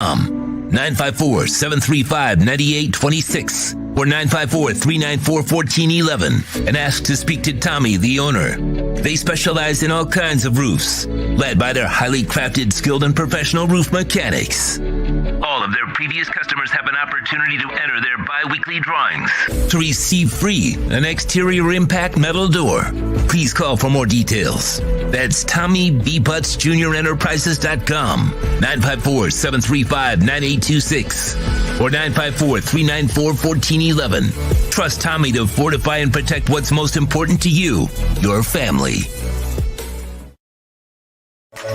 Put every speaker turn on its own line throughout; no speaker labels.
954-735-9826 or 954-394-1411 and ask to speak to Tommy, the owner. They specialize in all kinds of roofs, led by their highly crafted, skilled, and professional roof mechanics. All of their previous customers have an opportunity to enter their bi-weekly drawings to receive free an exterior impact metal door. Please call for more details. That's Tommy B. Butts Jr. Enterprises.com, 954-735-9826 or 954-394-1411. Trust Tommy to fortify and protect what's most important to you, your family.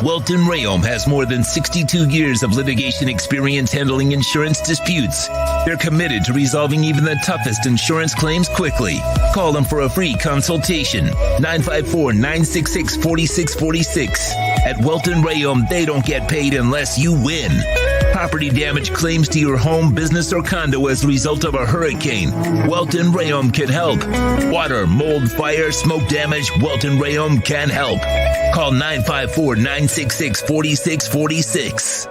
Welton Rayom has more than 62 years of litigation experience handling insurance disputes. They're committed to resolving even the toughest insurance claims quickly. Call them for a free consultation. 954-966-4646. At Welton Rayom, they don't get paid unless you win. Property damage claims to your home, business, or condo as a result of a hurricane. Welton Rayom can help. Water, mold, fire, smoke damage, Welton Rayom can help. Call 954-966-4646.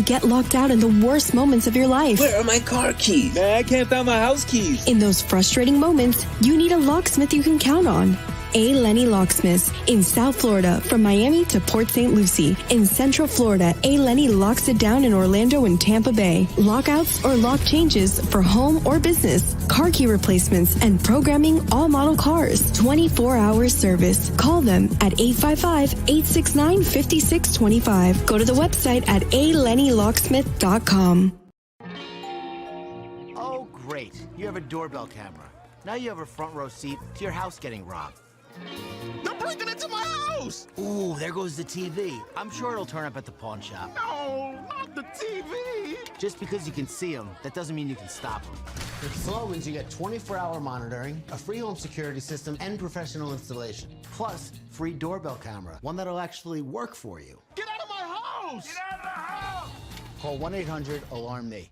Get locked out in the worst moments of your life.
Where are my car keys?
Man, I can't find my house keys.
In those frustrating moments, you need a locksmith you can count on. A. Lenny Locksmiths in South Florida, from Miami to Port St. Lucie. In Central Florida, A. Lenny locks it down in Orlando and Tampa Bay. Lockouts or lock changes for home or business. Car key replacements and programming all model cars. 24-hour service. Call them at 855-869-5625. Go to the website at alennylocksmith.com.
Oh, great. You have a doorbell camera. Now you have a front row seat to your house getting robbed.
They're breaking into my house!
Ooh, there goes the TV. I'm sure it'll turn up at the pawn shop.
No, not the TV!
Just because you can see them, that doesn't mean you can stop them. With Slogans, you get 24-hour monitoring, a free home security system, and professional installation. Plus, free doorbell camera, one that'll actually work for you.
Get out of my house!
Get out of the house! Call 1-800-ALARM-ME.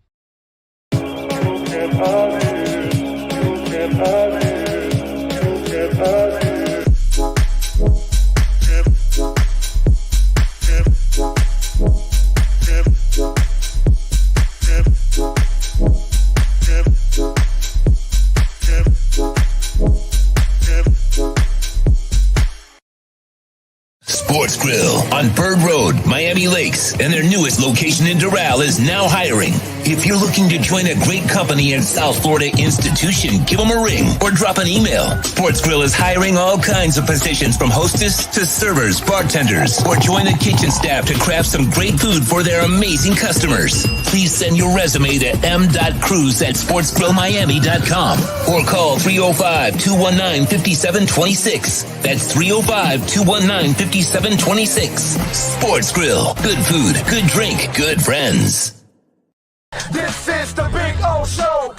Sports Grill on Bird Road, Miami Lakes, and their newest location in Doral is now hiring. If you're looking to join a great company and South Florida institution, give them a ring or drop an email. Sports Grill is hiring all kinds of positions, from hostess to servers, bartenders, or join the kitchen staff to craft some great food for their amazing customers. Please send your resume to m.cruz@sportsgrillmiami.com or call 305-219-5726. That's 305-219-5726. Sports Grill. Good food, good drink, good friends.
This is the Big O Show!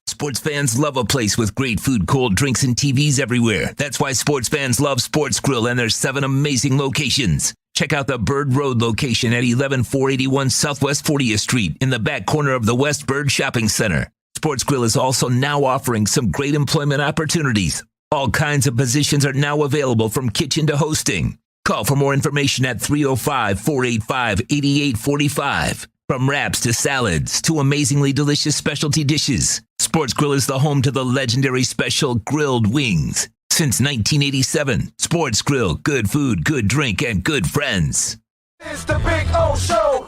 Sports fans love a place with great food, cold drinks, and TVs everywhere. That's why sports fans love Sports Grill and their 7 amazing locations. Check out the Bird Road location at 11481 Southwest 40th Street in the back corner of the West Bird Shopping Center. Sports Grill is also now offering some great employment opportunities. All kinds of positions are now available, from kitchen to hosting. Call for more information at 305-485-8845. From wraps to salads to amazingly delicious specialty dishes, Sports Grill is the home to the legendary special grilled wings. Since 1987, Sports Grill, good food, good drink, and good friends.
It's the Big O Show.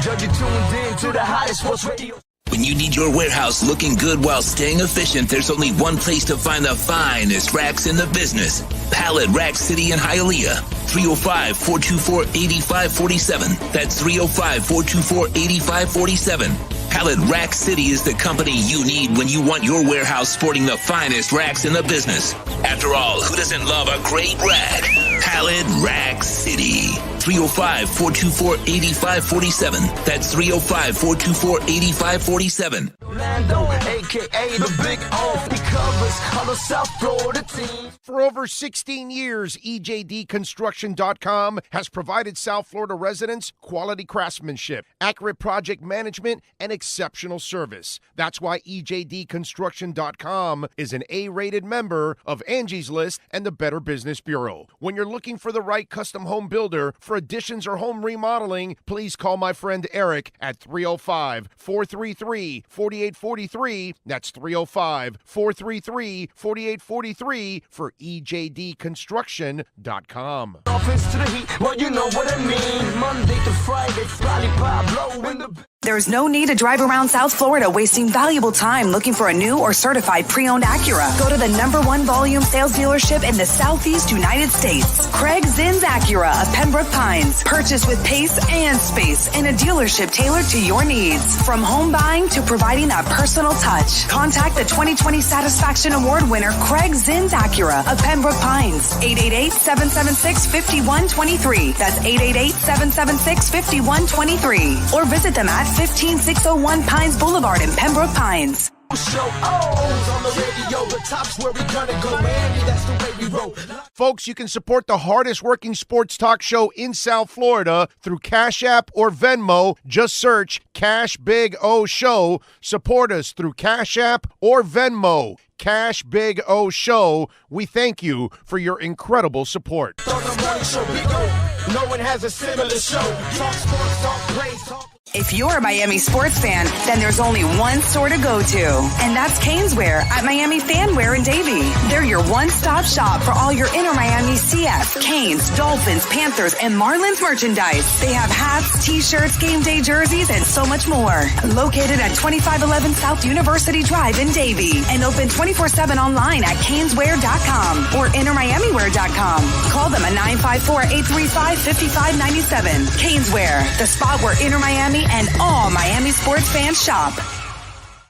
Judge, you tuned in to the hottest sports radio.
When you need your warehouse looking good while staying efficient, there's only one place to find the finest racks in the business. Pallet Rack City in Hialeah. 305-424-8547. That's 305-424-8547. Pallet Rack City is the company you need when you want your warehouse sporting the finest racks in the business. After all, who doesn't love a great rack? Pallet Rack City. 305-424-8547. That's 305-424-8547.
Lando, a.k.a. the Big O. He covers all the South Florida teams.
For over 16 years, EJDConstruction.com has provided South Florida residents quality craftsmanship, accurate project management, and exceptional service. That's why EJDConstruction.com is an A-rated member of Angie's List and the Better Business Bureau. When you're looking for the right custom home builder for additions or home remodeling, please call my friend Eric at 305-433-4843. That's 305-433-4843 for EJDConstruction.com.
Offense to the heat, well, you know what I mean. Monday to Friday, Friday Pablo in the...
There's no need to drive around South Florida wasting valuable time looking for a new or certified pre-owned Acura. Go to the #1 volume sales dealership in the Southeast United States. Craig Zinn's Acura of Pembroke Pines. Purchase with pace and space in a dealership tailored to your needs. From home buying to providing that personal touch. Contact the 2020 Satisfaction Award winner Craig Zinn's Acura of Pembroke Pines. 888-776-5123. That's 888-776-5123. Or visit them at 15601 Pines Boulevard in Pembroke Pines.
Show on the radio, the top's where we gonna go. Miami, that's the way we roll.
Folks, you can support the hardest working sports talk show in South Florida through Cash App or Venmo. Just search Cash Big O Show. Support us through Cash App or Venmo. Cash Big O Show. We thank you for your incredible support.
On the morning show, Big O. No one has a similar show. Talk sports, talk plays, talk...
If you're a Miami sports fan, then there's only one store to go to, and that's Caneswear at Miami Fanwear in Davie. They're your one-stop shop for all your inner Miami CF, Canes, Dolphins, Panthers, and Marlins merchandise. They have hats, t-shirts, game day jerseys, and so much more. Located at 2511 South University Drive in Davie, and open 24/7 online at caneswear.com or innermiamiwear.com. Call them at 954-835-5597. Caneswear, the spot where inner Miami and all Miami sports fans shop.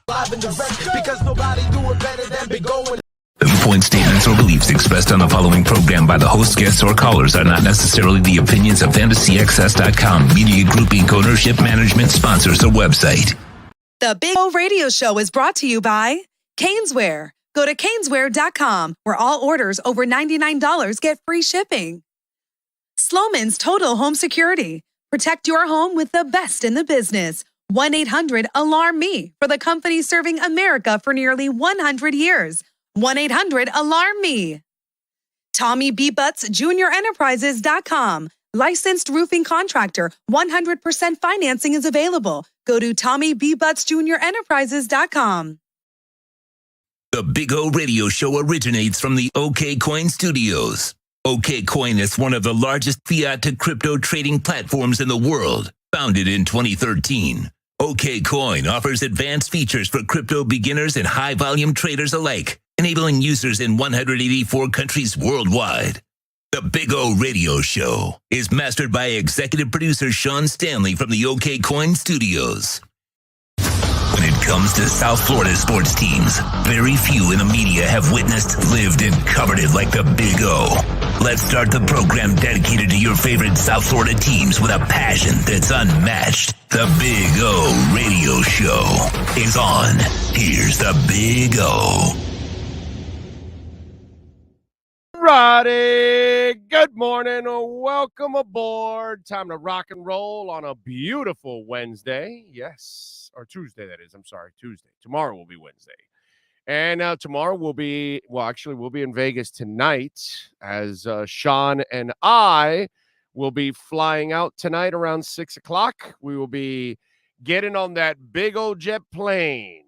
Live and direct, because nobody do it better than Big O.
The point statements or beliefs expressed on the following program by the host, guests, or callers are not necessarily the opinions of FantasyXS.com, Media Group Inc. ownership, management, sponsors, or website.
The Big O Radio Show is brought to you by Caneswear. Go to caneswear.com, where all orders over $99 get free shipping. Sloman's Total Home Security. Protect your home with the best in the business. 1-800-ALARM-ME for the company serving America for nearly 100 years. 1-800-ALARM-ME. Tommy B. Butts Junior Enterprises.com. Licensed roofing contractor. 100% financing is available. Go to Tommy B. Butts Junior Enterprises.com.
The Big O Radio Show originates from the OK Coin Studios. OK Coin is one of the largest fiat to crypto trading platforms in the world. Founded in 2013, OK Coin offers advanced features for crypto beginners and high-volume traders alike, enabling users in 184 countries worldwide. The Big O Radio Show is mastered by executive producer Sean Stanley from the OK Coin Studios. When it comes to South Florida sports teams, very few in the media have witnessed, lived, and covered it like the Big O. Let's start the program dedicated to your favorite South Florida teams with a passion that's unmatched. The Big O Radio Show is on. Here's the Big O.
Righty, good morning, welcome aboard. Time to rock and roll on a beautiful Wednesday. Yes, or Tuesday, that is. I'm sorry, Tuesday. Tomorrow will be Wednesday. And tomorrow we'll be in Vegas tonight as Sean and I will be flying out tonight around 6 o'clock. We will be getting on that big old jet plane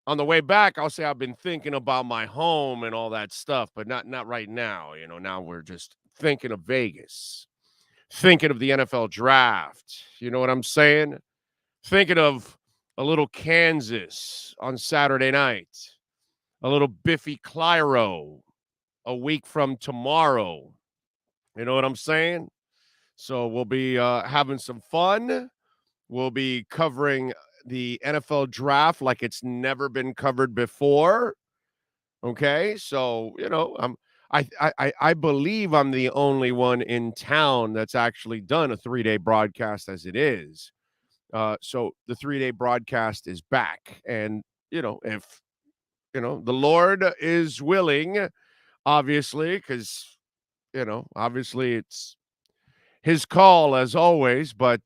On the way back, I'll say I've been thinking about my home and all that stuff, but not right now. Now we're just thinking of Vegas, thinking of the NFL draft. You know what I'm saying? Thinking of a little Kansas on Saturday night, a little Biffy Clyro a week from tomorrow. You know what I'm saying? So we'll be having some fun. We'll be covering the NFL draft like it's never been covered before. Okay, so I believe I'm the only one in town that's actually done a 3-day broadcast as it is. So the 3-day broadcast is back, and if the Lord is willing, obviously, because obviously it's his call as always. But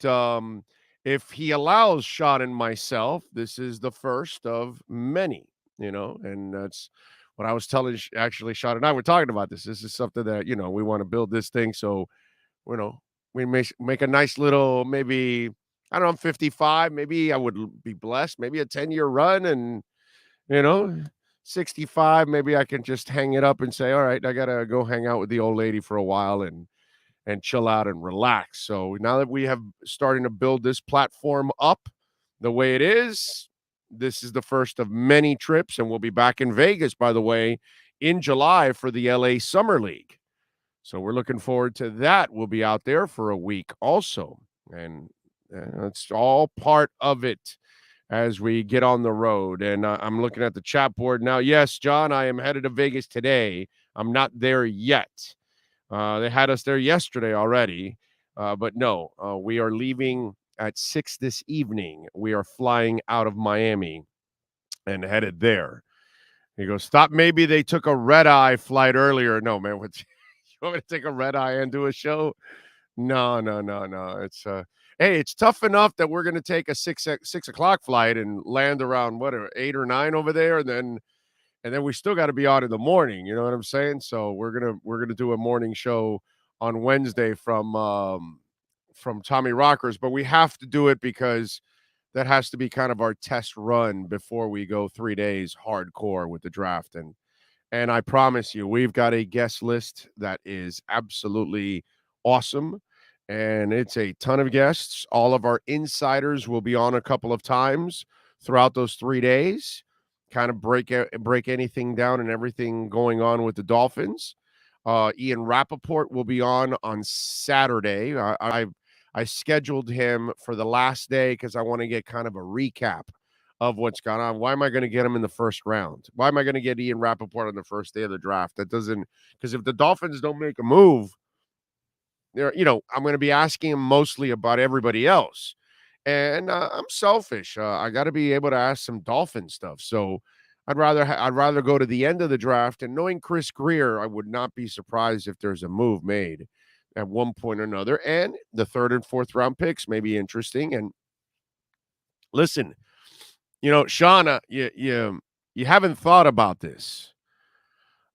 if he allows Sean and myself, this is the first of many, and that's what I was telling. Actually, Sean and I were talking about this. This is something that we want to build this thing. So we make a nice little, maybe, I don't know, I'm 55. Maybe I would be blessed. Maybe a 10-year run, and 65. Maybe I can just hang it up and say, all right, I gotta go hang out with the old lady for a while and chill out and relax. So now that we have starting to build this platform up the way it is, this is the first of many trips, and we'll be back in Vegas, by the way, in July for the LA Summer League. So we're looking forward to that. We'll be out there for a week also, and it's all part of it as we get on the road. And I'm looking at the chat board now. Yes, John, I am headed to Vegas today. I'm not there yet. They had us there yesterday already, but no, we are leaving at 6 this evening. We are flying out of Miami and headed there. He goes, stop. Maybe they took a red-eye flight earlier. No, man, you want me to take a red-eye and do a show? No. It's hey, it's tough enough that we're going to take a 6 o'clock flight and land around 8 or 9 over there, and then we still got to be out in the morning. You know what I'm saying? So we're gonna do a morning show on Wednesday from Tommy Rockers, but we have to do it because that has to be kind of our test run before we go 3 days hardcore with the draft. And I promise you, we've got a guest list that is absolutely awesome, and it's a ton of guests. All of our insiders will be on a couple of times throughout those 3 days, kind of break anything down and everything going on with the Dolphins. Ian Rappaport will be on Saturday. I scheduled him for the last day because I want to get kind of a recap of what's gone on. Why am I going to get him in the first round? Why am I going to get Ian Rappaport on the first day of the draft? That doesn't, because if the Dolphins don't make a move, I'm going to be asking him mostly about everybody else. And I'm selfish. I got to be able to ask some Dolphin stuff. So I'd rather go to the end of the draft. And knowing Chris Greer, I would not be surprised if there's a move made at one point or another. And the 3rd and 4th round picks may be interesting. And listen, Shauna, you haven't thought about this,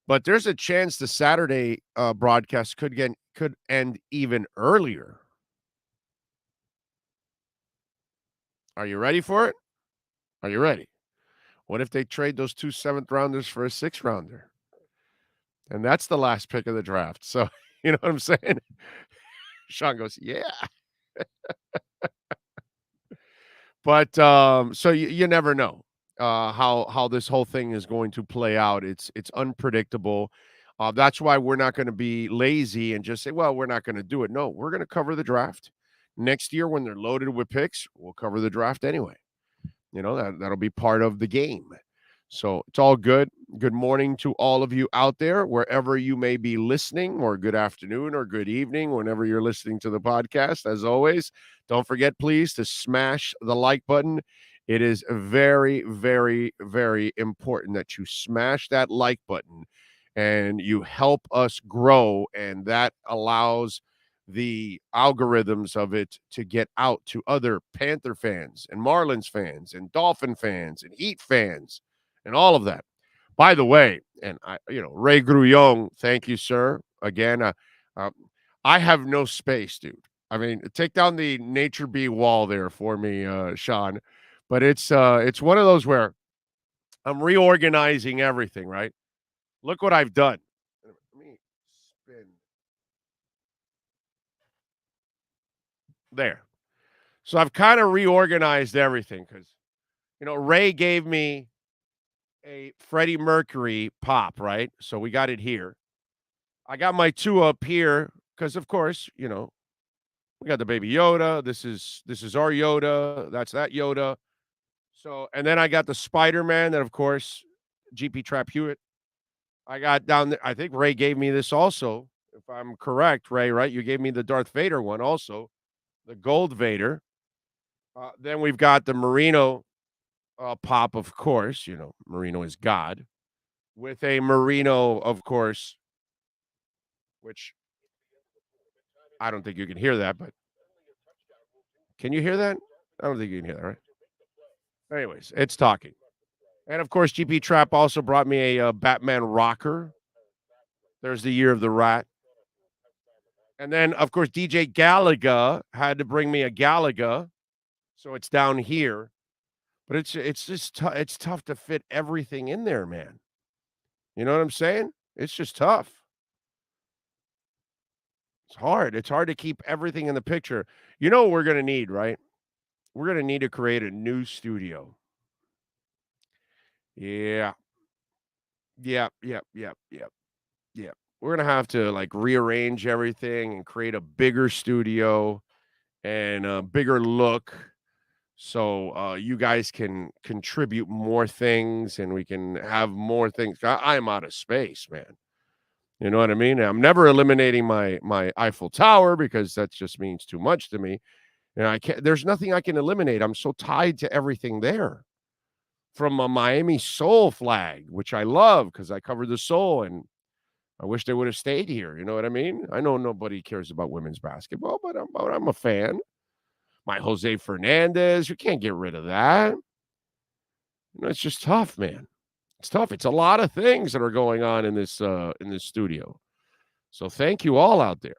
but there's a chance the Saturday broadcast could end even earlier. Are you ready for it? Are you ready? What if they trade those 2 7th-rounders for a 6th-rounder? And that's the last pick of the draft. So, you know what I'm saying? Sean goes, yeah. But so you never know how this whole thing is going to play out. It's unpredictable. That's why we're not going to be lazy and just say, well, we're not going to do it. No, we're going to cover the draft. Next year when they're loaded with picks, we'll cover the draft anyway. That'll be part of the game. So it's all good. Good morning to all of you out there, wherever you may be listening, or good afternoon or good evening, whenever you're listening to the podcast. As always, don't forget, please, to smash the like button. It is very, very, very important that you smash that like button and you help us grow. And that allows the algorithms of it to get out to other Panther fans and Marlins fans and Dolphin fans and Heat fans and all of that. By the way, and Ray Grullon, thank you, sir. Again, I have no space, dude. I mean, take down the Nature Bee wall there for me, Sean. But it's one of those where I'm reorganizing everything, right? Look what I've done. Let me spin. There. So I've kind of reorganized everything because, Ray gave me a Freddie Mercury pop, right? So we got it here. I got my two up here because, of course, we got the baby Yoda. This is our Yoda. That's that Yoda. So, and then I got the Spider-Man that, of course, GP Trap Hewitt. I got down there. I think Ray gave me this also, if I'm correct, Ray, right? You gave me the Darth Vader one also, the Gold Vader. Then we've got the Merino pop, of course. Merino is God. With a Merino, of course, which I don't think you can hear that, but can you hear that? I don't think you can hear that, right? Anyways, it's talking. And, of course, GP Trap also brought me a Batman rocker. There's the Year of the Rat. And then, of course, DJ Galaga had to bring me a Galaga. So it's down here. But it's just it's tough to fit everything in there, man. You know what I'm saying? It's just tough. It's hard. It's hard to keep everything in the picture. You know what we're going to need, right? We're going to need to create a new studio. Yeah. Yeah. We're going to have to rearrange everything and create a bigger studio and a bigger look. So you guys can contribute more things and we can have more things. I'm out of space, man. You know what I mean? I'm never eliminating my Eiffel Tower because that just means too much to me. And I can't. There's nothing I can eliminate. I'm so tied to everything there. From a Miami Soul flag, which I love because I covered the Soul, and I wish they would have stayed here. You know what I mean? I know nobody cares about women's basketball, but I'm a fan. My Jose Fernandez, you can't get rid of that. It's just tough, man. It's tough. It's a lot of things that are going on in this studio. So thank you all out there.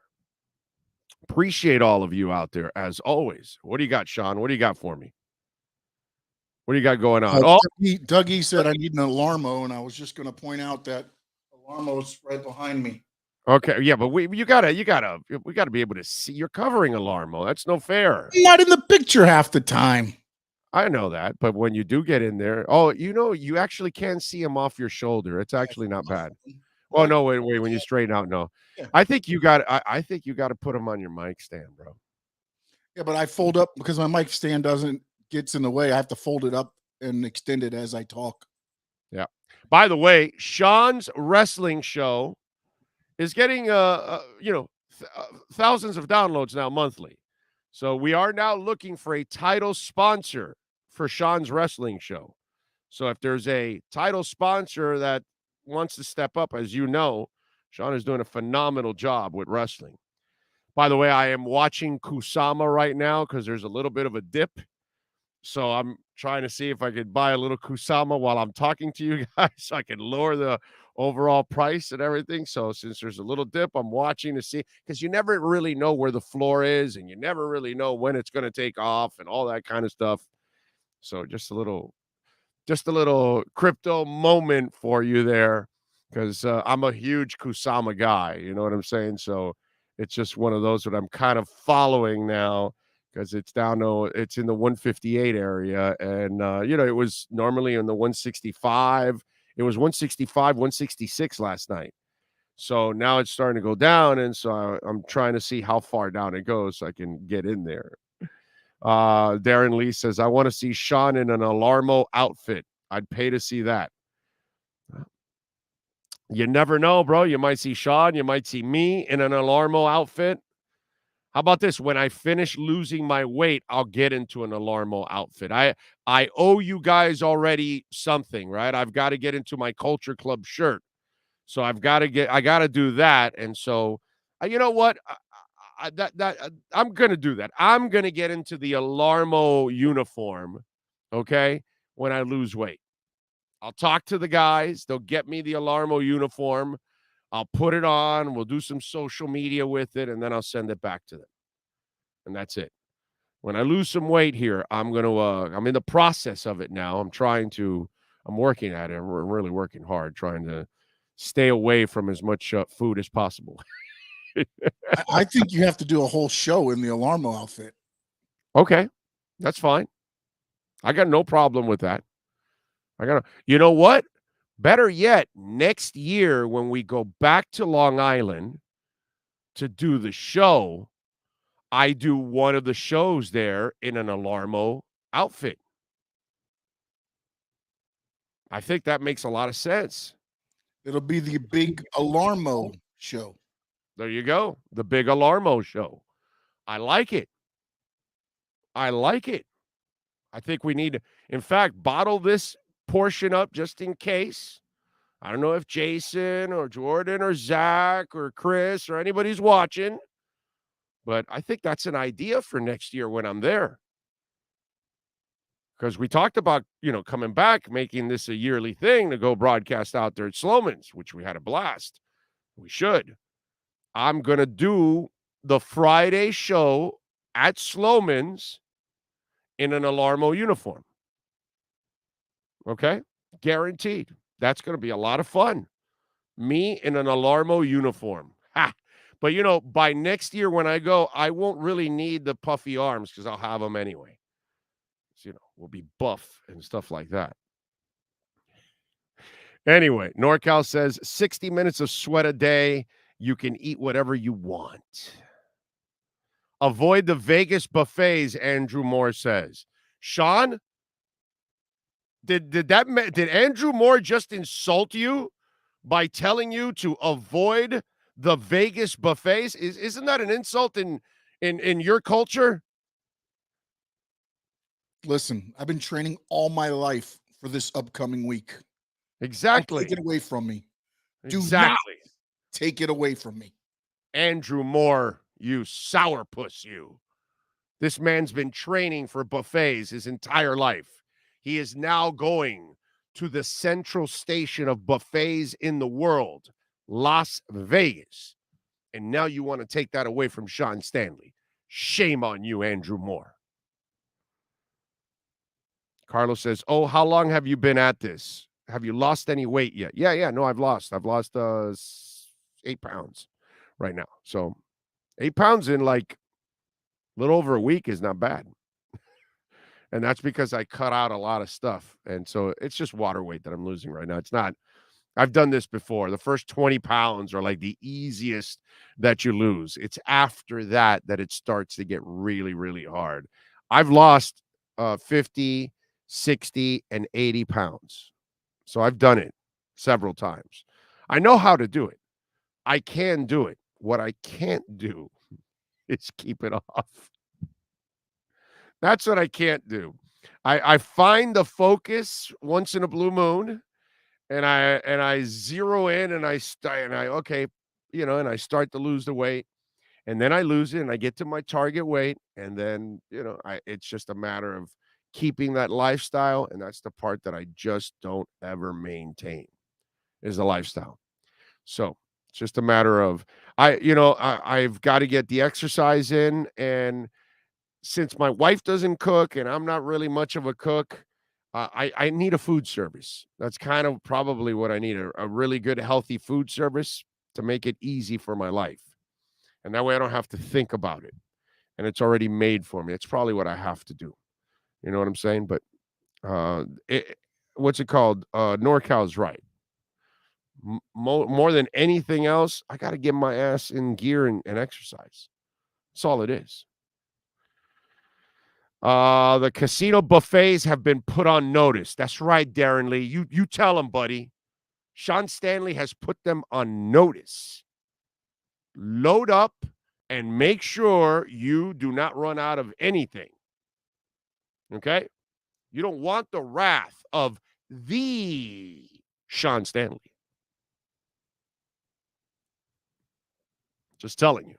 Appreciate all of you out there as always. What do you got, Sean? What do you got for me? What do you got going on?
Dougie said I need an Alarmo, and I was just going to point out that Alarmo's right behind me.
Okay, yeah, but we gotta be able to see. You're covering Alarmo. That's no fair.
I'm not in the picture half the time.
I know that, but when you do get in there, you actually can see him off your shoulder. It's actually not bad. Oh no, wait, when you straighten out, no. Yeah. I think you got to put him on your mic stand, bro.
Yeah, but I fold up because my mic stand gets in the way. I have to fold it up and extend it as I talk.
Yeah. By the way, Sean's wrestling show is getting thousands of downloads now monthly. So we are now looking for a title sponsor for Sean's wrestling show. So if there's a title sponsor that wants to step up, as you know, Sean is doing a phenomenal job with wrestling. By the way, I am watching Kusama right now because there's a little bit of a dip. So I'm trying to see if I could buy a little Kusama while I'm talking to you guys so I can lower the overall price and everything. So since there's a little dip, I'm watching to see, because you never really know where the floor is and you never really know when it's going to take off and all that kind of stuff. So just a little crypto moment for you there, because I'm a huge Kusama guy. You know what I'm saying? So it's just one of those that I'm kind of following now, because it's in the 158 area. And, it was normally in the 165. It was 165, 166 last night. So now it's starting to go down. And so I'm trying to see how far down it goes so I can get in there. Darren Lee says, I want to see Sean in an Alarmo outfit. I'd pay to see that. You never know, bro. You might see Sean. You might see me in an Alarmo outfit. How about this? When I finish losing my weight, I'll get into an Alarmo outfit. I owe you guys already something, right? I've got to get into my Culture Club shirt. So I got to do that. And so, you know what? I'm going to do that. I'm going to get into the Alarmo uniform, okay, when I lose weight. I'll talk to the guys. They'll get me the Alarmo uniform. I'll put it on. We'll do some social media with it, and then I'll send it back to them. And that's it. When I lose some weight here, I'm in the process of it now. I'm trying to I'm working at it. We're really working hard, trying to stay away from as much food as possible.
I think you have to do a whole show in the Alarmo outfit.
Okay, that's fine. I got no problem with that. You know what? Better yet, next year when we go back to Long Island to do the show, I do one of the shows there in an Alarmo outfit. I think that makes a lot of sense.
It'll be the big Alarmo show.
There you go. The big Alarmo show. I like it. I think we need to, in fact, bottle this portion up just in case. I don't know if Jason or Jordan or Zach or Chris or anybody's watching, but I think that's an idea for next year when I'm there. Because we talked about, coming back, making this a yearly thing to go broadcast out there at Sloman's, which we had a blast. We should. I'm going to do the Friday show at Sloman's in an Alarmo uniform. Okay? Guaranteed. That's going to be a lot of fun. Me in an Alarmo uniform. Ha! But, by next year when I go, I won't really need the puffy arms because I'll have them anyway. So, we'll be buff and stuff like that. Anyway, NorCal says 60 minutes of sweat a day. You can eat whatever you want. Avoid the Vegas buffets, Andrew Moore says. Sean, did Andrew Moore just insult you by telling you to avoid the Vegas buffets? Isn't that an insult in your culture?
Listen, I've been training all my life for this upcoming week.
Exactly.
Don't take it away from me.
Exactly.
Do not take it away from me.
Andrew Moore, you sourpuss, you. This man's been training for buffets his entire life. He is now going to the central station of buffets in the world, Las Vegas. And now you want to take that away from Sean Stanley. Shame on you, Andrew Moore. Carlos says, oh, how long have you been at this? Have you lost any weight yet? Yeah. No, I've lost 8 pounds right now. So 8 pounds in like a little over a week is not bad. And that's because I cut out a lot of stuff. And so it's just water weight that I'm losing right now. It's not, I've done this before. The first 20 pounds are like the easiest that you lose. It's after that it starts to get really, really hard. I've lost 50, 60, and 80 pounds. So I've done it several times. I know how to do it. I can do it. What I can't do is keep it off. That's what I can't do. I find the focus once in a blue moon, and I zero in, and I start to lose the weight, and then I lose it, and I get to my target weight, and then it's just a matter of keeping that lifestyle, and that's the part that I just don't ever maintain is the lifestyle. So it's just a matter of I've got to get the exercise in, and since my wife doesn't cook and I'm not really much of a cook, I need a food service. That's kind of probably what I need, a really good, healthy food service to make it easy for my life. And that way I don't have to think about it. And it's already made for me. It's probably what I have to do. You know what I'm saying? But what's it called? NorCal's right. More than anything else, I got to get my ass in gear and exercise. That's all it is. The casino buffets have been put on notice. That's right, Darren Lee. You tell him, buddy. Sean Stanley has put them on notice. Load up and make sure you do not run out of anything. Okay? You don't want the wrath of the Sean Stanley. Just telling you.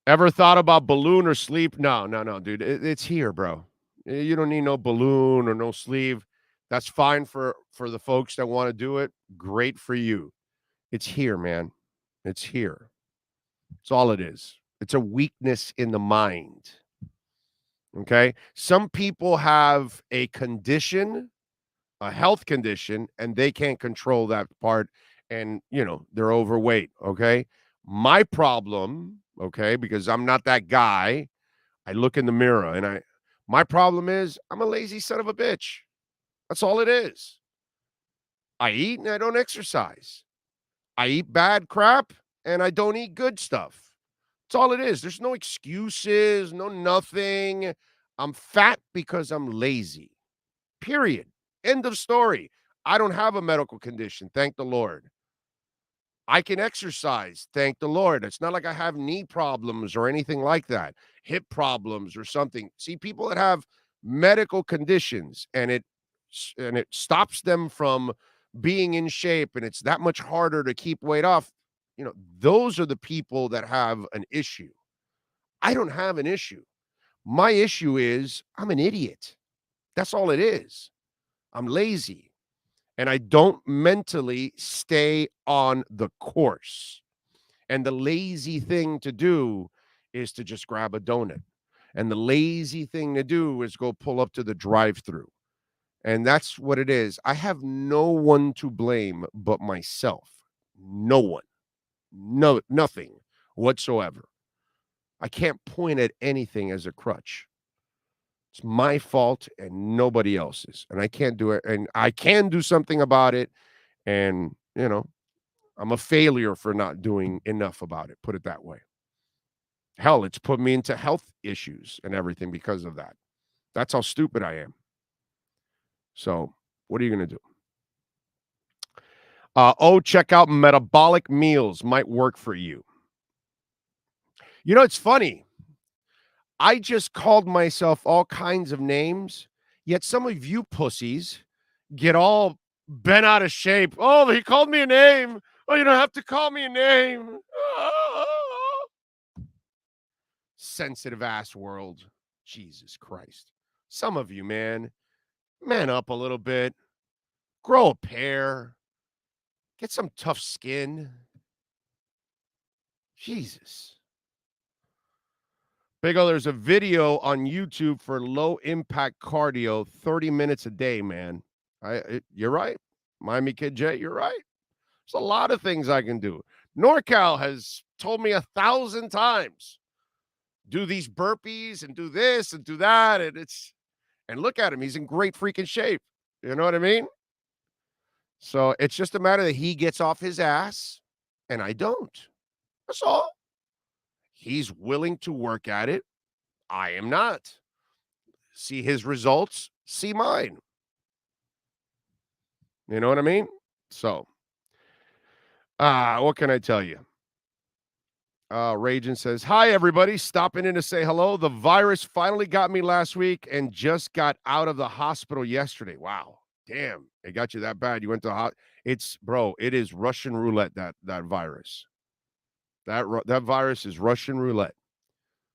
Ever thought about balloon or sleeve? No, dude. It's here, bro. You don't need no balloon or no sleeve. That's fine for the folks that want to do it. Great for you. It's here, man. It's here. It's all it is. It's a weakness in the mind. Okay? Some people have a condition a health condition and they can't control that part and, they're overweight, okay? My problem, okay, because I'm not that guy, I look in the mirror and my problem is I'm a lazy son of a bitch. That's all it is. I eat and I don't exercise. I eat bad crap and I don't eat good stuff. That's all it is. There's no excuses, no nothing. I'm fat because I'm lazy. Period. End of story. I don't have a medical condition, thank the Lord. I can exercise, thank the Lord. It's not like I have knee problems or anything like that, hip problems or something. See, people that have medical conditions and it stops them from being in shape and it's that much harder to keep weight off, those are the people that have an issue. I don't have an issue. My issue is I'm an idiot. That's all it is. I'm lazy and I don't mentally stay on the course. And the lazy thing to do is to just grab a donut. And the lazy thing to do is go pull up to the drive-thru. And that's what it is. I have no one to blame but myself. No one. No, nothing whatsoever. I can't point at anything as a crutch. It's my fault and nobody else's. And I can't do it. And I can do something about it. And, I'm a failure for not doing enough about it. Put it that way. Hell, it's put me into health issues and everything because of that. That's how stupid I am. So what are you going to do? Check out metabolic meals. Might work for you. It's funny. I just called myself all kinds of names, yet some of you pussies get all bent out of shape. Oh, he called me a name. Oh, you don't have to call me a name. Oh. Sensitive ass world. Jesus Christ. Some of you, man up a little bit. Grow a pair. Get some tough skin. Jesus. Big O, there's a video on YouTube for low impact cardio, 30 minutes a day, man. You're right. Miami Kid J, you're right. There's a lot of things I can do. NorCal has told me 1,000 times, do these burpees and do this and do that. And look at him. He's in great freaking shape. You know what I mean? So it's just a matter that he gets off his ass and I don't. That's all. He's willing to work at it. I am not. See his results, see mine. You know what I mean? So, what can I tell you? Ragin says, hi, everybody. Stopping in to say hello. The virus finally got me last week and just got out of the hospital yesterday. Wow. Damn. It got you that bad. You went to the it is Russian roulette, that virus. That virus is Russian roulette.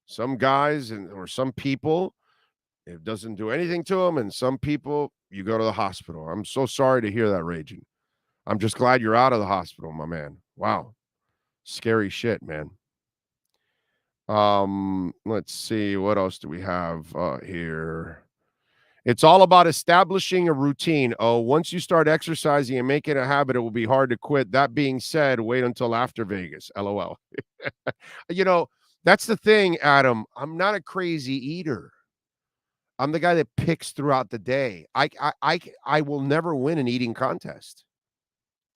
Some guys or some people, it doesn't do anything to them. And some people, you go to the hospital. I'm so sorry to hear that, Raging. I'm just glad you're out of the hospital, my man. Wow. Scary shit, man. Let's see. What else do we have here? It's all about establishing a routine. Oh, once you start exercising and make it a habit, it will be hard to quit. That being said, wait until after Vegas. LOL. That's the thing, Adam. I'm not a crazy eater. I'm the guy that picks throughout the day. I will never win an eating contest.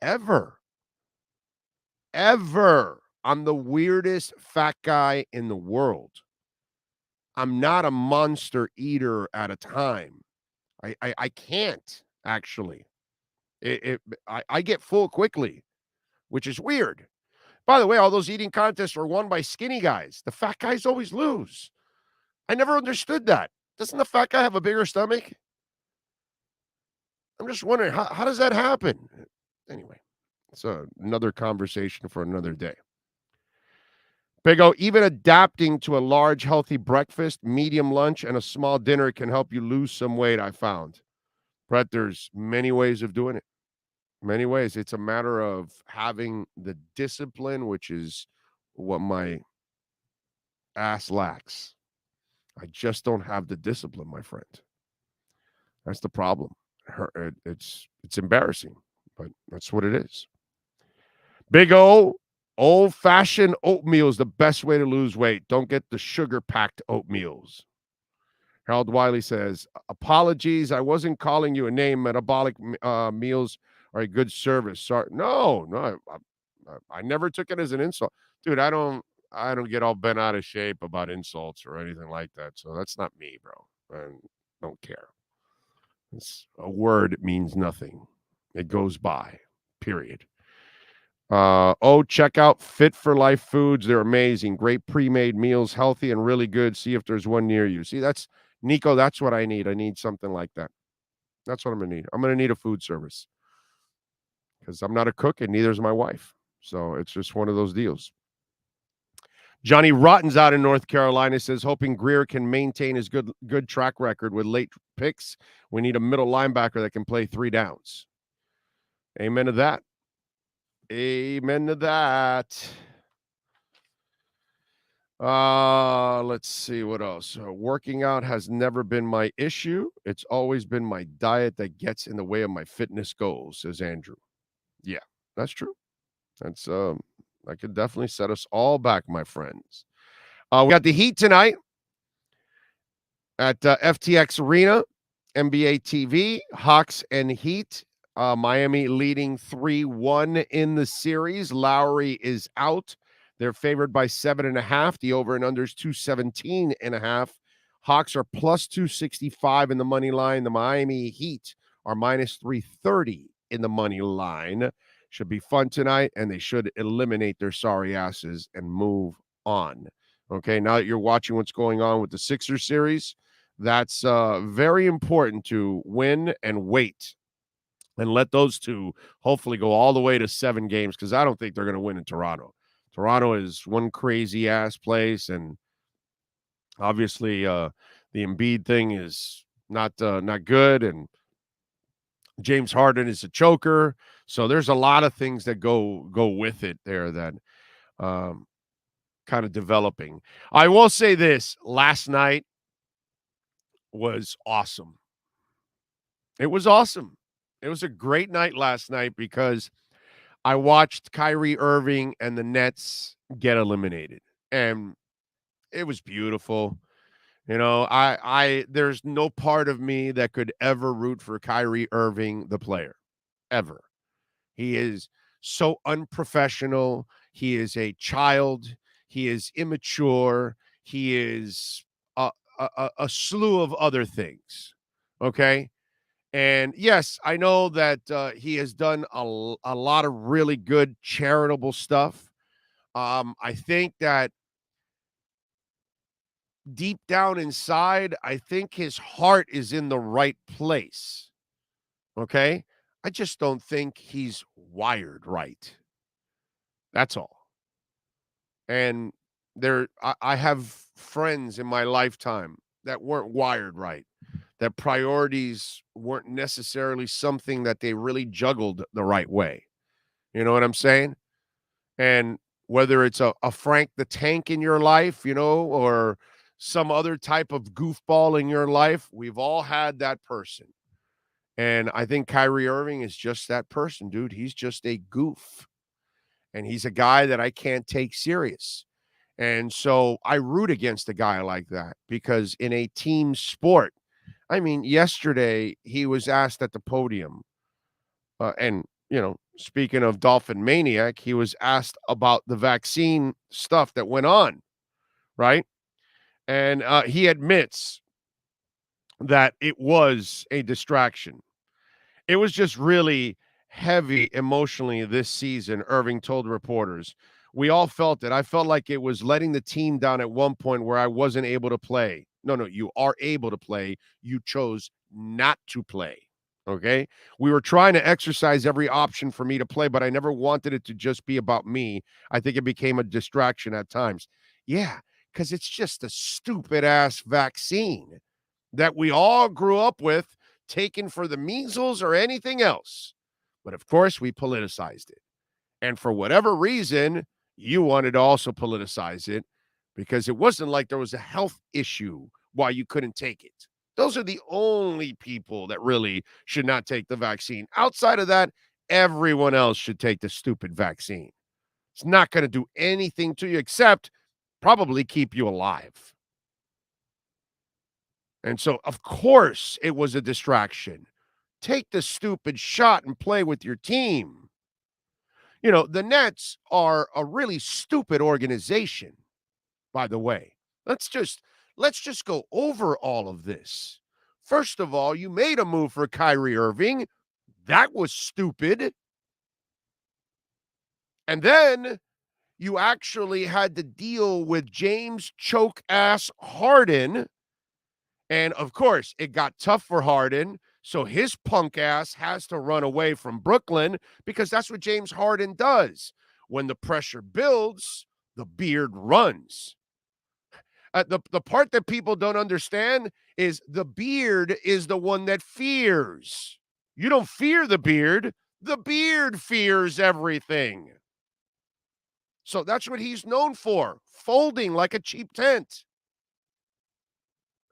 Ever. I'm the weirdest fat guy in the world. I'm not a monster eater at a time. I can't, actually. I get full quickly, which is weird. By the way, all those eating contests are won by skinny guys. The fat guys always lose. I never understood that. Doesn't the fat guy have a bigger stomach? I'm just wondering, how does that happen? Anyway, it's another conversation for another day. Big O, even adapting to a large, healthy breakfast, medium lunch, and a small dinner can help you lose some weight, I found. Brett, there's many ways of doing it. Many ways. It's a matter of having the discipline, which is what my ass lacks. I just don't have the discipline, my friend. That's the problem. It's embarrassing, but that's what it is. Big O, old-fashioned oatmeal is the best way to lose weight. Don't get the sugar-packed oatmeals. Harold Wiley says, apologies, I wasn't calling you a name. Metabolic meals are a good service. Sorry. No, I never took it as an insult. Dude, I don't get all bent out of shape about insults or anything like that. So that's not me, bro. I don't care. It's a word means nothing. It goes by, period. Check out Fit for Life Foods. They're amazing. Great pre-made meals, healthy and really good. See if there's one near you. See, that's Nico, that's what I need. I need something like that. That's what I'm going to need. I'm going to need a food service because I'm not a cook and neither is my wife. So it's just one of those deals. Johnny Rotten's out in North Carolina, says, hoping Greer can maintain his good track record with late picks. We need a middle linebacker that can play 3 downs. Amen to that. Amen to that. Let's see what else. Working out has never been my issue. It's always been my diet that gets in the way of my fitness goals, says Andrew. Yeah, that's true. That's that could definitely set us all back, my friends. We got the Heat tonight at FTX Arena, NBA TV, Hawks and Heat. Miami leading 3-1 in the series. Lowry is out. They're favored by 7.5. The over and under is 217.5. Hawks are plus 265 in the money line. The Miami Heat are minus 330 in the money line. Should be fun tonight, and they should eliminate their sorry asses and move on. Okay, now that you're watching what's going on with the Sixers series, that's very important to win and wait. And let those two hopefully go all the way to 7 games, because I don't think they're going to win in Toronto. Toronto is one crazy-ass place, and obviously the Embiid thing is not good, and James Harden is a choker. So there's a lot of things that go with it there that kind of developing. I will say this. Last night was awesome. It was awesome. It was a great night last night because I watched Kyrie Irving and the Nets get eliminated, and it was beautiful. You know, I there's no part of me that could ever root for Kyrie Irving, the player, ever. He is so unprofessional. He is a child. He is immature. He is a slew of other things. Okay. And yes, I know that he has done a lot of really good charitable stuff. I think that deep down inside, I think his heart is in the right place. Okay? I just don't think he's wired right. That's all. And I have friends in my lifetime that weren't wired right, that priorities weren't necessarily something that they really juggled the right way. You know what I'm saying? And whether it's a Frank the Tank in your life, you know, or some other type of goofball in your life, we've all had that person. And I think Kyrie Irving is just that person, dude. He's just a goof. And he's a guy that I can't take serious. And so I root against a guy like that because in a team sport, I mean, yesterday he was asked at the podium, and, you know, speaking of Dolphin Maniac, he was asked about the vaccine stuff that went on, right? And he admits that it was a distraction. It was just really heavy emotionally this season, Irving told reporters. We all felt it. I felt like it was letting the team down at one point where I wasn't able to play. No, you are able to play. You chose not to play. Okay? We were trying to exercise every option for me to play, but I never wanted it to just be about me. I think it became a distraction at times. Yeah, because it's just a stupid-ass vaccine that we all grew up with, taken for the measles or anything else. But, of course, we politicized it. And for whatever reason, you wanted to also politicize it because it wasn't like there was a health issue why you couldn't take it. Those are the only people that really should not take the vaccine. Outside of that, everyone else should take the stupid vaccine. It's not going to do anything to you except probably keep you alive. And so, of course, it was a distraction. Take the stupid shot and play with your team. You know, the Nets are a really stupid organization, by the way. Let's just go over all of this. First of all, you made a move for Kyrie Irving. That was stupid. And then you actually had to deal with James choke ass Harden. And of course, it got tough for Harden. So his punk ass has to run away from Brooklyn because that's what James Harden does. When the pressure builds, the beard runs. The part that people don't understand is the beard is the one that fears. You don't fear the beard fears everything. So that's what he's known for, folding like a cheap tent.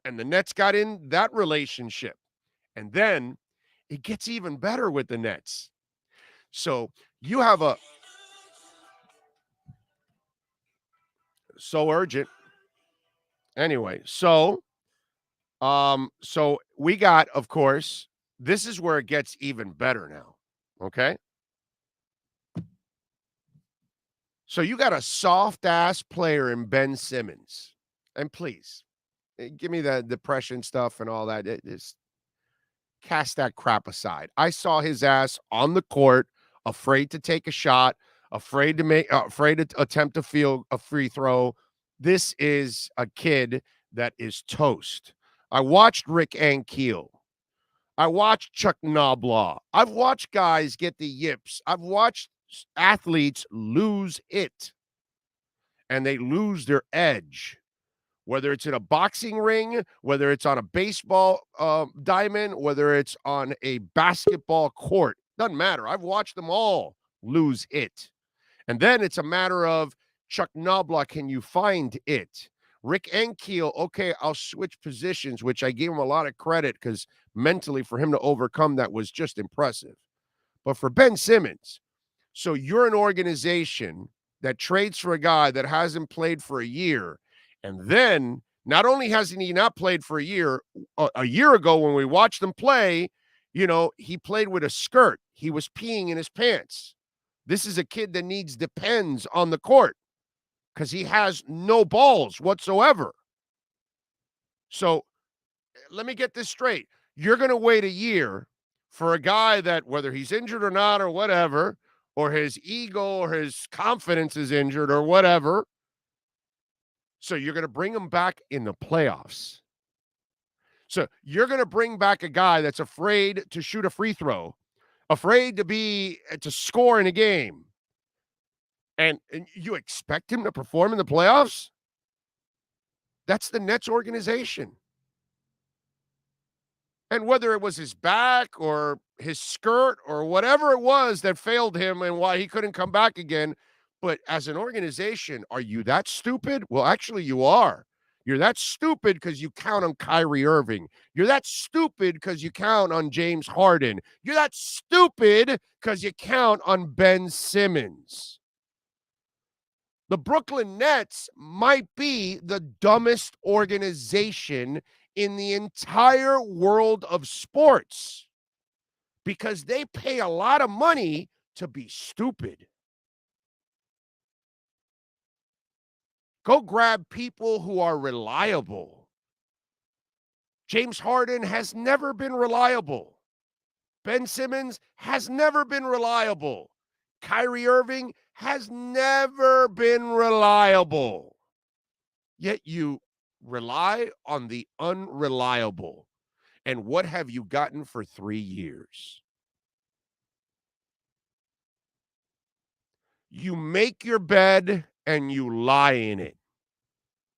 And the Nets got in that relationship. And then it gets even better with the Nets. So you have so urgent. Anyway, so we got, of course, this is where it gets even better now. Okay. So you got a soft ass player in Ben Simmons. And please give me the depression stuff and all that. Just cast that crap aside. I saw his ass on the court, afraid to take a shot, afraid to attempt to field a free throw. This is a kid that is toast. I watched Rick Ankiel. I watched Chuck Knoblaw. I've watched guys get the yips. I've watched athletes lose it, and they lose their edge. Whether it's in a boxing ring, whether it's on a baseball diamond, whether it's on a basketball court, doesn't matter. I've watched them all lose it. And then it's a matter of, Chuck Knobloch, can you find it? Rick Ankiel, okay, I'll switch positions, which I gave him a lot of credit because mentally for him to overcome that was just impressive. But for Ben Simmons, so you're an organization that trades for a guy that hasn't played for a year, and then not only hasn't he not played for a year ago when we watched him play, you know, he played with a skirt. He was peeing in his pants. This is a kid that needs depends on the court because he has no balls whatsoever. So let me get this straight. You're going to wait a year for a guy that, whether he's injured or not or whatever, or his ego or his confidence is injured or whatever. So you're going to bring him back in the playoffs. So you're going to bring back a guy that's afraid to shoot a free throw, afraid to score in a game. And you expect him to perform in the playoffs? That's the Nets organization. And whether it was his back or his skirt or whatever it was that failed him and why he couldn't come back again, but as an organization, are you that stupid? Well, actually, you are. You're that stupid because you count on Kyrie Irving. You're that stupid because you count on James Harden. You're that stupid because you count on Ben Simmons. The Brooklyn Nets might be the dumbest organization in the entire world of sports because they pay a lot of money to be stupid. Go grab people who are reliable. James Harden has never been reliable. Ben Simmons has never been reliable. Kyrie Irving has never been reliable. Yet you rely on the unreliable. And what have you gotten for 3 years? You make your bed and you lie in it.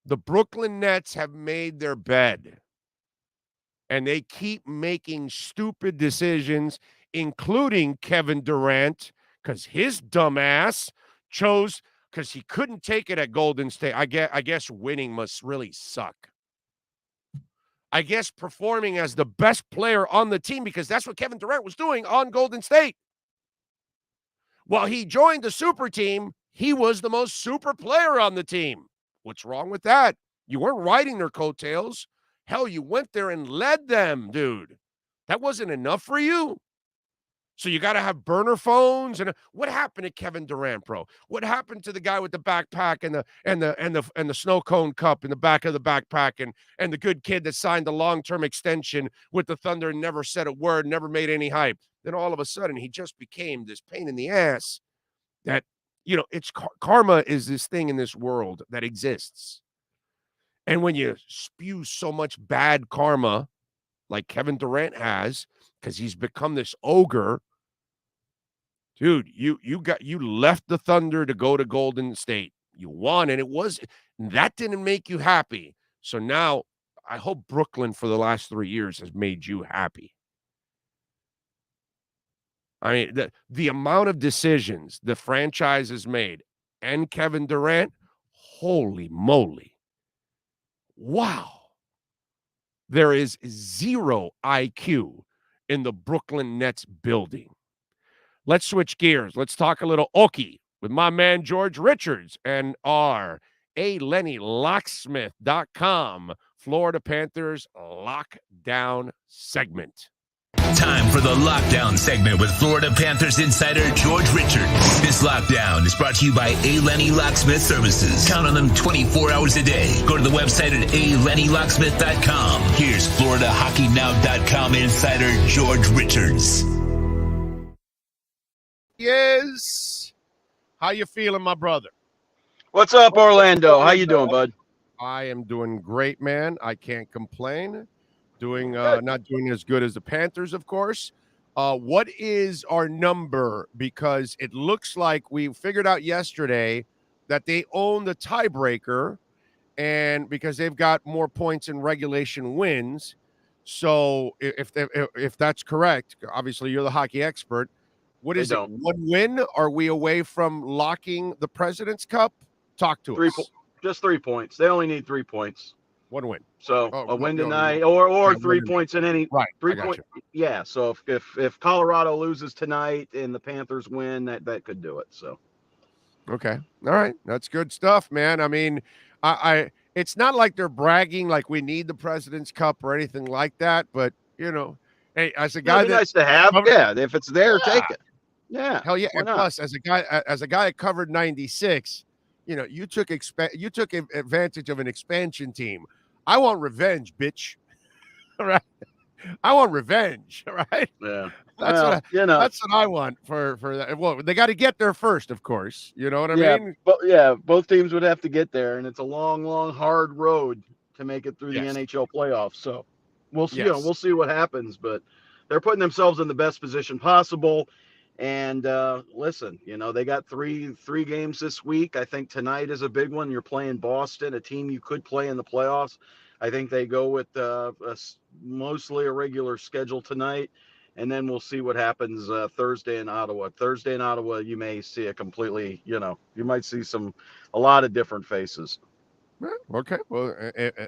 The Brooklyn Nets have made their bed. And they keep making stupid decisions, including Kevin Durant, because his dumbass chose, because he couldn't take it at Golden State. I guess winning must really suck. I guess, performing as the best player on the team because that's what Kevin Durant was doing on Golden State. While he joined the super team, he was the most super player on the team. What's wrong with that? You weren't riding their coattails. Hell, you went there and led them, dude. That wasn't enough for you. So you got to have burner phones. And what happened to Kevin Durant, bro? What happened to the guy with the backpack and the snow cone cup in the back of the backpack and the good kid that signed the long-term extension with the Thunder and never said a word, never made any hype? Then all of a sudden he just became this pain in the ass that, it's karma is this thing in this world that exists. And when you spew so much bad karma like Kevin Durant has, because he's become this ogre, dude, you left the Thunder to go to Golden State. You won, and that didn't make you happy. So now I hope Brooklyn for the last 3 years has made you happy. I mean, the amount of decisions the franchise has made and Kevin Durant, holy moly. Wow. There is zero IQ in the Brooklyn Nets building. Let's switch gears. Let's talk a little Okie with my man George Richards and our LennyLocksmith.com Florida Panthers lockdown segment.
Time for the lockdown segment with Florida Panthers insider George Richards. This lockdown is brought to you by A. Lenny Locksmith Services. Count on them 24 hours a day. Go to the website at alennylocksmith.com. Here's FloridaHockeyNow.com insider George Richards.
Yes. How you feeling, my brother?
What's up, Orlando? How you doing, bud?
I am doing great, man. I can't complain. Not doing as good as the Panthers, of course. What is our number? Because it looks like we figured out yesterday that they own the tiebreaker, and because they've got more points in regulation wins. So if that's correct, obviously you're the hockey expert. What is it? One win? Are we away from locking the President's Cup? Talk to us.
Just 3 points. They only need 3 points.
One win.
So a win tonight, or 3 points in any
right.
3 points. Yeah. So if Colorado loses tonight and the Panthers win, that could do it. So.
Okay. All right. That's good stuff, man. I mean, I it's not like they're bragging like we need the President's Cup or anything like that, but hey, as a guy,
nice to have. Yeah. If it's there, take it. Yeah.
Hell yeah. And plus, as a guy that covered 96, you took advantage of an expansion team. I want revenge, bitch. All right. I want revenge. All right.
Yeah.
That's what I want for that. Well, they got to get there first, of course. You know what I mean?
But both teams would have to get there, and it's a long, long, hard road to make it through the NHL playoffs. So we'll see. We'll see what happens, but they're putting themselves in the best position possible. And listen, they got three games this week. I think tonight is a big one. You're playing Boston, a team you could play in the playoffs. I think they go with mostly a regular schedule tonight, and then we'll see what happens Thursday in Ottawa. Thursday in Ottawa, you may see a completely, you might see a lot of different faces.
Okay, well,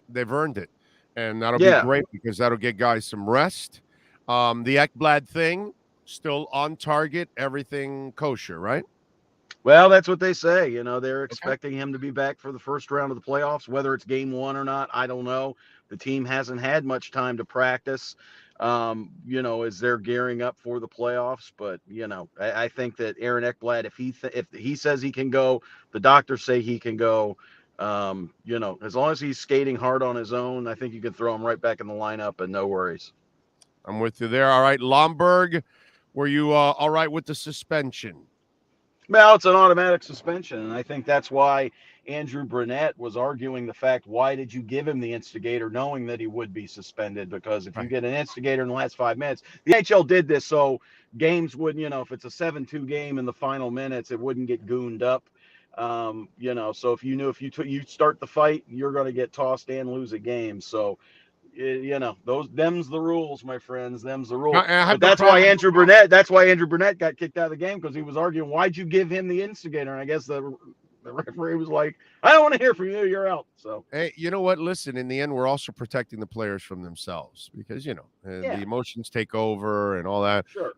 they've earned it, and that'll be great because that'll get guys some rest. The Ekblad thing. Still on target, everything kosher, right?
Well, that's what they say. They're expecting him to be back for the first round of the playoffs. Whether it's game one or not, I don't know. The team hasn't had much time to practice, as they're gearing up for the playoffs. But, I think that Aaron Ekblad, if he says he can go, the doctors say he can go. As long as he's skating hard on his own, I think you can throw him right back in the lineup and no worries.
I'm with you there. All right, Lomberg. Were you all right with the suspension?
Well, it's an automatic suspension, and I think that's why Andrew Brunette was arguing the fact, why did you give him the instigator knowing that he would be suspended? Because if you get an instigator in the last 5 minutes, the NHL did this so games wouldn't, if it's a 7-2 game in the final minutes, it wouldn't get gooned up. So if you knew you start the fight, you're going to get tossed and lose a game. So them's the rules, my friends. Them's the rules. But that's why Andrew Brunette got kicked out of the game, because he was arguing, why'd you give him the instigator? And I guess the The referee was like, I don't want to hear from you. You're out. So,
hey, you know what? Listen, in the end, we're also protecting the players from themselves because, the emotions take over and all that.
Sure.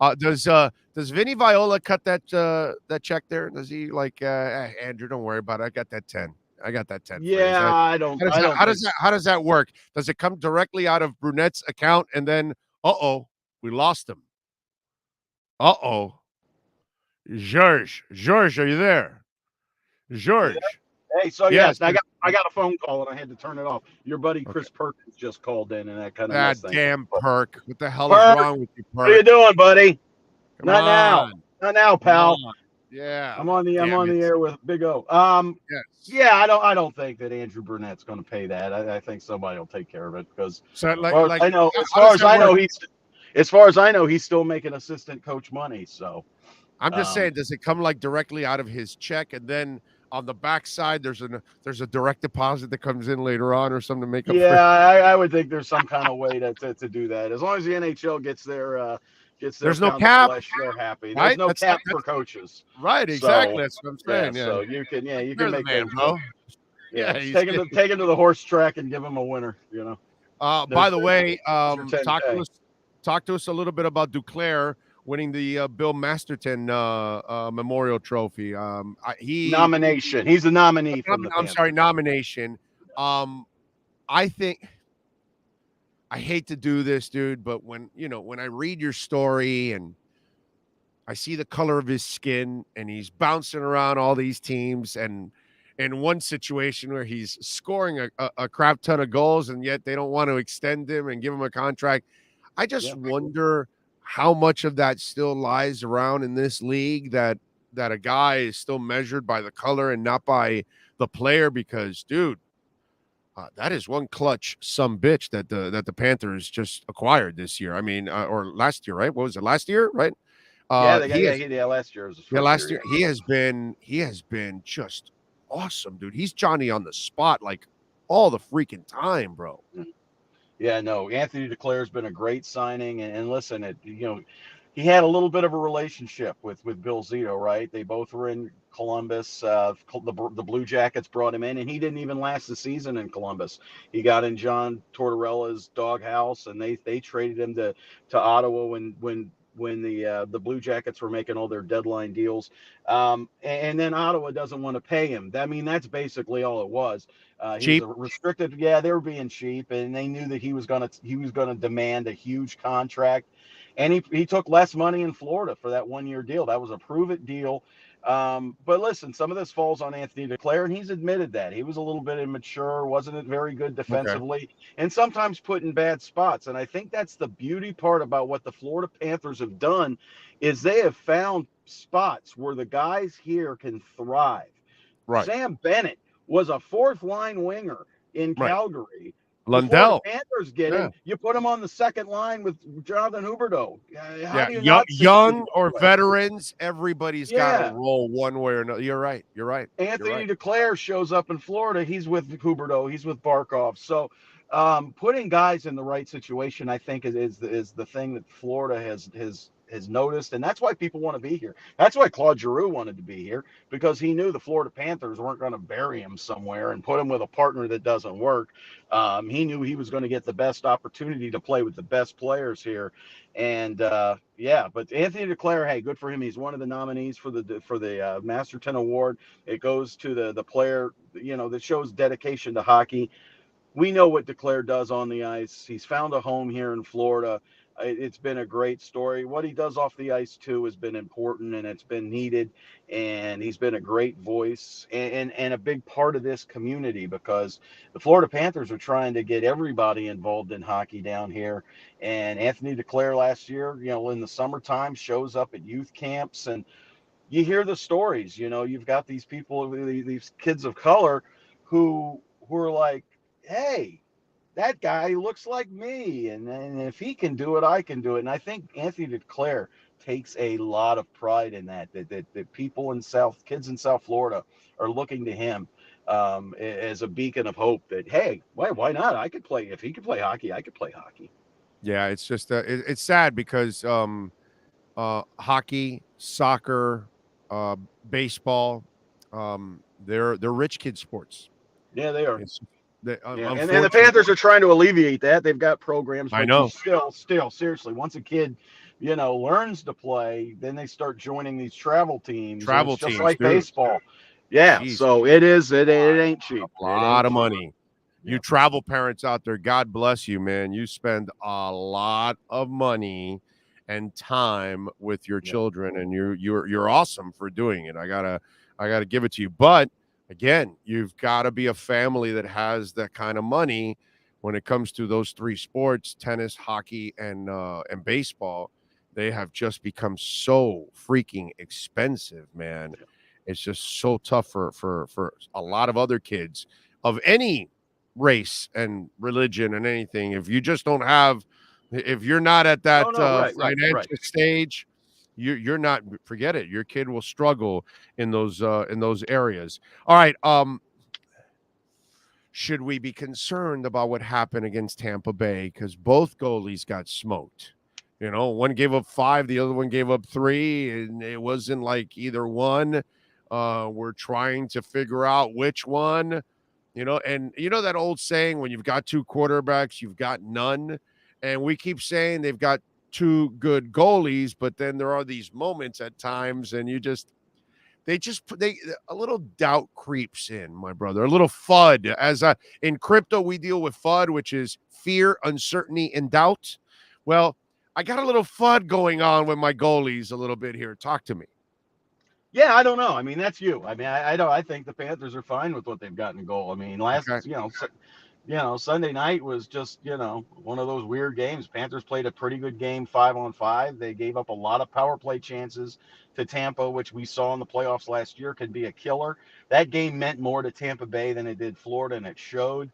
Does Vinny Viola cut that check there? Does he hey, Andrew, don't worry about it. I got that 10. I got that 10.
Yeah, I don't.
How does that work? Does it come directly out of Brunette's account and then, we lost him? George, are you there? George.
Hey, so yes, I got a phone call and I had to turn it off. Your buddy Chris Perkins just called in and that kind of
that damn Perk. What the hell
Perk,
is wrong with you, Perk?
What are you doing, buddy?
Not
now, pal.
Yeah,
I'm on the air with Big O.
Yes.
Yeah, I don't think that Andrew Burnett's going to pay that. I think somebody will take care of it because as far as I know, he's still making assistant coach money. So
I'm just saying, does it come like directly out of his check and then on the backside there's a direct deposit that comes in later on or something to make up?
Yeah, I would think there's some kind of way to do that. As long as the NHL gets their
there's no cap.
They're happy.
Right?
There's no cap for coaches.
Right, exactly. That's what I'm saying.
So you can make
man, bro.
Take him to the horse track and give him a winner.
By the way, talk to us a little bit about Duclair winning the Bill Masterton Memorial Trophy.
Nomination. He's a nominee.
Nomination. I think. I hate to do this, dude, but when I read your story and I see the color of his skin and he's bouncing around all these teams and in one situation where he's scoring a crap ton of goals and yet they don't want to extend him and give him a contract, I just wonder how much of that still lies around in this league that a guy is still measured by the color and not by the player because, dude, that is one clutch sumbitch that the Panthers just acquired this year. I mean, or last year, right? What was it? Last year, right?
Last year.
Last year. He has been just awesome, dude. He's Johnny on the spot like all the freaking time, bro.
Yeah, no. Anthony Duclair's been a great signing, and listen, he had a little bit of a relationship with Bill Zito, right? They both were in Columbus. The Blue Jackets brought him in, and he didn't even last the season in Columbus. He got in John Tortorella's doghouse, and they traded him to Ottawa when the Blue Jackets were making all their deadline deals. And then Ottawa doesn't want to pay him. I mean, that's basically all it was. He was restricted. Yeah, they were being cheap, and they knew that he was gonna demand a huge contract. And he took less money in Florida for that 1-year deal. That was a prove-it deal. But listen, some of this falls on Anthony Duclair, and he's admitted that. He was a little bit immature, wasn't very good defensively, and sometimes put in bad spots. And I think that's the beauty part about what the Florida Panthers have done is they have found spots where the guys here can thrive. Right. Sam Bennett was a fourth-line winger in Calgary.
Lundell.
The Panthers get him. You put him on the second line with Jonathan Huberdeau.
Young or veterans, everybody's got to roll one way or another. You're right.
Anthony Duclair shows up in Florida. He's with Huberdeau. He's with Barkov. So putting guys in the right situation, I think, is the thing that Florida has noticed, and that's why people want to be here. That's why Claude Giroux wanted to be here, because he knew the Florida Panthers weren't going to bury him somewhere and put him with a partner that doesn't work. He knew he was going to get the best opportunity to play with the best players here, and but Anthony Duclair, hey, good for him. He's one of the nominees for the Masterton Award. It goes to the player, that shows dedication to hockey. We know what Duclair does on the ice. He's found a home here in Florida. It's been a great story. What he does off the ice, too, has been important, and it's been needed. And he's been a great voice and a big part of this community, because the Florida Panthers are trying to get everybody involved in hockey down here. And Anthony Duclair last year, in the summertime, shows up at youth camps. And you hear the stories. You've got these people, these kids of color who are like, hey, that guy looks like me, and if he can do it, I can do it. And I think Anthony Duclair takes a lot of pride in that people kids in South Florida are looking to him as a beacon of hope that, hey, why not? I could play. If he could play hockey, I could play hockey.
Yeah, it's just it's sad because hockey, soccer, baseball, They're rich kid sports.
Yeah, they are. And the
Unfortunately,
Panthers are trying to alleviate that. They've got programs,
I
but
know.
still, seriously, once a kid, learns to play, then they start joining these travel teams. Just like
dude.
baseball. Yeah,
Jeez.
so it ain't cheap.
A lot of money. You travel parents out there, God bless you, man. You spend a lot of money and time with your children, and you're awesome for doing it. I gotta give it to you. But again, you've got to be a family that has that kind of money when it comes to those three sports: tennis, hockey, and baseball. They have just become so freaking expensive, man. It's just so tough for a lot of other kids of any race and religion and anything. If you just don't have, if you're not at that financial stage, you're not, forget it. Your kid will struggle in those areas. All right. Should we be concerned about what happened against Tampa Bay? Because both goalies got smoked. One gave up 5, the other one gave up 3, and it wasn't like either one. We're trying to figure out which one. And that old saying, when you've got 2 quarterbacks, you've got none. And we keep saying they've got 2 good goalies, but then there are these moments at times, and a little doubt creeps in, my brother, a little FUD. In crypto, we deal with FUD, which is fear, uncertainty, and doubt. Well, I got a little FUD going on with my goalies a little bit here. Talk to me.
Yeah, I don't know. I mean, that's you. I mean, I think the Panthers are fine with what they've got in goal. I mean, Sunday night was just, one of those weird games. Panthers played a pretty good game 5-on-5. They gave up a lot of power play chances to Tampa, which we saw in the playoffs last year could be a killer. That game meant more to Tampa Bay than it did Florida, and it showed.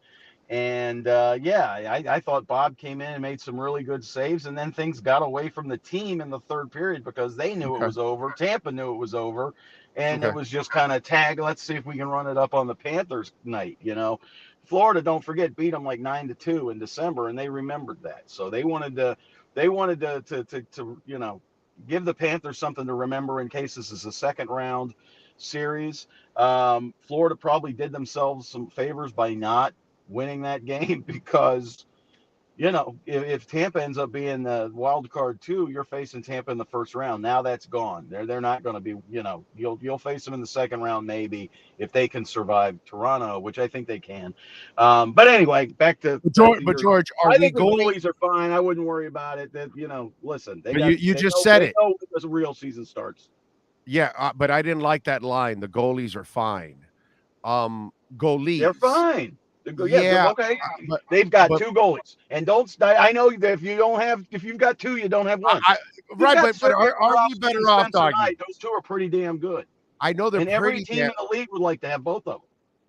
And I thought Bob came in and made some really good saves, and then things got away from the team in the third period because they knew it was over. Tampa knew it was over, and it was just kind of tag. Let's see if we can run it up on the Panthers night. Florida, don't forget, beat them like 9-2 in December, and they remembered that. So they wanted to give the Panthers something to remember in case this is a second round series. Florida probably did themselves some favors by not winning that game because, if Tampa ends up being the wild card too, you're facing Tampa in the first round. Now that's gone. They're not going to be, you'll face them in the second round maybe if they can survive Toronto, which I think they can. But anyway, back to
George.
I think the goalies are fine. I wouldn't worry about it. That listen,
you just said it.
As a real season starts.
Yeah, but I didn't like that line. The goalies are fine. Goalies,
they're fine. Okay. They've got 2 goalies, and I know that if you've got 2, you don't have 1.
But are we better off, Doggy?
Those 2 are pretty damn good.
I know they're
every team in the league would like to have both of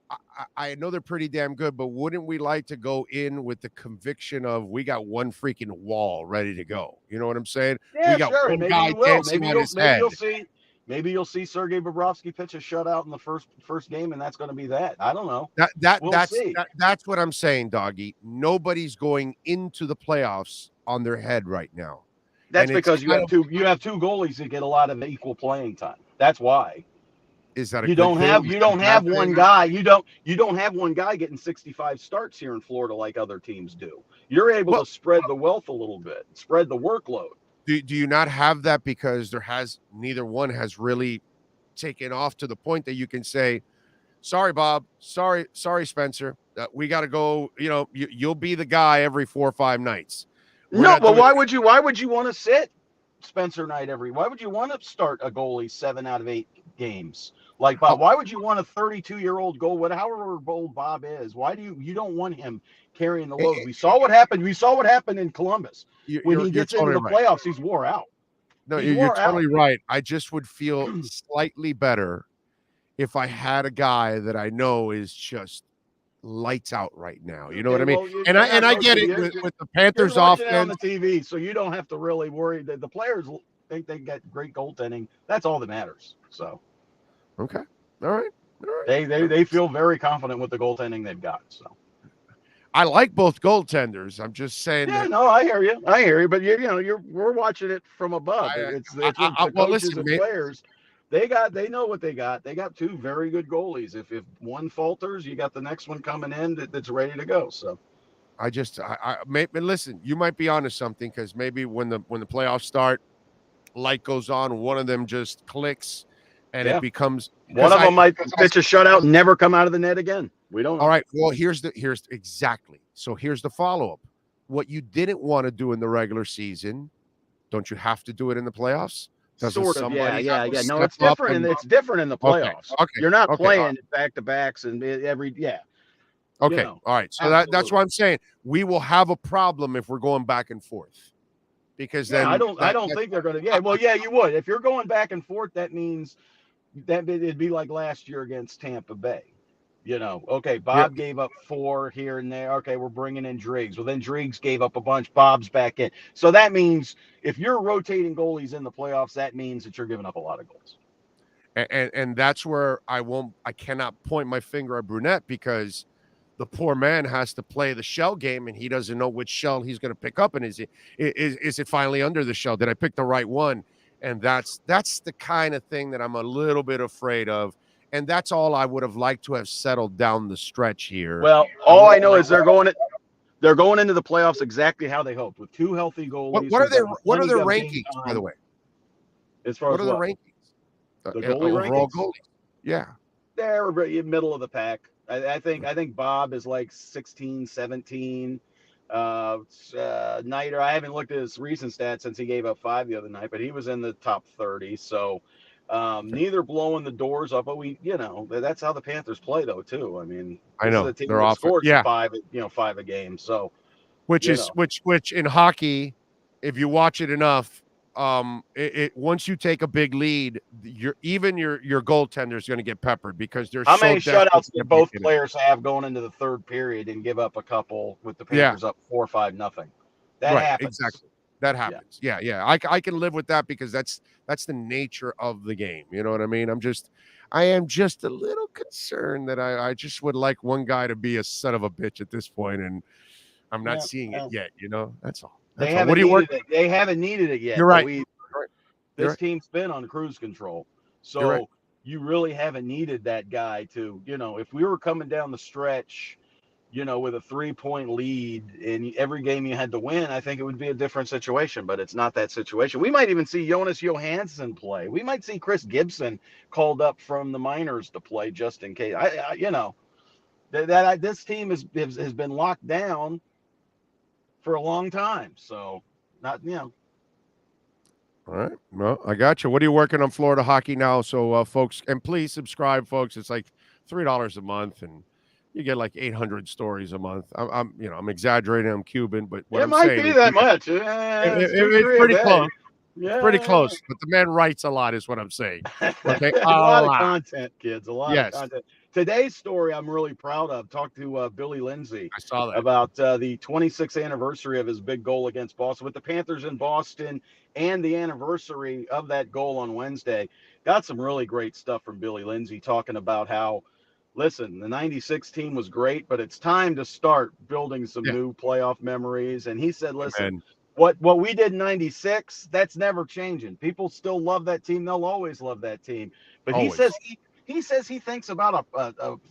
them.
I know they're pretty damn good, but wouldn't we like to go in with the conviction of we got one freaking wall ready to go? You know what I'm saying?
Yeah,
we got
sure.
one guy dancing on his head.
Maybe you'll see Sergei Bobrovsky pitch a shutout in the first game, and that's going to be that. I don't know.
That's what I'm saying, Doggy. Nobody's going into the playoffs on their head right now.
That's because you have two goalies that get a lot of equal playing time. That's why.
Is that
you don't have one guy. You don't have one guy getting 65 starts here in Florida like other teams do. You're able to spread the wealth a little bit, spread the workload.
Do you not have that because neither one has really taken off to the point that you can say, sorry, Bob, sorry, Spencer, we got to go. You'll be the guy every 4 or 5 nights.
Why would you want to sit Spencer Knight why would you want to start a goalie 7 out of 8 games like Bob? Why would you want a 32-year-old goal, however old Bob is? Why do you don't want him carrying the load? We saw what happened in Columbus. When he gets into the playoffs, he's wore out.
No, you're totally right. I just would feel slightly better if I had a guy that I know is just lights out right now. You know what I mean? I get it with the Panthers offense
on the TV, so you don't have to really worry. That the players think they get great goaltending. That's all that matters. So,
okay, all right.
They feel very confident with the goaltending they've got. So,
I like both goaltenders. I'm just saying.
Yeah, no, I hear you. But we're watching it from above. It's the coaches and players. They know what they got. They got two very good goalies. If one falters, you got the next one coming in that's ready to go. So
maybe listen, you might be onto something, because maybe when the playoffs start, light goes on, one of them just clicks, and it becomes
one of them might pitch a shutout and never come out of the net again. We don't know.
All right. Well, here's exactly. So here's the follow-up. What you didn't want to do in the regular season, don't you have to do it in the playoffs?
Sort of, yeah. No, it's different, it's different in the playoffs.
Okay.
You're not playing back-to-backs and every.
Okay. All right. So that's what I'm saying. We will have a problem if we're going back and forth, because then
I don't think they're going to. Yeah. Well, yeah, you would. If you're going back and forth, that means that it'd be like last year against Tampa Bay. Okay, Bob gave up 4 here and there. Okay, we're bringing in Driggs. Well, then Driggs gave up a bunch. Bob's back in. So that means if you're rotating goalies in the playoffs, that means that you're giving up a lot of goals.
And that's where I cannot point my finger at Brunette, because the poor man has to play the shell game, and he doesn't know which shell he's going to pick up. And is it finally under the shell? Did I pick the right one? And that's the kind of thing that I'm a little bit afraid of. And that's all I would have liked to have settled down the stretch here.
Well, all I know is they're going into the playoffs exactly how they hoped, with 2 healthy goalies.
What are their rankings, by the way?
As far as
what are the rankings?
The goalie
overall
goalies?
Goalies. Yeah.
They're middle of the pack. I think Bob is like 16, 17. Nighter, I haven't looked at his recent stats since he gave up 5 the other night, but he was in the top 30. So neither blowing the doors up, but that's how the Panthers play, though, too. I mean,
I know
the team
they're
that
off.
scores 5 a game. So
which in hockey, if you watch it enough, once you take a big lead, your goaltender is going to get peppered, because there's
how many shutouts did both players have going into the third period and give up a couple with the Panthers up 4-5-0? That happens.
Exactly. That happens. Yeah. I can live with that, because that's the nature of the game. You know what I mean? I am just a little concerned that I just would like one guy to be a son of a bitch at this point, and I'm not seeing it yet. That's all.
They haven't needed it yet.
You're right.
This team's been on cruise control. So you really haven't needed that guy to, if we were coming down the stretch, with a 3-point lead in every game you had to win, I think it would be a different situation, but it's not that situation. We might even see Jonas Johansson play. We might see Chris Gibson called up from the minors to play just in case. This team has been locked down for a long time. So not. All
right. Well, I got you. What are you working on Florida Hockey Now? So folks, and please subscribe, folks. It's like $3 a month, and you get like 800 stories a month. I'm exaggerating. I'm Cuban, but what I'm saying,
it might be that much.
It's pretty close. Yeah. Pretty close. But the man writes a lot, is what I'm saying. Okay,
a lot of content, kids. A lot of content. Today's story I'm really proud of. Talked to Billy Lindsay.
I saw that
about the 26th anniversary of his big goal against Boston with the Panthers in Boston, and the anniversary of that goal on Wednesday. Got some really great stuff from Billy Lindsay, talking about how, listen, the 96 team was great, but it's time to start building some new playoff memories. And he said, listen, what we did in 96, that's never changing. People still love that team. They'll always love that team. But he says he thinks about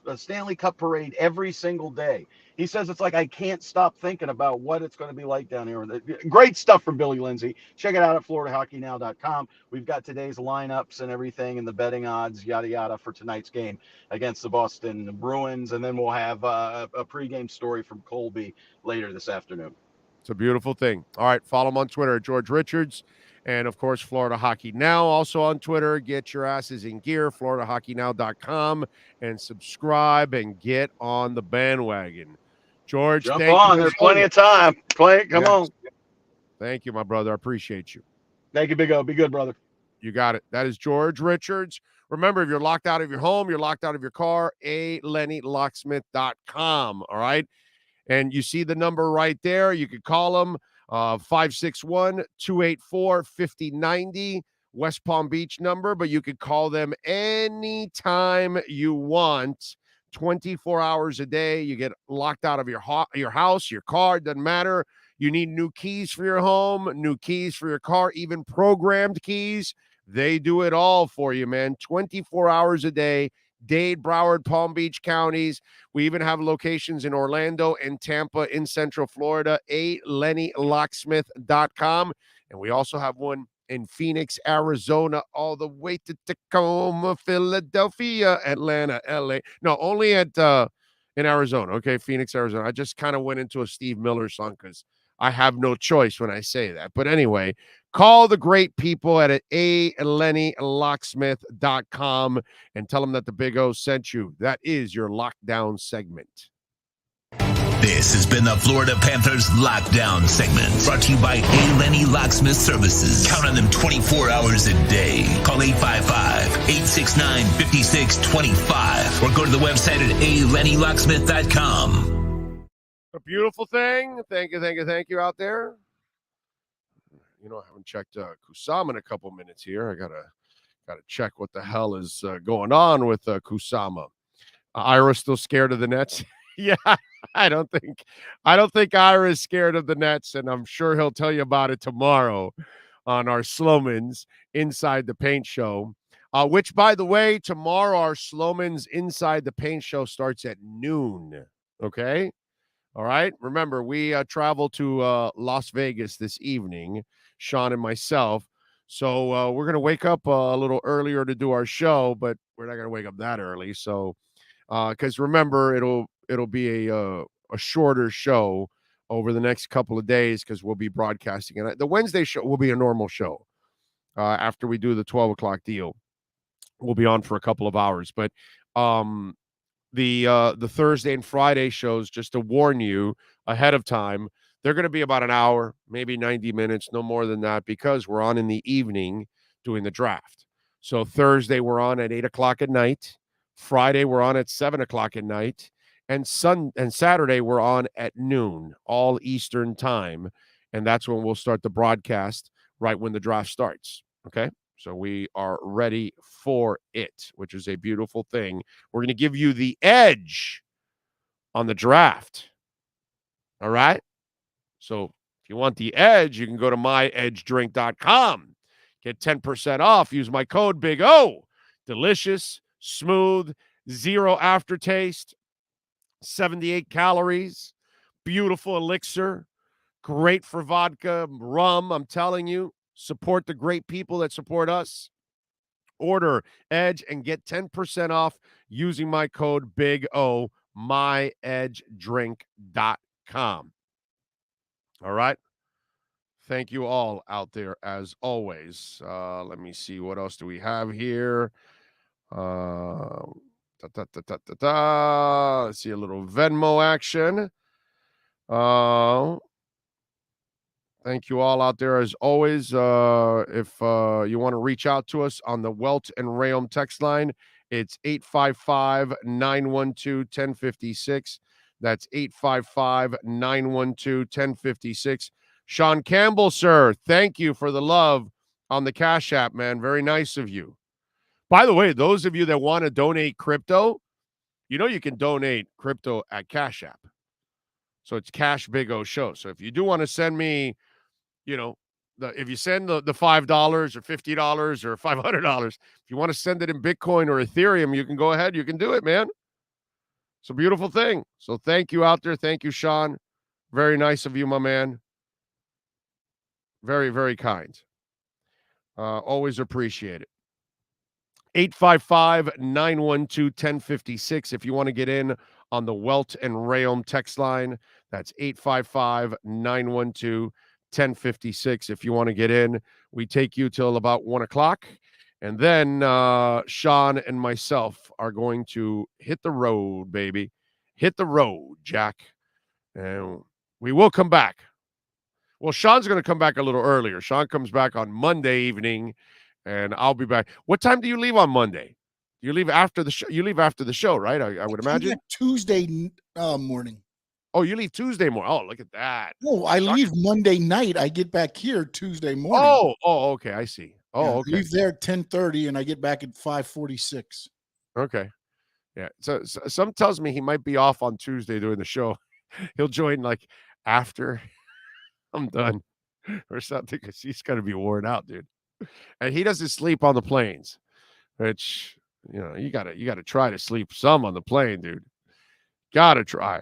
a Stanley Cup parade every single day. He says it's like, I can't stop thinking about what it's going to be like down here. Great stuff from Billy Lindsay. Check it out at FloridaHockeyNow.com. We've got today's lineups and everything, and the betting odds, yada, yada, for tonight's game against the Boston Bruins. And then we'll have a pregame story from Colby later this afternoon.
It's a beautiful thing. All right, follow him on Twitter at George Richards. And, of course, Florida Hockey Now, also on Twitter. Get your asses in gear, FloridaHockeyNow.com, and subscribe and get on the bandwagon. George,
jump on. There's plenty of time. Come on.
Thank you, my brother. I appreciate you.
Thank you, Big O. Be good, brother.
You got it. That is George Richards. Remember, if you're locked out of your home, you're locked out of your car, LennyLocksmith.com, all right? And you see the number right there. You could call them, 561-284-5090, West Palm Beach number, but you could call them anytime you want, 24 hours a day. You get locked out of your house, your car, doesn't matter. You need new keys for your home, new keys for your car, even programmed keys. They do it all for you, man. 24 hours a day. Dade, Broward, Palm Beach counties. We even have locations in Orlando and Tampa in Central Florida. ALennyLocksmith.com. And we also have one in Phoenix, Arizona, all the way to Tacoma, Philadelphia, Atlanta, LA. No, only at in Arizona. Okay, Phoenix, Arizona. I just kind of went into a Steve Miller song because I have no choice when I say that. But anyway, call the great people at ALennyLocksmith.com and tell them that the Big O sent you. That is your lockdown segment.
This has been the Florida Panthers Lockdown segment, brought to you by A. Lenny Locksmith Services. Count on them 24 hours a day. Call 855-869-5625 or go to the website at alennylocksmith.com.
A beautiful thing. Thank you out there. You know, I haven't checked Kusama in a couple minutes here. I gotta check what the hell is going on with Kusama. Ira's still scared of the Nets. Yeah, I don't think Ira is scared of the Nets, and I'm sure he'll tell you about it tomorrow on our Slowman's Inside the Paint show. Which, by the way, tomorrow our Slowman's Inside the Paint show starts at noon. Okay, all right. Remember, we travel to Las Vegas this evening, Sean and myself. So we're gonna wake up a little earlier to do our show, but we're not gonna wake up that early. So, because remember, it'll be a shorter show over the next couple of days because we'll be broadcasting it. The Wednesday show will be a normal show. After we do the 12 o'clock deal, we'll be on for a couple of hours. But the Thursday and Friday shows, just to warn you ahead of time, they're going to be about an hour, maybe 90 minutes, no more than that, because we're on in the evening doing the draft. So Thursday we're on at 8 o'clock at night. Friday we're on at 7 o'clock at night. And Saturday, we're on at noon, all Eastern time. And that's when we'll start the broadcast, right when the draft starts. Okay? So we are ready for it, which is a beautiful thing. We're going to give you the edge on the draft. All right? So if you want the edge, you can go to myedgedrink.com. Get 10% off. Use my code Big O. Delicious, smooth, zero aftertaste. 78 calories, beautiful elixir, great for vodka, rum. I'm telling you, support the great people that support us. Order Edge and get 10% off using my code Big O, myedgedrink.com. All right. Thank you all out there as always. Let me see. What else do we have here? Let's see a little Venmo action. Thank you all out there as always. If you want to reach out to us on the Welt and Rayom text line, it's 855-912-1056. That's 855-912-1056. Sean Campbell, sir, thank you for the love on the Cash App, man. Very nice of you. By the way, those of you that want to donate crypto, you know you can donate crypto at Cash App. So it's Cash Big O Show. So if you do want to send me, you know, if you send the $5 or $50 or $500, if you want to send it in Bitcoin or Ethereum, you can go ahead. You can do it, man. It's a beautiful thing. So thank you out there. Thank you, Sean. Very nice of you, my man. Very, very kind. Always appreciate it. 855-912-1056 if you want to get in on the Welt and Rayom text line. That's 855-912-1056 if you want to get in. We take you till about 1 o'clock. And then Sean and myself are going to hit the road, baby. Hit the road, Jack. And we will come back. Well, Sean's going to come back a little earlier. Sean comes back on Monday evening. And I'll be back. What time do you leave on Monday? You leave after the show. You leave after the show, right? I would imagine.
Tuesday morning.
Oh, you leave Tuesday morning. Oh, look at that.
No, I leave Monday night. I get back here Tuesday morning.
Oh, okay. I see. Oh,
yeah,
okay.
I leave there at 10:30, and I get back at 5:46.
Okay. Yeah. So some tells me he might be off on Tuesday doing the show. He'll join like after I'm done or something because he's got to be worn out, dude. And he doesn't sleep on the planes, which, you gotta try to sleep some on the plane, dude. Gotta try.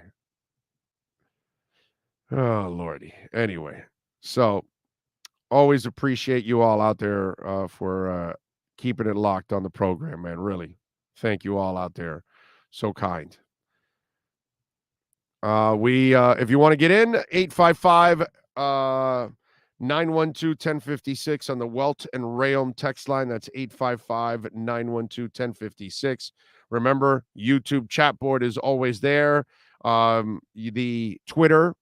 Oh, Lordy. Anyway, so always appreciate you all out there for keeping it locked on the program, man. Really. Thank you all out there. So kind. If you want to get in, 855 912-1056 on the Welt and Rayom text line. That's 855-912-1056. Remember, YouTube chat board is always there. The Twitter,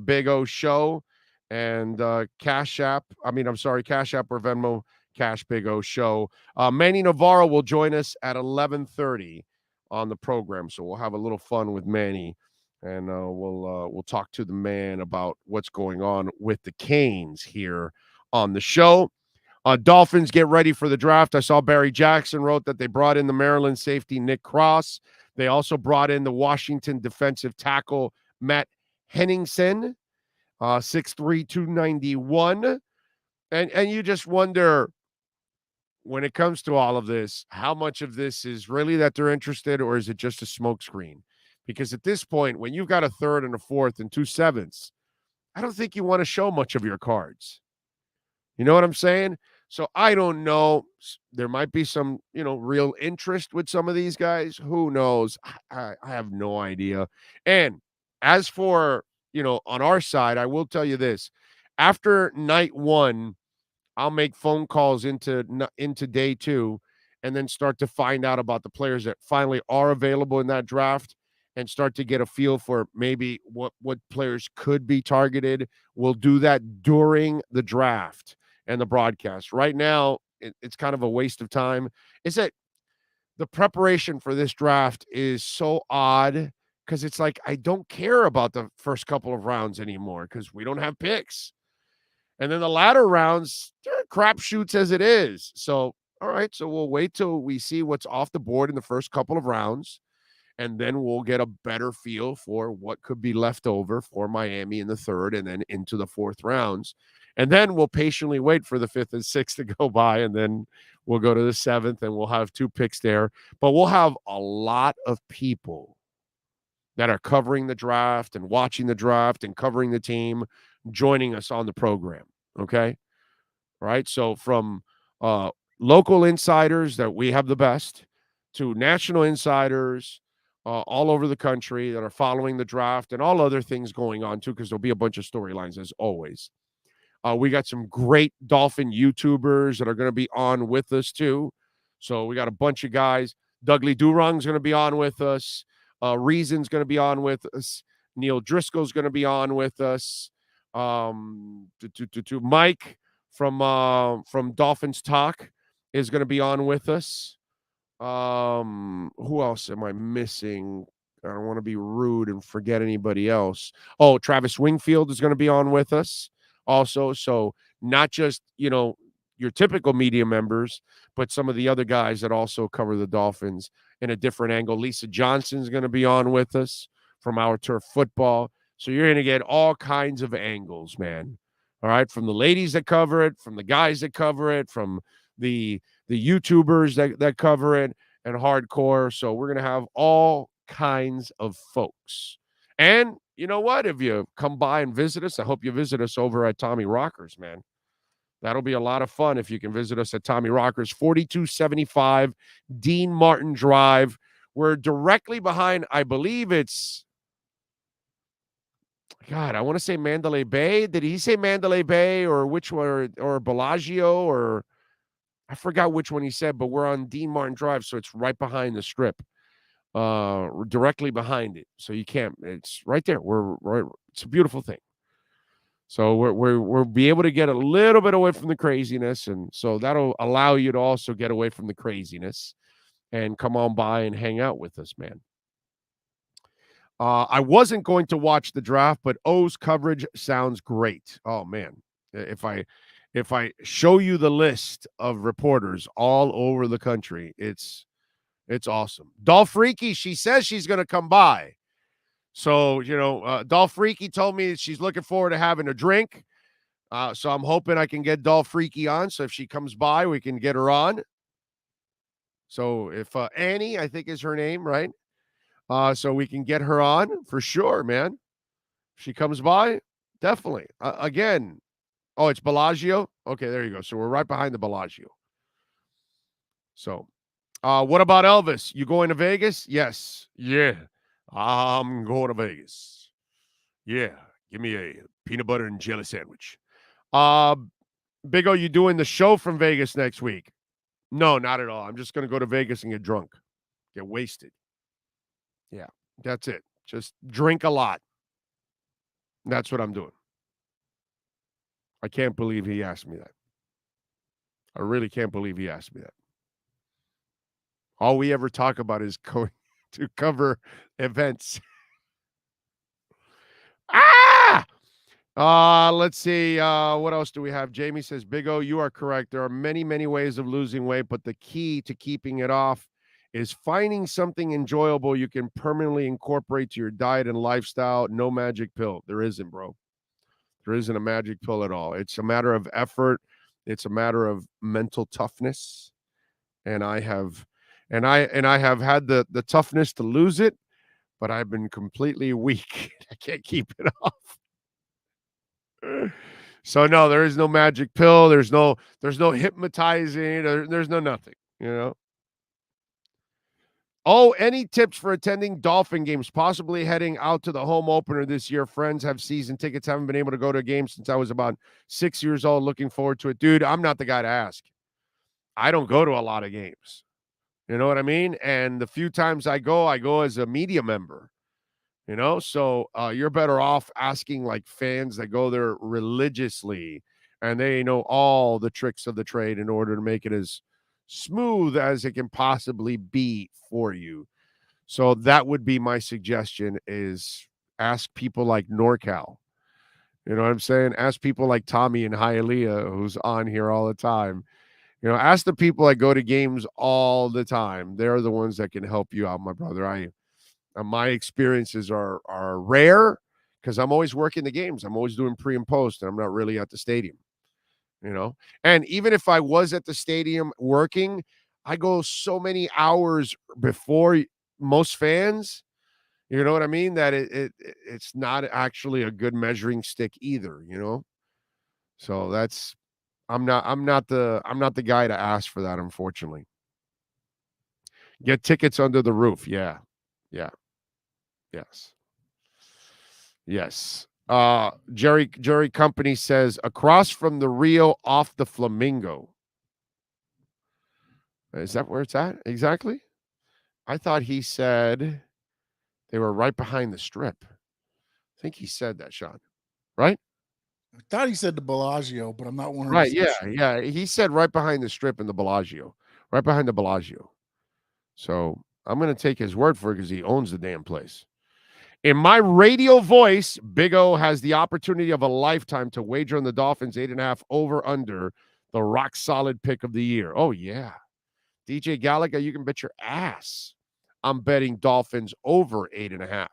Big O Show, and Cash App or Venmo, Cash Big O Show. Manny Navarro will join us at 11:30 on the program, so we'll have a little fun with Manny. And we'll talk to the man about what's going on with the Canes here on the show. Dolphins get ready for the draft. I saw Barry Jackson wrote that they brought in the Maryland safety Nick Cross. They also brought in the Washington defensive tackle Matt Henningsen, 6'3", 291. And you just wonder, when it comes to all of this, how much of this is really that they're interested, or is it just a smokescreen? Because at this point, when you've got a third and a fourth and 2 sevenths, I don't think you want to show much of your cards. You know what I'm saying? So I don't know. There might be some, real interest with some of these guys. Who knows? I have no idea. And as for, on our side, I will tell you this. After night one, I'll make phone calls into day two and then start to find out about the players that finally are available in that draft and start to get a feel for maybe what players could be targeted. We'll do that during the draft and the broadcast. Right now, it's kind of a waste of time. Is that the preparation for this draft is so odd because it's like I don't care about the first couple of rounds anymore because we don't have picks. And then the latter rounds, they're crapshoots as it is. So, all right, so we'll wait till we see what's off the board in the first couple of rounds. And then we'll get a better feel for what could be left over for Miami in the third and then into the fourth rounds. And then we'll patiently wait for the fifth and sixth to go by. And then we'll go to the seventh and we'll have 2 picks there. But we'll have a lot of people that are covering the draft and watching the draft and covering the team joining us on the program. Okay. All right. So from local insiders that we have the best to national insiders, all over the country that are following the draft and all other things going on too, because there'll be a bunch of storylines as always. We got some great Dolphin YouTubers that are going to be on with us too. So we got a bunch of guys. Dudley Durong's going to be on with us. Reason's going to be on with us. Neil Driscoll's going to be on with us. Mike from Dolphins Talk is going to be on with us. Who else am I missing? I don't want to be rude and forget anybody else. Oh, Travis Wingfield is going to be on with us also. So not just, your typical media members, but some of the other guys that also cover the Dolphins in a different angle. Lisa Johnson is going to be on with us from Our Turf Football. So you're going to get all kinds of angles, man. All right. From the ladies that cover it, from the guys that cover it, from the YouTubers that cover it and hardcore. So we're going to have all kinds of folks. And you know what? If you come by and visit us, I hope you visit us over at Tommy Rockers, man. That'll be a lot of fun if you can visit us at Tommy Rockers, 4275 Dean Martin Drive. We're directly behind, I believe it's, God, I want to say Mandalay Bay. Did he say Mandalay Bay or which one, or Bellagio, or I forgot which one he said, but we're on Dean Martin Drive, so it's right behind the strip, directly behind it. So you can't, it's right there. It's a beautiful thing. So we'll be able to get a little bit away from the craziness, and so that'll allow you to also get away from the craziness and come on by and hang out with us, man. I wasn't going to watch the draft, but O's coverage sounds great. Oh man, if I show you the list of reporters all over the country, it's awesome. Dolph Freaky, she says she's going to come by. So, Dolph Freaky told me she's looking forward to having a drink. So I'm hoping I can get Doll Freaky on. So if she comes by, we can get her on. So if Annie, I think is her name, right? So we can get her on for sure, man. If she comes by, definitely. Again, oh, it's Bellagio? Okay, there you go. So we're right behind the Bellagio. So what about Elvis? You going to Vegas? Yes. Yeah. I'm going to Vegas. Yeah. Give me a peanut butter and jelly sandwich. Big O, you doing the show from Vegas next week? No, not at all. I'm just going to go to Vegas and get drunk. Get wasted. Yeah, that's it. Just drink a lot. That's what I'm doing. I can't believe he asked me that. I really can't believe he asked me that. All we ever talk about is going to cover events. Let's see. What else do we have? Jamie says, Big O, you are correct. There are many, many ways of losing weight, but the key to keeping it off is finding something enjoyable you can permanently incorporate to your diet and lifestyle. No magic pill. There isn't, bro. There isn't a magic pill at all. It's a matter of effort. It's a matter of mental toughness. And I have had the toughness to lose it, but I've been completely weak. I can't keep it off. So no, there is no magic pill. There's no hypnotizing. There's no nothing, you know. Oh, any tips for attending Dolphin games, possibly heading out to the home opener this year? Friends have season tickets, haven't been able to go to a game since I was about 6 years old. Looking forward to it. Dude, I'm not the guy to ask. I don't go to a lot of games. You know what I mean? And the few times I go as a media member. You know, so you're better off asking like fans that go there religiously and they know all the tricks of the trade in order to make it as smooth as it can possibly be for you. So that would be my suggestion, is ask people like NorCal. You know what I'm saying? Ask people like Tommy and Hialeah, who's on here all the time. You know, ask the people that go to games all the time. They're the ones that can help you out, my brother. My experiences are rare because I'm always working the games. I'm always doing pre and post, and I'm not really at the stadium, you know? And even if I was at the stadium working, I go so many hours before most fans, you know what I mean? That it's not actually a good measuring stick either, you know? So I'm not the guy to ask for that, unfortunately. Get tickets under the roof. Yeah. Yeah. Yes. Jerry Company says across from the Rio off the Flamingo. Is that where it's at? Exactly. I thought he said they were right behind the strip. I think he said that, Sean. Right?
I thought he said the Bellagio, but I'm not 100%.
Right. Yeah. He said right behind the strip in the Bellagio. Right behind the Bellagio. So I'm going to take his word for it because he owns the damn place. In my radio voice, Big O has the opportunity of a lifetime to wager on the Dolphins 8.5 over under, the rock solid pick of the year. Oh, yeah. DJ Gallagher, you can bet your ass I'm betting Dolphins over 8.5.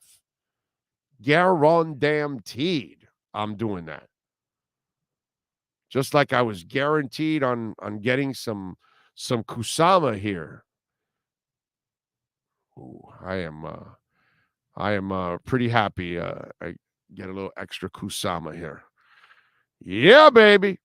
Guaranteed I'm doing that. Just like I was guaranteed on getting some Kusama here. Ooh, I am pretty happy. I get a little extra Kusama here. Yeah, baby.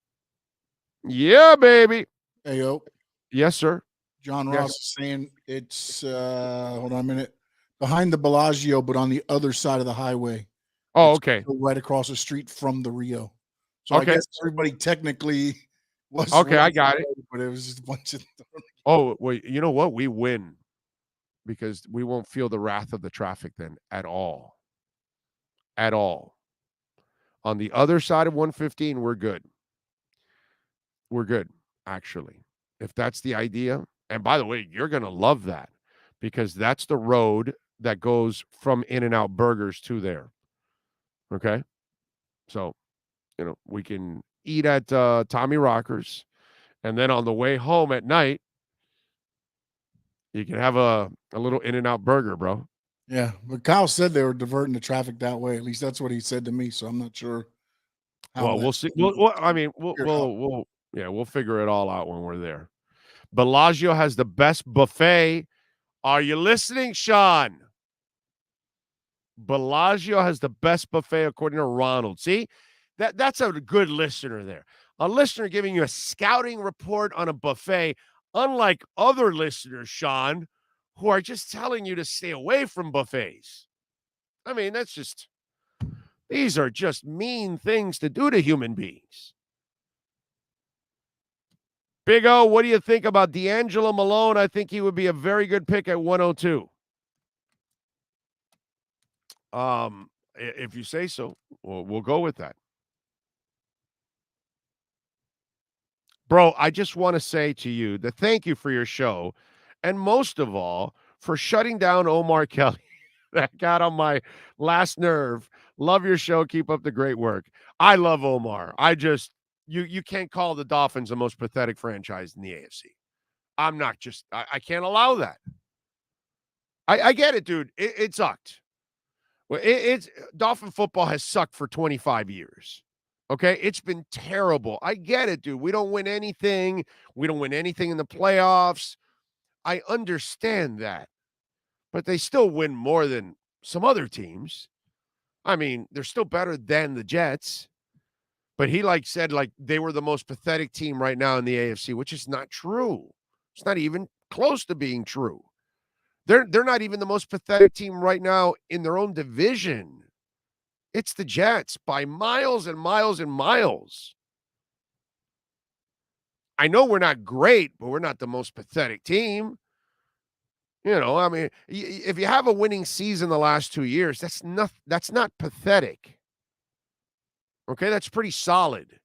Yeah, baby.
Hey, yo.
Yes, sir.
John Ross is saying it's, hold on a minute, behind the Bellagio, but on the other side of the highway.
Oh, okay.
Right across the street from the Rio. So
okay.
I guess everybody technically was.
Okay, I got it.
But it was just a bunch of.
Oh, well, you know what? We win. Because we won't feel the wrath of the traffic then at all. At all. On the other side of 115, we're good. We're good, actually. If that's the idea. And by the way, you're going to love that because that's the road that goes from In-N-Out Burgers to there. Okay? So, you know, we can eat at Tommy Rocker's. And then on the way home at night, you can have a little In-N-Out burger, bro.
Yeah, but Kyle said they were diverting the traffic that way. At least that's what he said to me. So I'm not sure
Well, we'll see. We'll figure it all out when we're there. Bellagio has the best buffet. Are you listening, Sean? Bellagio has the best buffet according to Ronald. See, that's a good listener there. A listener giving you a scouting report on a buffet, unlike other listeners, Sean, who are just telling you to stay away from buffets. I mean, these are just mean things to do to human beings. Big O, what do you think about D'Angelo Malone? I think he would be a very good pick at 102. If you say so, we'll go with that. Bro, I just want to say to you that thank you for your show, and most of all, for shutting down Omar Kelly. That got on my last nerve. Love your show. Keep up the great work. I love Omar. You can't call the Dolphins the most pathetic franchise in the AFC. I can't allow that. I get it, dude. It sucked. Well, it's Dolphin football has sucked for 25 years. Okay, it's been terrible. I get it, dude. We don't win anything. We don't win anything in the playoffs. I understand that. But they still win more than some other teams. I mean, they're still better than the Jets. But he said they were the most pathetic team right now in the AFC, which is not true. It's not even close to being true. They're not even the most pathetic team right now in their own division. It's the Jets by miles and miles and miles. I know we're not great, but we're not the most pathetic team. You know, I mean, if you have a winning season the last 2 years, that's not pathetic. Okay, that's pretty solid.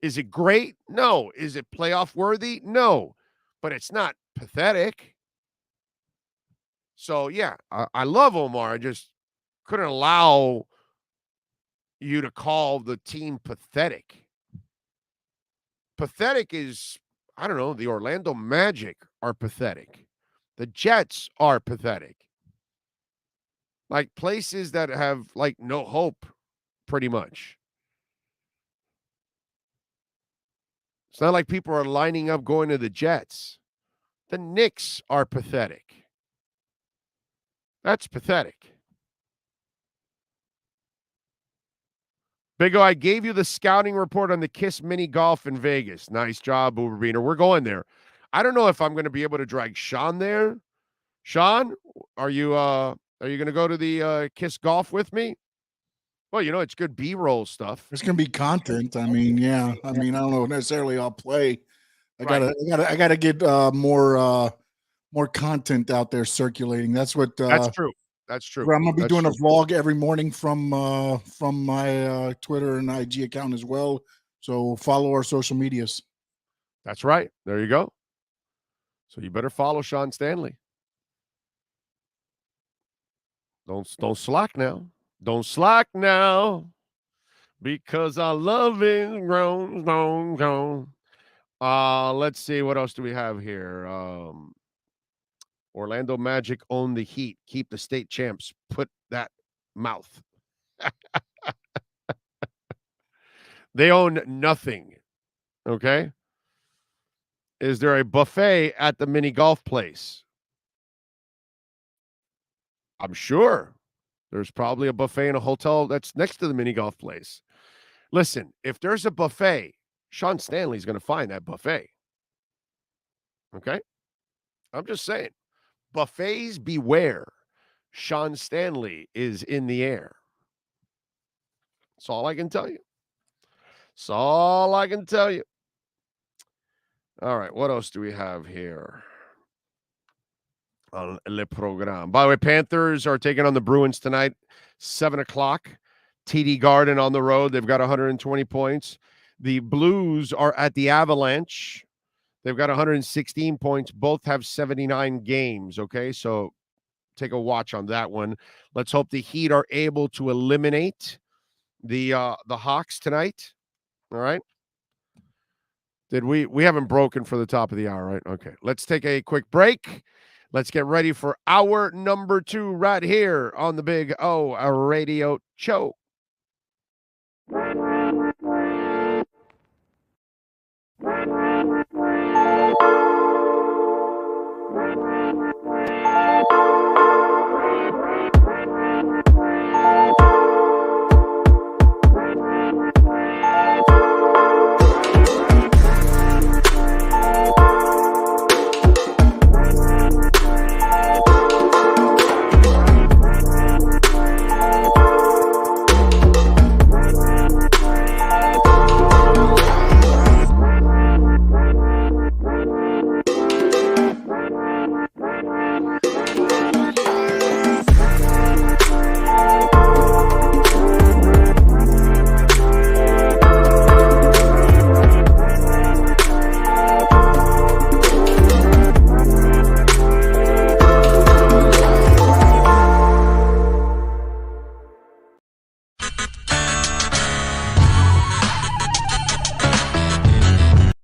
Is it great? No. Is it playoff worthy? No. But it's not pathetic. So, yeah, I love Omar. I just couldn't allow you to call the team pathetic. Pathetic is, I don't know, the Orlando Magic are pathetic. The Jets are pathetic. Like places that have no hope, pretty much. It's not like people are lining up going to the Jets. The Knicks are pathetic. That's pathetic. Big O, I gave you the scouting report on the Kiss Mini Golf in Vegas. Nice job, Uberbiner. We're going there. I don't know if I'm going to be able to drag Sean there. Sean, are you going to go to the Kiss Golf with me? Well, it's good B-roll stuff.
There's going to be content. I mean, yeah. I mean, I don't know necessarily I'll play. I gotta get more content out there circulating. That's true. That's true. I'm gonna be doing a vlog every morning from my Twitter and IG account as well. So follow our social medias.
That's right. There you go. So you better follow Sean Stanley. Don't slack now. Don't slack now, because our love is grown. Let's see, what else do we have here? Orlando Magic own the Heat. Keep the state champs. Put that mouth. They own nothing. Okay? Is there a buffet at the mini golf place? I'm sure. There's probably a buffet in a hotel that's next to the mini golf place. Listen, if there's a buffet, Sean Stanley's going to find that buffet. Okay? I'm just saying. Buffets beware. Sean Stanley is in the air. That's all I can tell you. That's all I can tell you. All right, what else do we have here on Le Programme? By the way, Panthers are taking on the Bruins tonight, 7 o'clock. TD Garden on the road. They've got 120 points. The Blues are at the Avalanche. They've got 116 points. Both have 79 games, okay? So take a watch on that one. Let's hope the Heat are able to eliminate the Hawks tonight. All right? We haven't broken for the top of the hour, right? Okay. Let's take a quick break. Let's get ready for hour number 2 right here on the Big O Radio Show.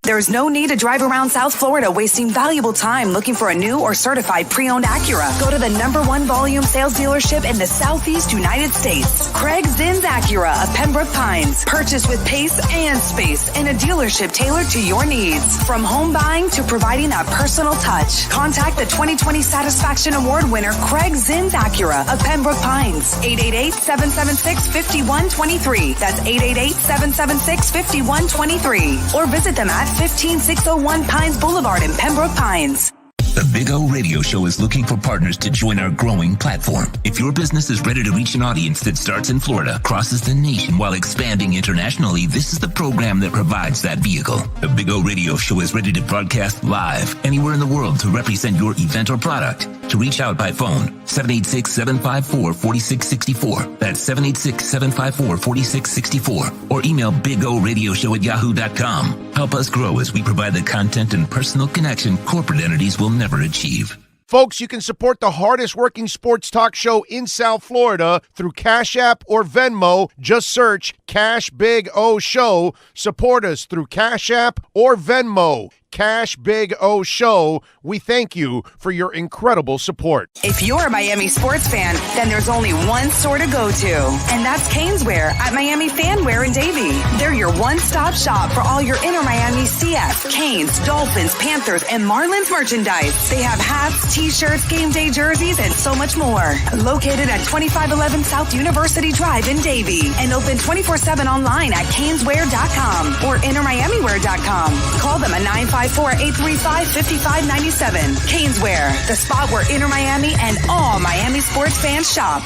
There's no need to drive around South Florida wasting valuable time looking for a new or certified pre-owned Acura. Go to the #1 volume sales dealership in the Southeast United States. Craig Zinn's Acura of Pembroke Pines. Purchase with pace and space in a dealership tailored to your needs. From home buying to providing that personal touch. Contact the 2020 Satisfaction Award winner Craig Zinn's Acura of Pembroke Pines. 888-776-5123. That's 888-776-5123. Or visit them at 15601 Pines Boulevard in Pembroke Pines.
The Big O Radio Show is looking for partners to join our growing platform. If your business is ready to reach an audience that starts in Florida, crosses the nation while expanding internationally, this is the program that provides that vehicle. The Big O Radio Show is ready to broadcast live anywhere in the world to represent your event or product. To reach out by phone, 786-754-4664. That's 786-754-4664. Or email bigoradioshow@yahoo.com. Help us grow as we provide the content and personal connection corporate entities will never achieve.
Folks, you can support the hardest working sports talk show in South Florida through Cash App or Venmo. Just search Cash Big O Show. Support us through Cash App or Venmo. Cash Big O Show. We thank you for your incredible support.
If you're a Miami sports fan, then there's only one store to go to, and that's Caneswear at Miami Fanwear in Davie. They're your one-stop shop for all your inner Miami CF, Canes, Dolphins, Panthers, and Marlins merchandise. They have hats, t-shirts, game day jerseys, and so much more. Located at 2511 South University Drive in Davie and open 24/7 online at caneswear.com or innermiamiwear.com. Call them at 954-835-5597. Caneswear, the spot where Inner Miami and all Miami sports fans shop.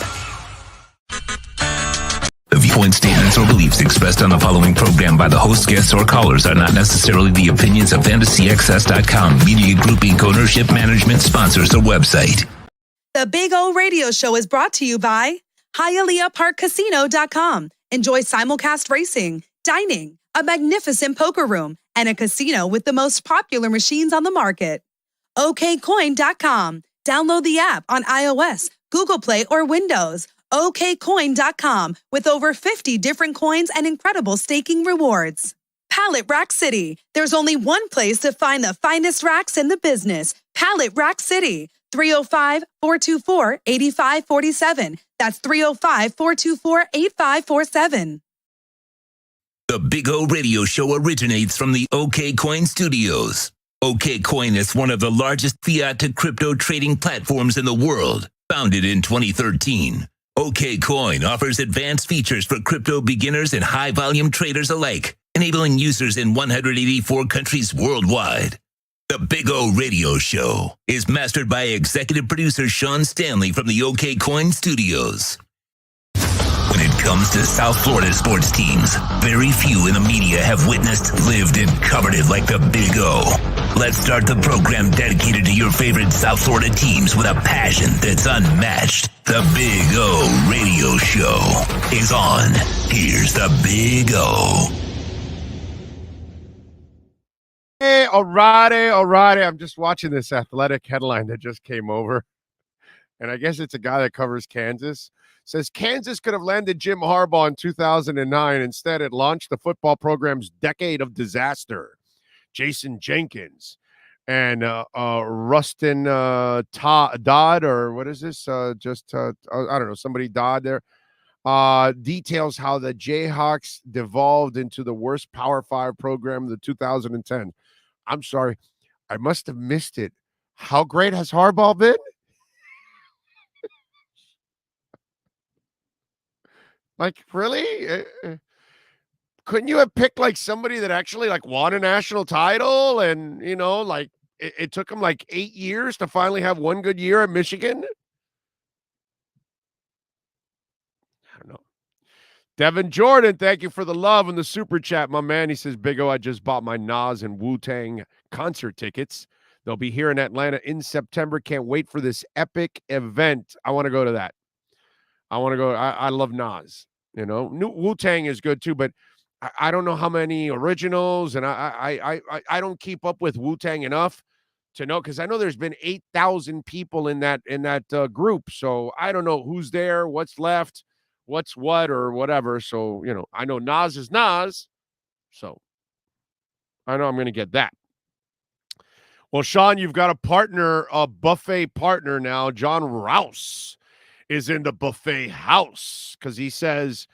The viewpoints, statements, or beliefs expressed on the following program by the host, guests, or callers are not necessarily the opinions of FantasyXS.com, Media Group Inc. ownership, management, sponsors, or website.
The Big O Radio Show is brought to you by HialeahParkCasino.com. Enjoy simulcast racing, dining, a magnificent poker room, and a casino with the most popular machines on the market. OKCoin.com. Download the app on iOS, Google Play, or Windows. OKCoin.com with over 50 different coins and incredible staking rewards. Pallet Rack City. There's only one place to find the finest racks in the business. Pallet Rack City. 305-424-8547. That's 305-424-8547.
The Big O Radio Show originates from the OK Coin Studios. OK Coin is one of the largest fiat to crypto trading platforms in the world. Founded in 2013, OK Coin offers advanced features for crypto beginners and high-volume traders alike, enabling users in 184 countries worldwide. The Big O Radio Show is mastered by executive producer Sean Stanley from the OK Coin Studios. When it comes to South Florida sports teams, very few in the media have witnessed, lived, and covered it like the Big O. Let's start the program dedicated to your favorite South Florida teams with a passion that's unmatched. The Big O Radio Show is on. Here's the Big O.
Hey, alrighty. I'm just watching this Athletic headline that just came over. And I guess it's a guy that covers Kansas. Says Kansas could have landed Jim Harbaugh in 2009. Instead, it launched the football program's decade of disaster. Jason Jenkins and Rustin Dodd, or what is this? I don't know. Somebody Dodd there. Details how the Jayhawks devolved into the worst Power 5 program of the 2010. I'm sorry. I must have missed it. How great has Harbaugh been? Like, really? Couldn't you have picked like somebody that actually like won a national title and, you know, like it took him like 8 years to finally have one good year at Michigan? I don't know. Devin Jordan, thank you for the love and the super chat, my man. He says, Big O, I just bought my Nas and Wu-Tang concert tickets. They'll be here in Atlanta in September. Can't wait for this epic event. I want to go to that. I want to go. I love Nas. You know, Wu-Tang is good too, but I don't know how many originals, and I don't keep up with Wu-Tang enough to know, because I know there's been 8,000 people in that group, so I don't know who's there, what's left, what's what, or whatever. So you know, I know Nas is Nas, so I know I'm going to get that. Well, Sean, you've got a buffet partner now. John Rouse is in the buffet house because he says,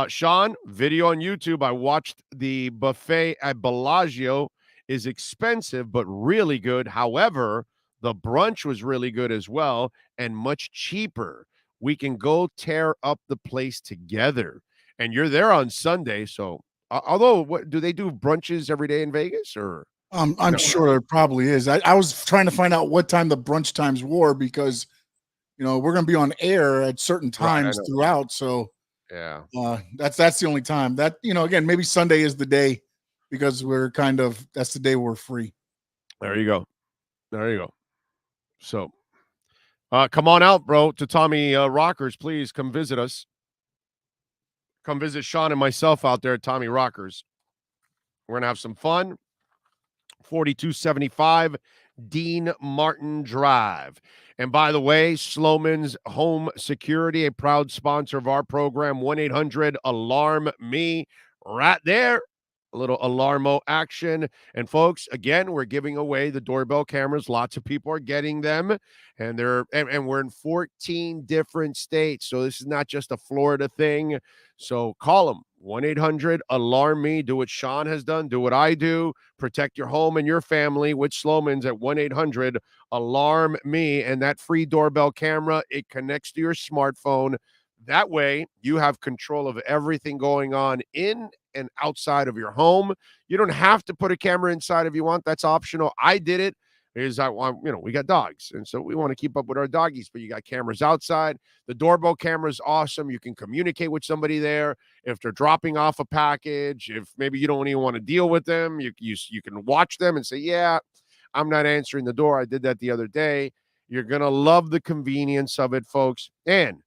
Sean, video on YouTube. I watched the buffet at Bellagio is expensive, but really good. However, the brunch was really good as well and much cheaper. We can go tear up the place together. And you're there on Sunday. So, although, do they do brunches every day in Vegas or?
I'm sure there probably is. I was trying to find out what time the brunch times were because, we're going to be on air at certain times throughout. So
yeah,
that's the only time that, again, maybe Sunday is the day because that's the day we're free.
There you go. So come on out, bro, to Tommy Rockers. Please come visit us. Come visit Sean and myself out there at Tommy Rockers. We're going to have some fun. 4275 Dean Martin Drive. And by the way, Sloman's Home Security, a proud sponsor of our program, 1-800-ALARM-ME, right there. A little alarmo action. And folks, again, we're giving away the doorbell cameras. Lots of people are getting them. And we're in 14 different states. So this is not just a Florida thing. So call them. 1-800-ALARM-ME. Do what Sean has done. Do what I do. Protect your home and your family with Sloman's at 1-800-ALARM-ME. And that free doorbell camera, it connects to your smartphone. That way, you have control of everything going on in and outside of your home. You don't have to put a camera inside if you want. That's optional. I did it. We got dogs, and so we want to keep up with our doggies, but you got cameras outside. The doorbell camera is awesome. You can communicate with somebody there. If they're dropping off a package, if maybe you don't even want to deal with them, you can watch them and say, yeah, I'm not answering the door. I did that the other day. You're going to love the convenience of it, folks. And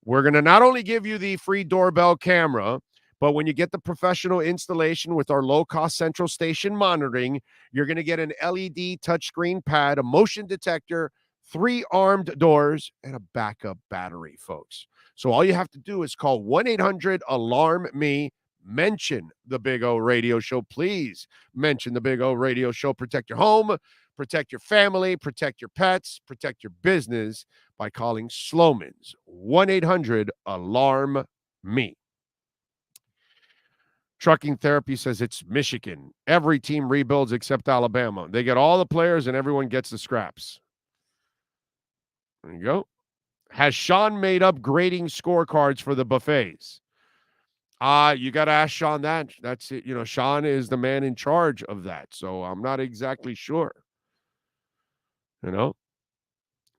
we're going to not only give you the free doorbell camera, but when you get the professional installation with our low-cost central station monitoring, you're going to get an LED touchscreen pad, a motion detector, 3 armed doors, and a backup battery, folks. So all you have to do is call 1-800-ALARM-ME, mention the Big O Radio Show. Please mention the Big O Radio Show. Protect your home, protect your family, protect your pets, protect your business by calling Sloman's 1-800-ALARM-ME. Trucking Therapy says it's Michigan. Every team rebuilds except Alabama. They get all the players and everyone gets the scraps. There you go. Has Sean made up grading scorecards for the buffets? You got to ask Sean that. That's it. Sean is the man in charge of that. So I'm not exactly sure.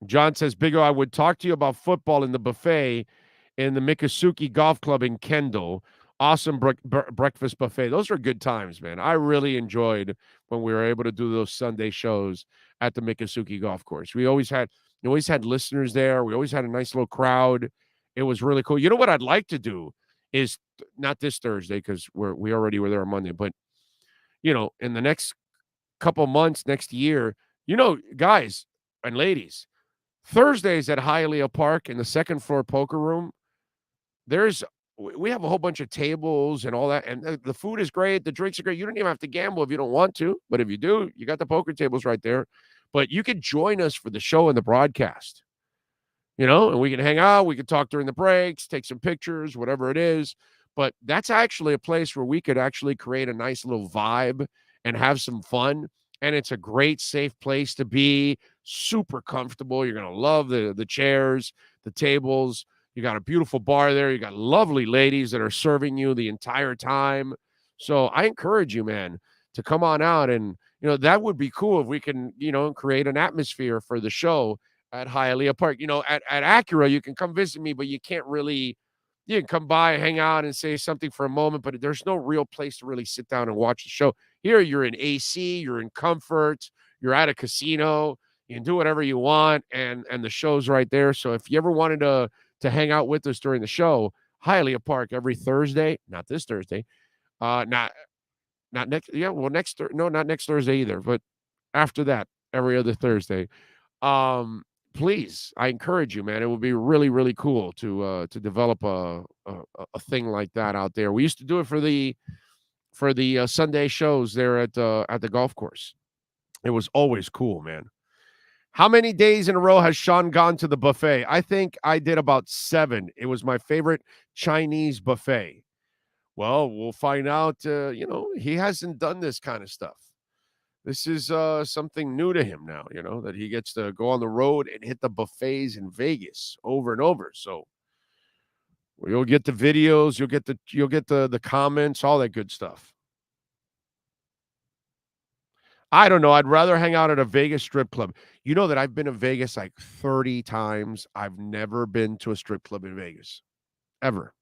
John says, Big O, I would talk to you about football in the buffet in the Miccosukee Golf Club in Kendall. Awesome breakfast buffet. Those were good times, man. I really enjoyed when we were able to do those Sunday shows at the Miccosukee Golf Course. We always had listeners there. We always had a nice little crowd. It was really cool. You know what I'd like to do is not this Thursday because we already were there on Monday, but in the next couple months, next year, guys and ladies, Thursdays at Hialeah Park in the second floor poker room, we have a whole bunch of tables and all that, and the food is great. The drinks are great. You don't even have to gamble if you don't want to, but if you do, you got the poker tables right there. But you could join us for the show and the broadcast, and we can hang out. We can talk during the breaks, take some pictures, whatever it is. But that's actually a place where we could actually create a nice little vibe and have some fun. And it's a great, safe place to be, super comfortable. You're going to love the chairs, the tables. You got a beautiful bar there. You got lovely ladies that are serving you the entire time. So I encourage you, man, to come on out. And, that would be cool if we can, create an atmosphere for the show at Hialeah Park. At Acura, you can come visit me, but you can't really, you can come by, hang out and say something for a moment, but there's no real place to really sit down and watch the show. Here, you're in AC, you're in comfort, you're at a casino, you can do whatever you want, and the show's right there. So if you ever wanted to hang out with us during the show, Hialeah Park every Thursday, not this Thursday, not next Thursday either, but after that, every other Thursday. Please, I encourage you, man. It would be really, really cool to develop a thing like that out there. We used to do it for the for the Sunday shows there at the golf course. It was always cool, man. How many days in a row has Sean gone to the buffet? I think I did about 7. It was my favorite Chinese buffet. Well, we'll find out. He hasn't done this kind of stuff. This is something new to him now, that he gets to go on the road and hit the buffets in Vegas over and over. So you'll get the videos, you'll get the comments, all that good stuff. I don't know. I'd rather hang out at a Vegas strip club. You know that I've been to Vegas like 30 times. I've never been to a strip club in Vegas. Ever.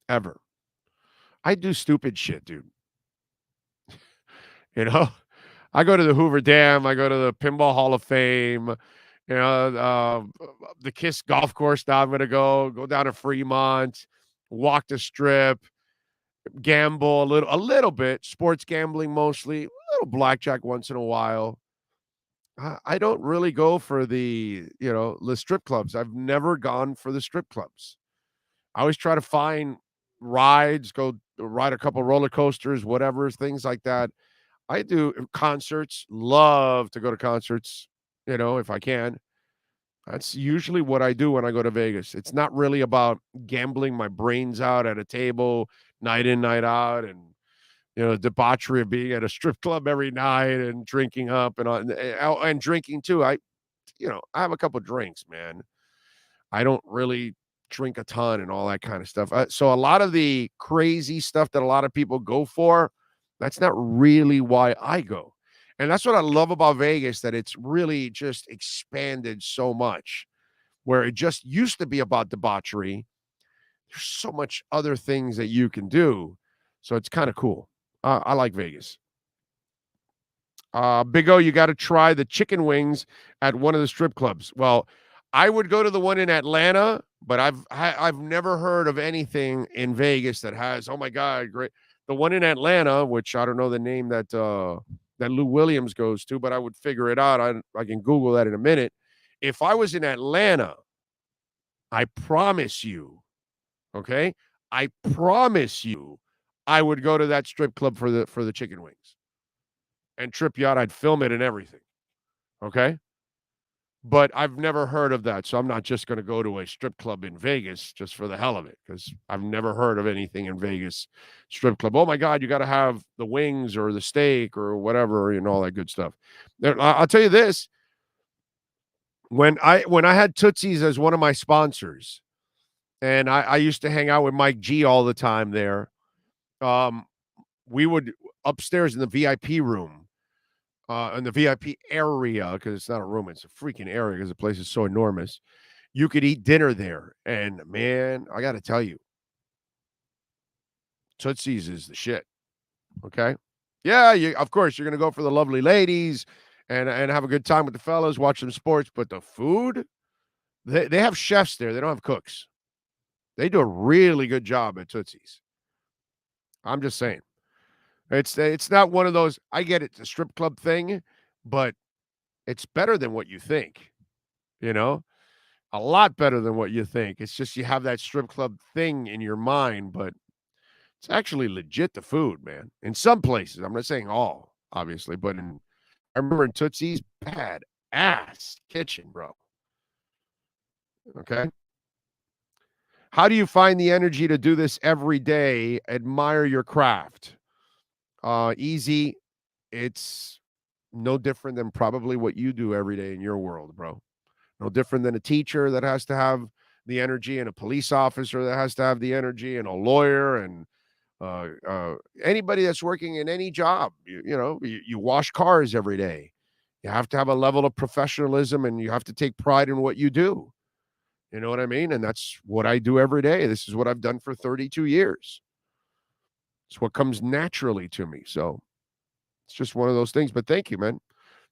I do stupid shit, dude. I go to the Hoover Dam. I go to the Pinball Hall of Fame. The Kiss golf course. Now I'm going to go down to Fremont, walk the strip, gamble a little bit, sports gambling mostly, a little blackjack once in a while. I don't really go for the strip clubs. I've never gone for the strip clubs. I always try to find rides, go ride a couple roller coasters, whatever, things like that. I do concerts, love to go to concerts, if I can. That's usually what I do when I go to Vegas. It's not really about gambling my brains out at a table, night in, night out, and, debauchery of being at a strip club every night and drinking up and drinking too. I have a couple drinks, man. I don't really drink a ton and all that kind of stuff. So a lot of the crazy stuff that a lot of people go for, that's not really why I go. And that's what I love about Vegas, that it's really just expanded so much, where it just used to be about debauchery. There's so much other things that you can do. So it's kind of cool. I like Vegas. Big O, you got to try the chicken wings at one of the strip clubs. Well, I would go to the one in Atlanta, but I've never heard of anything in Vegas that has, oh my God, great. The one in Atlanta, which I don't know the name that Lou Williams goes to, but I would figure it out. I can Google that in a minute. If I was in Atlanta, I promise you, okay? I promise you, I would go to that strip club for the chicken wings and trip you out. I'd film it and everything, okay? But I've never heard of that, so I'm not just going to go to a strip club in Vegas just for the hell of it, because I've never heard of anything in Vegas strip club. Oh, my God, you got to have the wings or the steak or whatever, all that good stuff. I'll tell you this. When I had Tootsie's as one of my sponsors, and I used to hang out with Mike G all the time there, we would upstairs in the VIP room, in the VIP area, because it's not a room, it's a freaking area because the place is so enormous. You could eat dinner there. And man, I got to tell you, Tootsie's is the shit. Okay. Yeah. Of course, you're going to go for the lovely ladies and have a good time with the fellas, watch some sports. But the food, they have chefs there. They don't have cooks. They do a really good job at Tootsie's. I'm just saying. It's not one of those, I get it, it's a strip club thing, but it's better than what you think, a lot better than what you think. It's just you have that strip club thing in your mind, but it's actually legit, the food, man. In some places, I'm not saying all, obviously, but I remember in Tootsie's, bad ass kitchen, bro. Okay. How do you find the energy to do this every day? Admire your craft. Easy. It's no different than probably what you do every day in your world, bro. No different than a teacher that has to have the energy, and a police officer that has to have the energy, and a lawyer, and anybody that's working in any job. You wash cars every day. You have to have a level of professionalism, and you have to take pride in what you do. You know what I mean? And that's what I do every day. This is what I've done for 32 years. It's what comes naturally to me. So it's just one of those things. But thank you, man.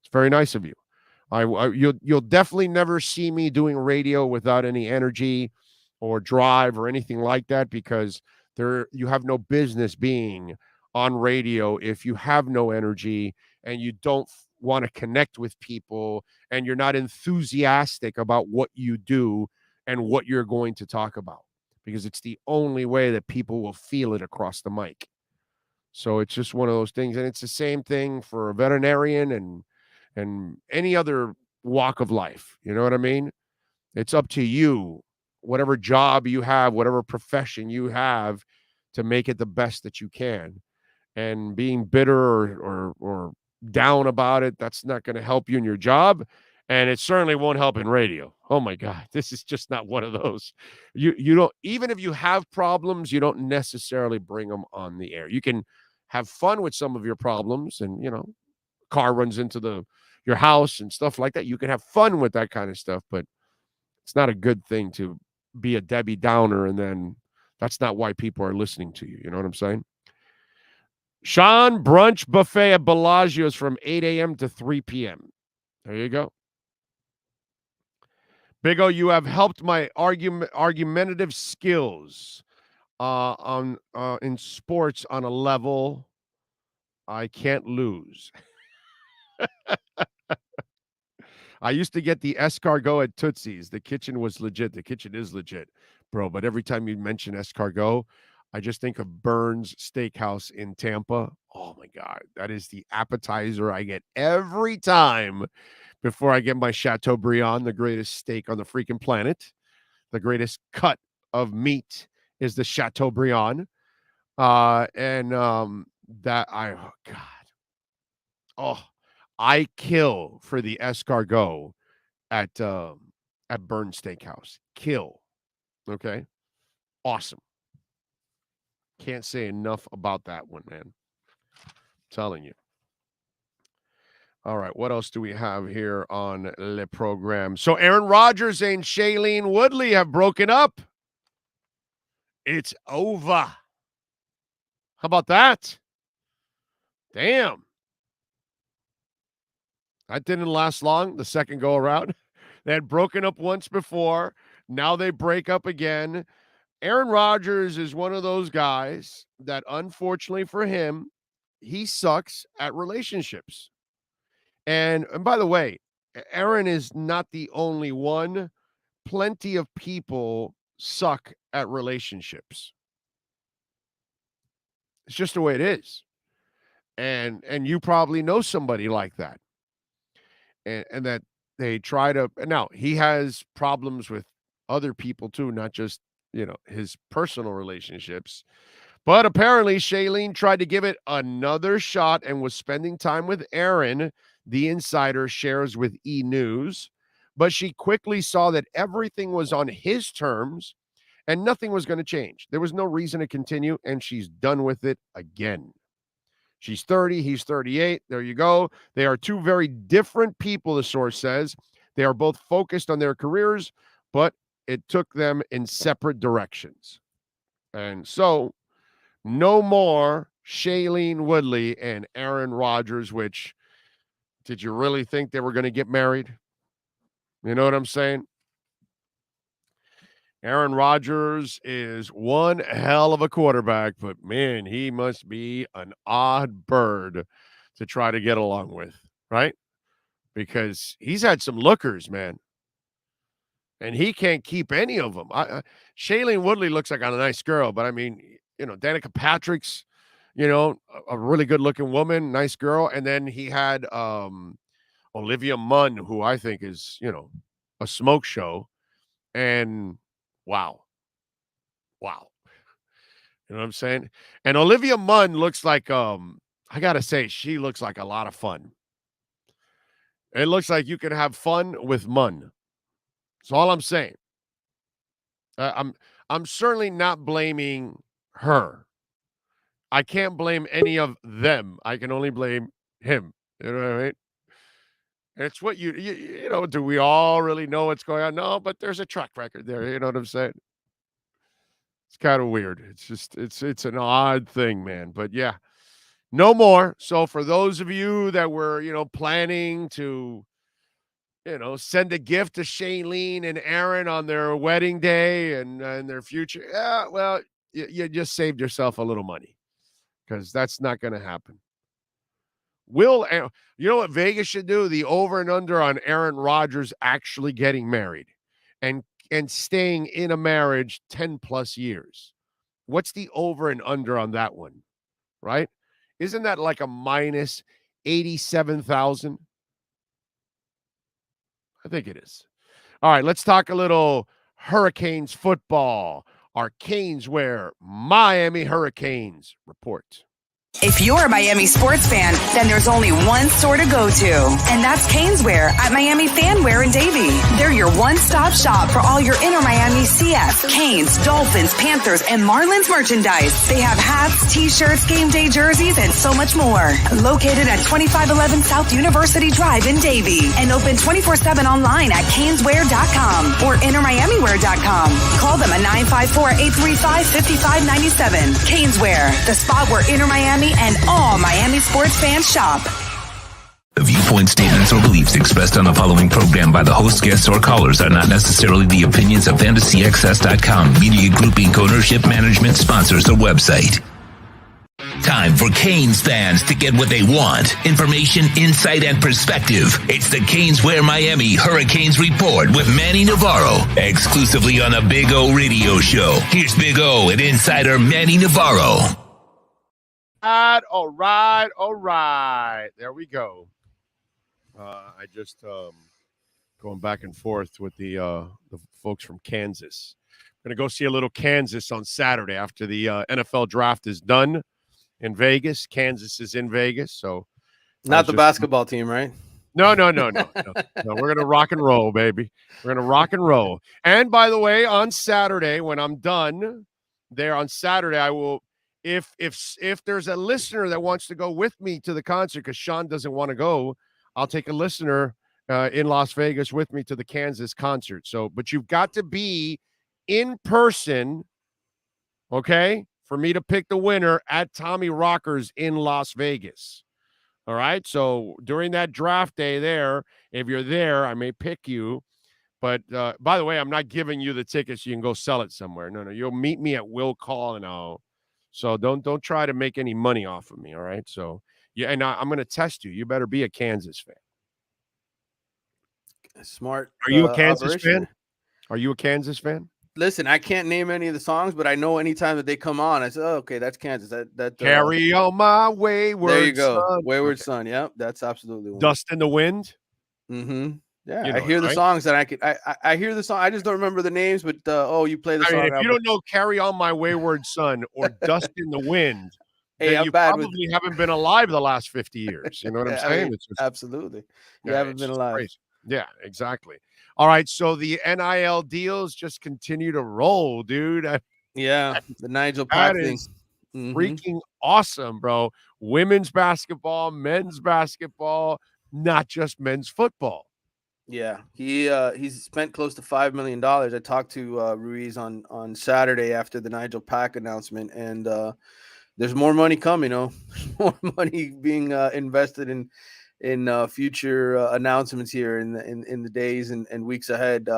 It's very nice of you. You'll definitely never see me doing radio without any energy or drive or anything like that, because you have no business being on radio if you have no energy and you don't want to connect with people and you're not enthusiastic about what you do and what you're going to talk about. because it's the only way that people will feel it across the mic. So it's just one of those things. And it's the same thing for a veterinarian and any other walk of life. You know what I mean? It's up to you, whatever job you have, whatever profession you have, to make it the best that you can. And being bitter or down about it, that's not going to help you in your job. And it certainly won't help in radio. Oh my God, this is just not one of those. You don't, even if you have problems, you don't necessarily bring them on the air. You can have fun with some of your problems, and car runs into your house and stuff like that. You can have fun with that kind of stuff, but it's not a good thing to be a Debbie Downer, and then that's not why people are listening to you. You know what I'm saying? Sean, brunch buffet at Bellagio's from 8 a.m. to 3 p.m. There you go. Big O, you have helped my argumentative skills in sports on a level I can't lose. I used to get the escargot at Tootsie's. The kitchen was legit. The kitchen is legit, bro. But every time you mention escargot, I just think of Burns Steakhouse in Tampa. Oh, my God. That is the appetizer I get every time before I get my Chateaubriand, the greatest steak on the freaking planet. The greatest cut of meat is the Chateaubriand. Oh, God. Oh, I kill for the escargot at Burns Steakhouse. Kill. Okay? Awesome. Can't say enough about that one, man. I'm telling you. All right, what else do we have here on Le Programme? So Aaron Rodgers and Shailene Woodley have broken up. It's over. How about that? Damn. That didn't last long, the second go around. They had broken up once before. Now they break up again. Aaron Rodgers is one of those guys that, unfortunately for him, he sucks at relationships. And by the way, Aaron is not the only one. Plenty of people suck at relationships. It's just the way it is. And you probably know somebody like that. And that they try to, now he has problems with other people too, not just, his personal relationships. But apparently Shailene tried to give it another shot and was spending time with Aaron, the insider shares with E! News. But she quickly saw that everything was on his terms and nothing was going to change. There was no reason to continue, and she's done with it again. She's 30, he's 38. There you go. They are two very different people, the source says. They are both focused on their careers, but it took them in separate directions. And so, no more Shailene Woodley and Aaron Rodgers, which, did you really think they were going to get married? You know what I'm saying? Aaron Rodgers is one hell of a quarterback, but man, he must be an odd bird to try to get along with, right? Because he's had some lookers, man. And he can't keep any of them. Shailene Woodley looks like a nice girl, but I mean, Danica Patrick's, a really good looking woman, nice girl. And then he had Olivia Munn, who I think is, a smoke show. And wow. You know what I'm saying? And Olivia Munn looks like, I got to say, she looks like a lot of fun. It looks like you can have fun with Munn. That's all I'm saying. I'm certainly not blaming her. I can't blame any of them. I can only blame him. You know what I mean? It's what you know, do we all really know what's going on? No, but there's a track record there. You know what I'm saying? It's kind of weird. It's just, it's an odd thing, man. But yeah, no more. So for those of you that were, planning to, send a gift to Shailene and Aaron on their wedding day and their future, yeah, well, you just saved yourself a little money because that's not going to happen. You know what Vegas should do? The over and under on Aaron Rodgers actually getting married. And and staying in a marriage 10 plus years. What's the over and under on that one? Right? Isn't that like a minus 87,000? I think it is. All right, let's talk a little Hurricanes football. Our Canes wear Miami Hurricanes report.
If you're a Miami sports fan, then there's only one store to go to, and that's Caneswear at Miami Fanwear in Davie. They're your one-stop shop for all your inner Miami CF, Canes, Dolphins, Panthers, and Marlins merchandise. They have hats, t-shirts, game day jerseys, and so much more. Located at 2511 South University Drive in Davie, and open 24/7 online at caneswear.com or innermiamiwear.com. Call them at 954-835-5597. Caneswear, the spot where inner Miami and all Miami sports fans shop.
The viewpoint, statements, or beliefs expressed on the following program by the host, guests, or callers are not necessarily the opinions of FantasyXS.com, Media Group Inc. ownership, management, sponsors, or website. Time for Canes fans to get what they want. Information, insight, and perspective. It's the Caneswear Miami Hurricanes Report with Manny Navarro, exclusively on the Big O Radio Show. Here's Big O and insider Manny Navarro.
All right. There we go. I just going back and forth with the folks from Kansas. I'm going to go see a little Kansas on Saturday after the NFL draft is done in Vegas. Kansas is in Vegas, so
not the basketball team, right?
No. We're going to rock and roll, baby. We're going to rock and roll. And by the way, on Saturday, when I'm done there on Saturday, I will. If there's a listener that wants to go with me to the concert because Sean doesn't want to go, I'll take a listener in Las Vegas with me to the Kansas concert. So, but you've got to be in person, okay, for me to pick the winner at Tommy Rocker's in Las Vegas. All right. So during that draft day there, if you're there, I may pick you. But by the way, I'm not giving you the tickets. You can go sell it somewhere. No. You'll meet me at Will Call and I'll. So don't try to make any money off of me, all right? So, yeah, and I'm going to test you. You better be a Kansas fan.
Smart.
Are you a Kansas fan? Are you a Kansas fan?
Listen, I can't name any of the songs, but I know anytime that they come on, I say, oh, okay, that's Kansas. That
Carry on my wayward son.
There you go. Son. Wayward Son. Yep, that's absolutely one.
Dust in the Wind.
Mm-hmm. Yeah, you know, I hear the songs that I hear the song. I just don't remember the names, but you play the song.
If you don't know "Carry On My Wayward Son" or "Dust in the Wind," then you probably haven't been alive the last 50 years. You know what I'm saying?
I mean, absolutely, you haven't been alive.
Crazy. Yeah, exactly. All right, so the NIL deals just continue to roll, dude.
The Nigel Pack thing.
Freaking awesome, bro. Women's basketball, men's basketball, not just men's football.
Yeah, he's spent close to $5 million. I talked to Ruiz on Saturday after the Nigel Pack announcement, and there's more money coming. There's more money being invested in future announcements here in the days and weeks ahead.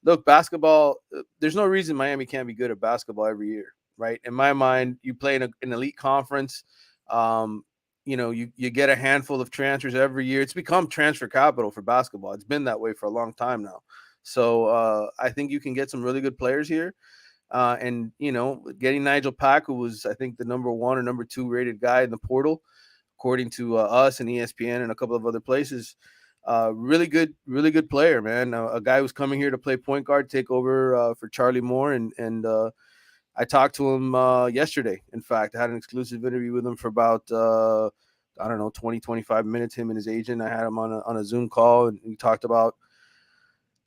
Look, basketball. There's no reason Miami can't be good at basketball every year, right? In my mind, you play in an elite conference. You get a handful of transfers every year. It's become transfer capital for basketball. It's been that way for a long time now. So I think you can get some really good players here. And getting Nigel Pack, who was, I think, the number 1 or number 2 rated guy in the portal, according to us and ESPN and a couple of other places. Really good player, man. A guy who's coming here to play point guard, take over for Charlie Moore. And I talked to him yesterday. In fact, I had an exclusive interview with him for about, 20, 25 minutes, him and his agent. I had him on a Zoom call, and we talked about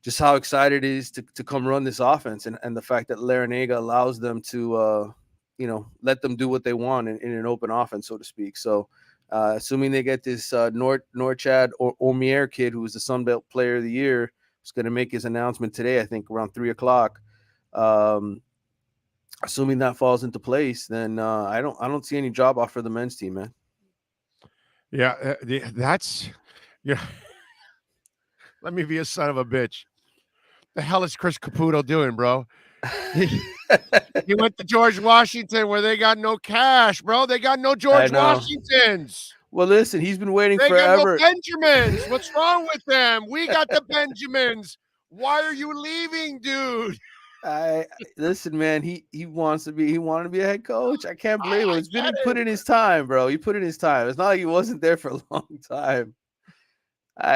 just how excited it is to come run this offense and the fact that Larinaga allows them to, let them do what they want in an open offense, so to speak. So assuming they get this Norchad or Omier kid, who was the Sun Belt Player of the Year, who's going to make his announcement today, I think around 3:00. Assuming that falls into place, then I don't see any job off for the men's team, man.
Yeah, that's Let me be a son of a bitch. The hell is Chris Caputo doing, bro? He went to George Washington where they got no cash, bro. They got no George Washingtons.
Well, listen, he's been waiting forever.
They got no Benjamins. What's wrong with them? We got the Benjamins. Why are you leaving, dude?
Listen, man. He wanted to be a head coach. I can't blame him. He put in his time, bro. He put in his time. It's not like he wasn't there for a long time.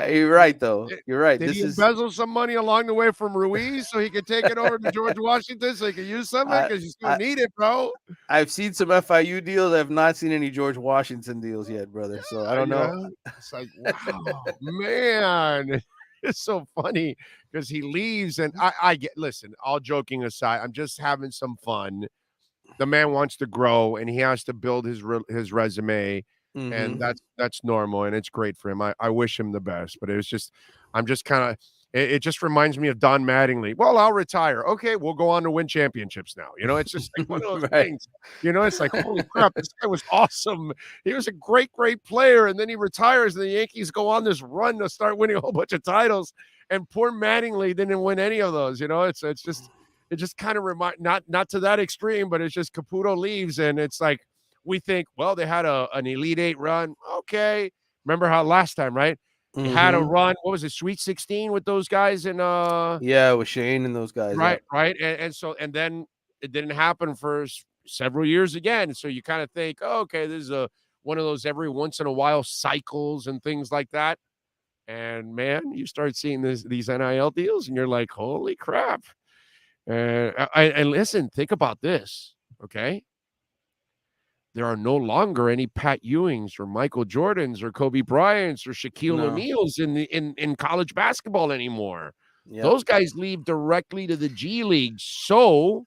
You're right, though. You're right.
Did he embezzle some money along the way from Ruiz so he could take it over to George Washington so he could use some of it because you still need it, bro?
I've seen some FIU deals. I've not seen any George Washington deals yet, brother. So I don't know.
It's like, wow, man. It's so funny because he leaves and I get, listen, all joking aside, I'm just having some fun. The man wants to grow and he has to build his resume. Mm-hmm. And that's normal and it's great for him. I wish him the best, but I'm just kind of, it just reminds me of Don Mattingly. Well, I'll retire. Okay, we'll go on to win championships now. It's just like one of those things. It's like, holy crap, this guy was awesome. He was a great player, and then he retires, and the Yankees go on this run to start winning a whole bunch of titles. And poor Mattingly didn't win any of those. It just kind of not to that extreme, but it's just Caputo leaves, and it's like we think, well, they had an Elite Eight run. Okay, remember how last time, right? Mm-hmm. Had a run. What was it? Sweet 16 with those guys and
with Shane and those guys.
Right. And then it didn't happen for several years again. So you kind of think, oh, okay, this is one of those every once in a while cycles and things like that. And man, you start seeing these NIL deals, and you're like, holy crap! And listen, think about this, okay? There are no longer any Pat Ewings or Michael Jordans or Kobe Bryants or Shaquille O'Neals in college basketball anymore. Yep. Those guys leave directly to the G League. So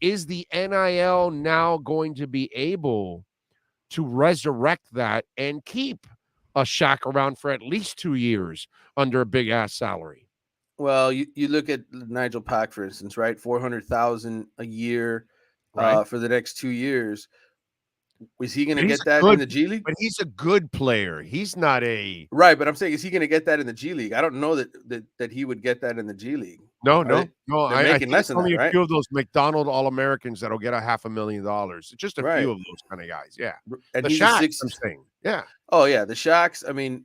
is the NIL now going to be able to resurrect that and keep a Shaq around for at least 2 years under a big ass salary?
Well, you look at Nigel Pack, for instance, right? $400,000 a year for the next 2 years. Is he going to get that in the G League?
But he's a good player. He's not a
right. But I'm saying, is he going to get that in the G League? I don't know that he would get that in the G League.
No. They're
making less than
only
that, right?
A few of those McDonald All-Americans that'll get $500,000. Just a few of those kind of guys. Yeah.
And
the Shaqs, I'm saying. Yeah.
Oh yeah, the Shaqs. I mean,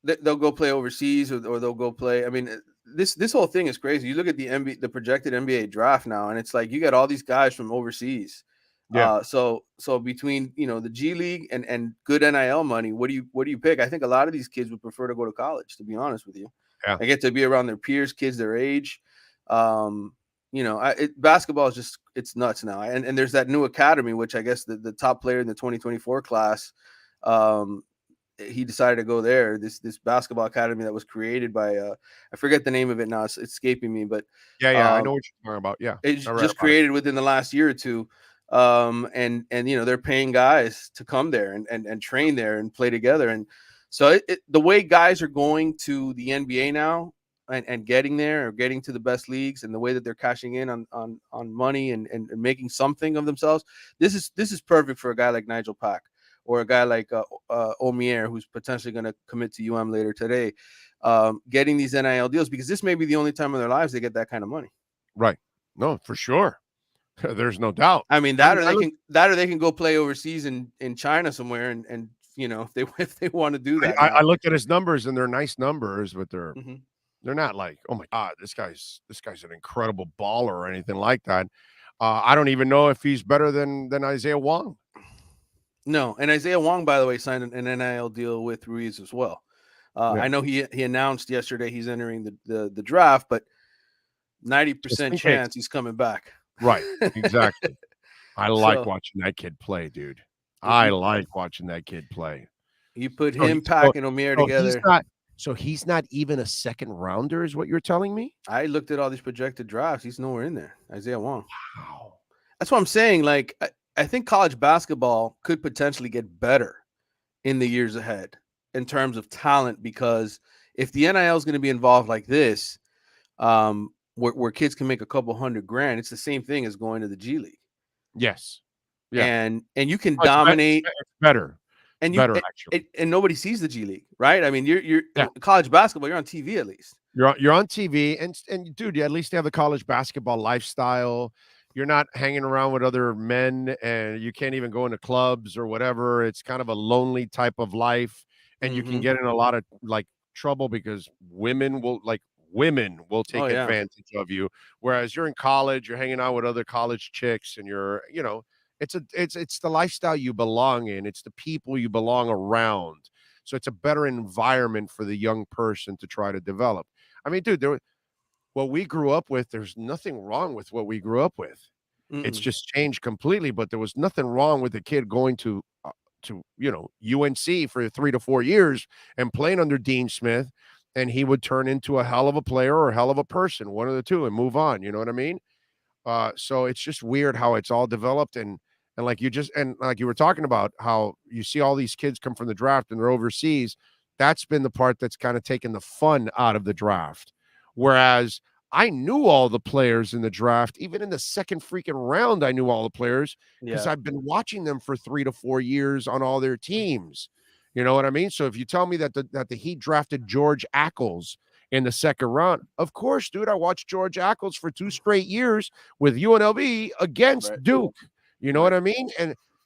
they'll go play overseas or they'll go play. I mean, this whole thing is crazy. You look at the projected NBA draft now, and it's like you got all these guys from overseas. Yeah. So between the G League and good NIL money, what do you pick? I think a lot of these kids would prefer to go to college, to be honest with you.
Yeah.
They get to be around their peers, kids their age. Basketball is just, it's nuts now. And there's that new academy, which I guess the top player in the 2024 class, he decided to go there. This basketball academy that was created by I forget the name of it now. It's escaping me, but
I know what you're talking about. Yeah,
it's just created within the last year or two. And they're paying guys to come there and train there and play together. And so the way guys are going to the NBA now and getting there or getting to the best leagues, and the way that they're cashing in on money and making something of themselves, this is perfect for a guy like Nigel Pack or a guy like Omier, who's potentially going to commit to UM later today, getting these NIL deals, because this may be the only time in their lives they get that kind of money.
Right. No, for sure. There's no doubt.
I mean, they can go play overseas in China somewhere, and if they want to do that.
I looked at his numbers, and they're nice numbers, but they're not like, oh my God, this guy's an incredible baller or anything like that. I don't even know if he's better than Isaiah Wong.
No, and Isaiah Wong, by the way, signed an NIL deal with Ruiz as well. I know he announced yesterday he's entering the draft, but 90% chance he's coming back.
Right, exactly. I like watching that kid play, dude. I like watching that kid play.
You put him, Pack, and Omier together.
He's not even a second rounder, is what you're telling me?
I looked at all these projected drafts. He's nowhere in there. Isaiah Wong. Wow. That's what I'm saying. Like, I think college basketball could potentially get better in the years ahead in terms of talent, because if the NIL is going to be involved like this, where kids can make a couple $100,000, it's the same thing as going to the G League.
Yes. Yeah.
And you can dominate.
It's better.
And
actually.
And nobody sees the G League, right? I mean, you're college basketball, you're on TV at least.
You're on TV, and dude, at least you have the college basketball lifestyle. You're not hanging around with other men, and you can't even go into clubs or whatever. It's kind of a lonely type of life, and you can get in a lot of like trouble because women will take advantage of you. Whereas you're in college, you're hanging out with other college chicks, and it's the lifestyle you belong in. It's the people you belong around. So it's a better environment for the young person to try to develop. I mean, dude, what we grew up with, there's nothing wrong with what we grew up with. It's just changed completely, but there was nothing wrong with the kid going to UNC for 3 to 4 years and playing under Dean Smith, and he would turn into a hell of a player or a hell of a person, one of the two, and move on. You know what I mean? So it's just weird how it's all developed, and like you were talking about how you see all these kids come from the draft and they're overseas. That's been the part that's kind of taken the fun out of the draft. Whereas I knew all the players in the draft, even in the second freaking round, I knew all the players because I've been watching them for 3 to 4 years on all their teams. You know what I mean? So if you tell me that the Heat drafted George Ackles in the second round, of course, dude, I watched George Ackles for 2 straight years with UNLV against Duke. You know what I mean?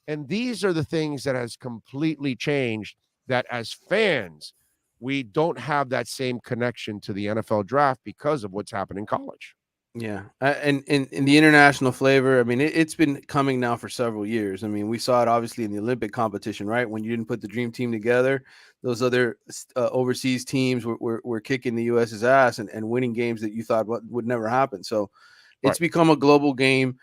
And these are the things that has completely changed, that as fans, we don't have that same connection to the NFL draft because of what's happened in college.
Yeah. And in the international flavor, I mean, it's been coming now for several years. I mean, we saw it obviously in the Olympic competition, right? When you didn't put the dream team together, those other overseas teams were kicking the US's ass and winning games that you thought would never happen. So it's become a global game,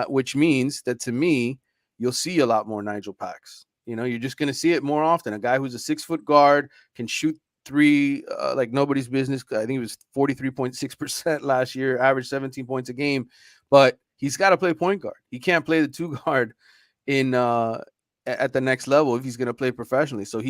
which means that, to me, you'll see a lot more Nigel Packs. You know, you're just going to see it more often. A guy who's a 6-foot guard, can shoot three like nobody's business. I think it was 43.6% last year, average 17 points a game, but he's got to play point guard. He can't play the 2 guard in at the next level if he's going to play professionally. So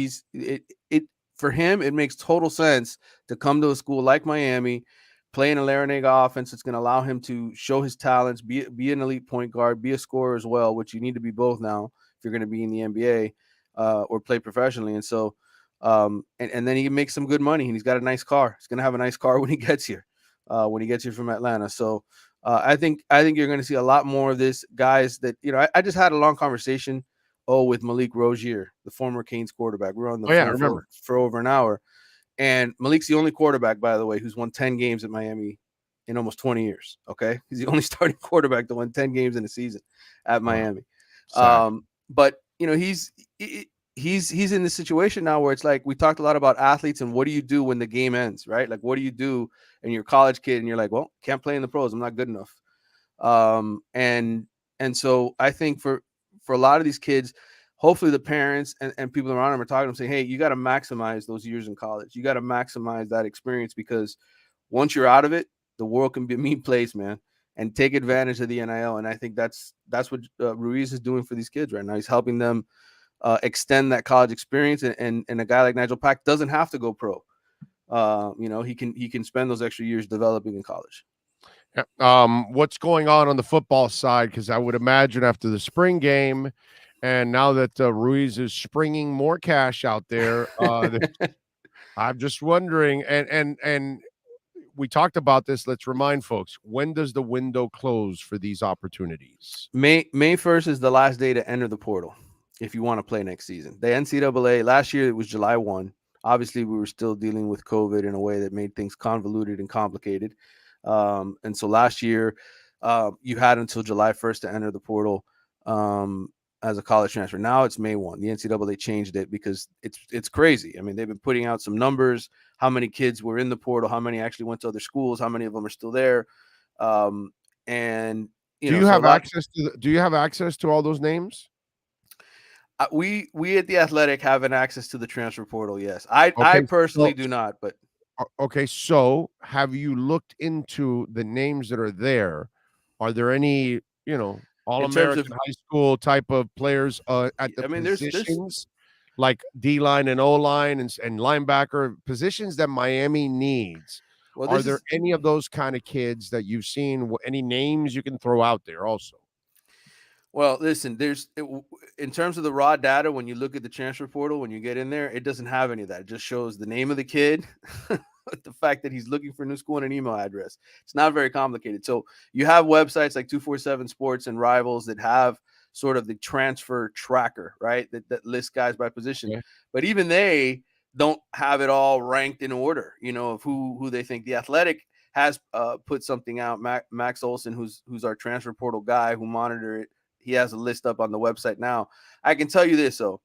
for him, it makes total sense to come to a school like Miami, play in a Larinaga offense. It's going to allow him to show his talents, be an elite point guard, be a scorer as well, which you need to be both now if you're going to be in the NBA or play professionally. And so and then he can make some good money, and he's got a nice car. He's going to have a nice car when he gets here from Atlanta. So I think you're going to see a lot more of this, guys that, I just had a long conversation with Malik Rozier, the former Canes quarterback. We were on the phone for over an hour. And Malik's the only quarterback, by the way, who's won 10 games at Miami in almost 20 years. Okay. He's the only starting quarterback to win 10 games in a season at Miami. But he's in this situation now where it's like, we talked a lot about athletes and what do you do when the game ends, right? Like, what do you do? And you're a college kid and you're like, well, can't play in the pros. I'm not good enough. And so I think for a lot of these kids, hopefully the parents and people around them are talking to them saying, hey, you got to maximize those years in college. You got to maximize that experience, because once you're out of it, the world can be a mean place, man, and take advantage of the NIL. And I think that's what Ruiz is doing for these kids right now. He's helping them extend that college experience, and a guy like Nigel Pack doesn't have to go pro. He can spend those extra years developing in college.
What's going on the football side? Because I would imagine after the spring game, and now that Ruiz is springing more cash out there, I'm just wondering. And we talked about this. Let's remind folks: when does the window close for these opportunities?
May 1st is the last day to enter the portal if you want to play next season. The NCAA last year, it was July 1. Obviously, we were still dealing with COVID in a way that made things convoluted and complicated. And so last year, you had until July 1st to enter the portal as a college transfer. Now it's May 1. The NCAA changed it because it's crazy. I mean, they've been putting out some numbers, how many kids were in the portal, how many actually went to other schools, how many of them are still there. And
do you have access to all those names?
We at The Athletic have an access to the transfer portal. Yes. I personally do not, but
okay. So have you looked into the names that are there? Are there any, All-American high school type of players at the positions like D-line and O-line and linebacker positions that Miami needs? Well, are there any of those kind of kids that you've seen? Any names you can throw out there also?
Well, listen, in terms of the raw data, when you look at the transfer portal, when you get in there, it doesn't have any of that. It just shows the name of the kid, the fact that he's looking for a new school and an email address. It's not very complicated. So you have websites like 247 Sports and Rivals that have sort of the transfer tracker, right? That lists guys by position. Yeah. But even they don't have it all ranked in order, of who they think. The Athletic has put something out. Max Olson, who's our transfer portal guy who monitor it, he has a list up on the website now. I can tell you this, though.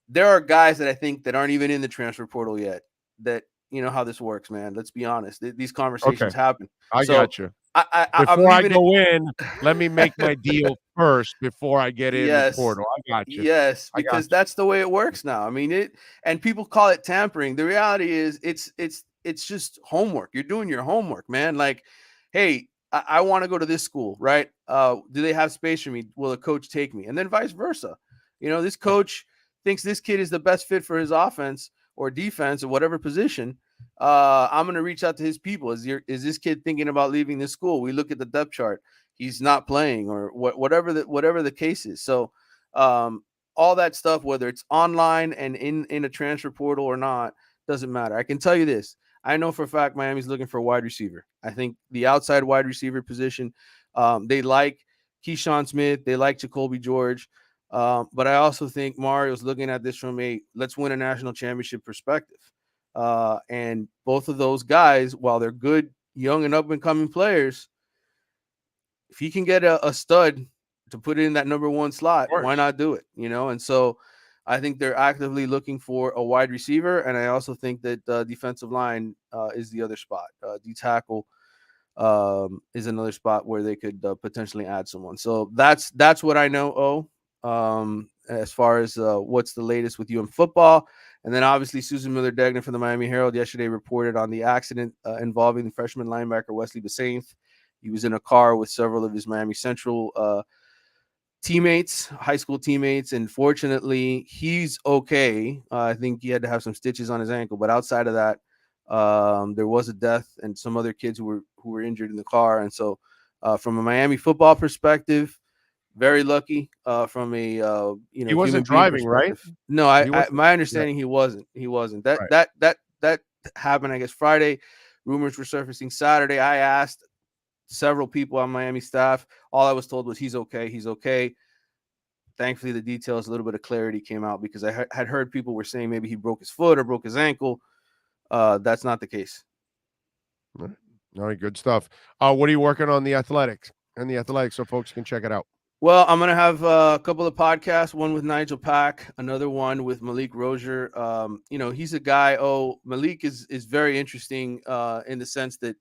There are guys that I think that aren't even in the transfer portal yet that, how this works, man. Let's be honest. These conversations happen.
I got you. Before I go in, let me make my deal first before I get in the portal. I got you.
Yes, because that's the way it works now. I mean, and people call it tampering. The reality is it's just homework. You're doing your homework, man. Like, hey, I want to go to this school, right? Do they have space for me? Will the coach take me? And then vice versa. This coach thinks this kid is the best fit for his offense or defense or whatever position. I'm going to reach out to his people. Is this kid thinking about leaving this school? We look at the depth chart. He's not playing, or whatever the case is. So all that stuff, whether it's online and in a transfer portal or not, doesn't matter. I can tell you this. I know for a fact Miami's looking for a wide receiver. I think the outside wide receiver position, they like Keyshawn Smith. They like Jacoby George. But I also think Mario's looking at this from a let's win a national championship perspective. And both of those guys, while they're good, young and up and coming players, if he can get a stud to put it in that number one slot, why not do it? And so I think they're actively looking for a wide receiver. And I also think that defensive line is the other spot. D tackle is another spot where they could potentially add someone. So that's what I know. As far as what's the latest with UM football. And then obviously Susan Miller-Degnan from the Miami Herald yesterday reported on the accident involving the freshman linebacker Wesley Basainth. He was in a car with several of his Miami Central teammates, high school teammates, and fortunately he's okay. I think he had to have some stitches on his ankle, but outside of that, there was a death and some other kids who were injured in the car. And so from a Miami football perspective, very lucky from a
he wasn't driving, right?
No, my understanding he wasn't. That happened, I guess, Friday. Rumors were surfacing Saturday. I asked several people on Miami staff. All I was told was he's okay. Thankfully, the details, a little bit of clarity came out because I had heard people were saying maybe he broke his foot or broke his ankle. That's not the case.
All right, good stuff. What are you working on the Athletics so folks can check it out?
Well, I'm going to have a couple of podcasts, one with Nigel Pack, another one with Malik Rozier. He's a guy. Malik is very interesting in the sense that,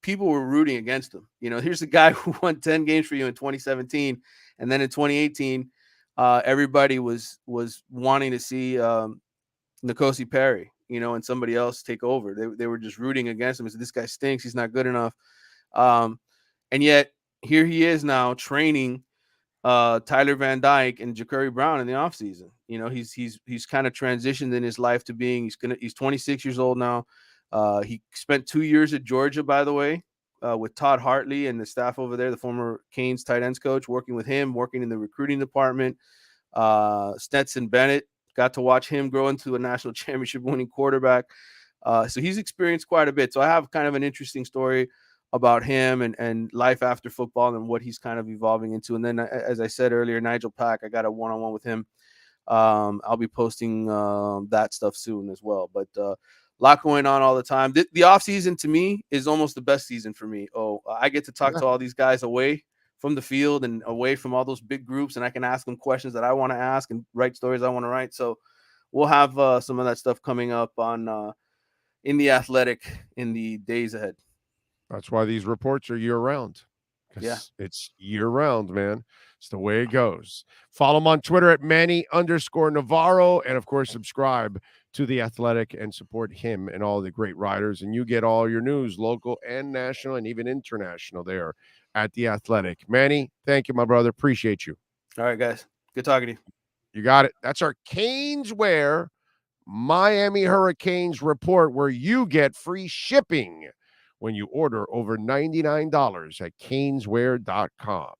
people were rooting against him. Here's a guy who won 10 games for you in 2017. And then in 2018, everybody was wanting to see N'Kosi Perry, and somebody else take over. They were just rooting against him. So this guy stinks. He's not good enough. And yet, here he is now training Tyler Van Dyke and Ja'Cory Brown in the offseason. He's kind of transitioned in his life to being he's 26 years old now. He spent 2 years at Georgia, by the way, with Todd Hartley and the staff over there, the former Canes tight ends coach, working with him, working in the recruiting department. Stetson Bennett, got to watch him grow into a national championship winning quarterback. So he's experienced quite a bit. So I have kind of an interesting story about him and life after football and what he's kind of evolving into. And then, as I said earlier, Nigel Pack, I got a one-on-one with him. I'll be posting that stuff soon as well. But a lot going on all the time. The off season to me is almost the best season for me. I get to talk to all these guys away from the field and away from all those big groups, and I can ask them questions that I want to ask and write stories I want to write. So we'll have some of that stuff coming up on in the Athletic in the days ahead.
That's why these reports are year-round.
Yeah.
It's year-round, man. It's the way it goes. Follow him on Twitter at Manny_Navarro. And, of course, subscribe to The Athletic and support him and all the great writers. And you get all your news, local and national and even international there at The Athletic. Manny, thank you, my brother. Appreciate you.
All right, guys. Good talking to you.
You got it. That's our Caneswear Miami Hurricanes report where you get free shipping when you order over $99 at caneswear.com.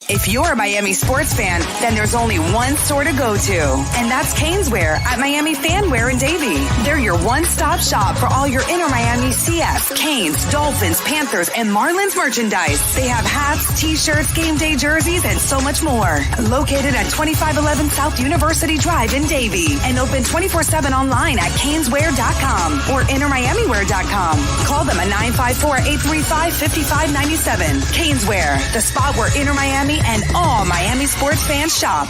If you're a Miami sports fan, then there's only one store to go to, and that's Caneswear at Miami Fanwear in Davie. They're your one-stop shop for all your inner Miami CFs, Canes, Dolphins, Panthers, and Marlins merchandise. They have hats, t-shirts, game day jerseys, and so much more. Located at 2511 South University Drive in Davie, and open 24/7 online at caneswear.com or innermiamiwear.com. Call them at 954-835-5597. Caneswear, the spot where inner Miami and all Miami sports fans shop.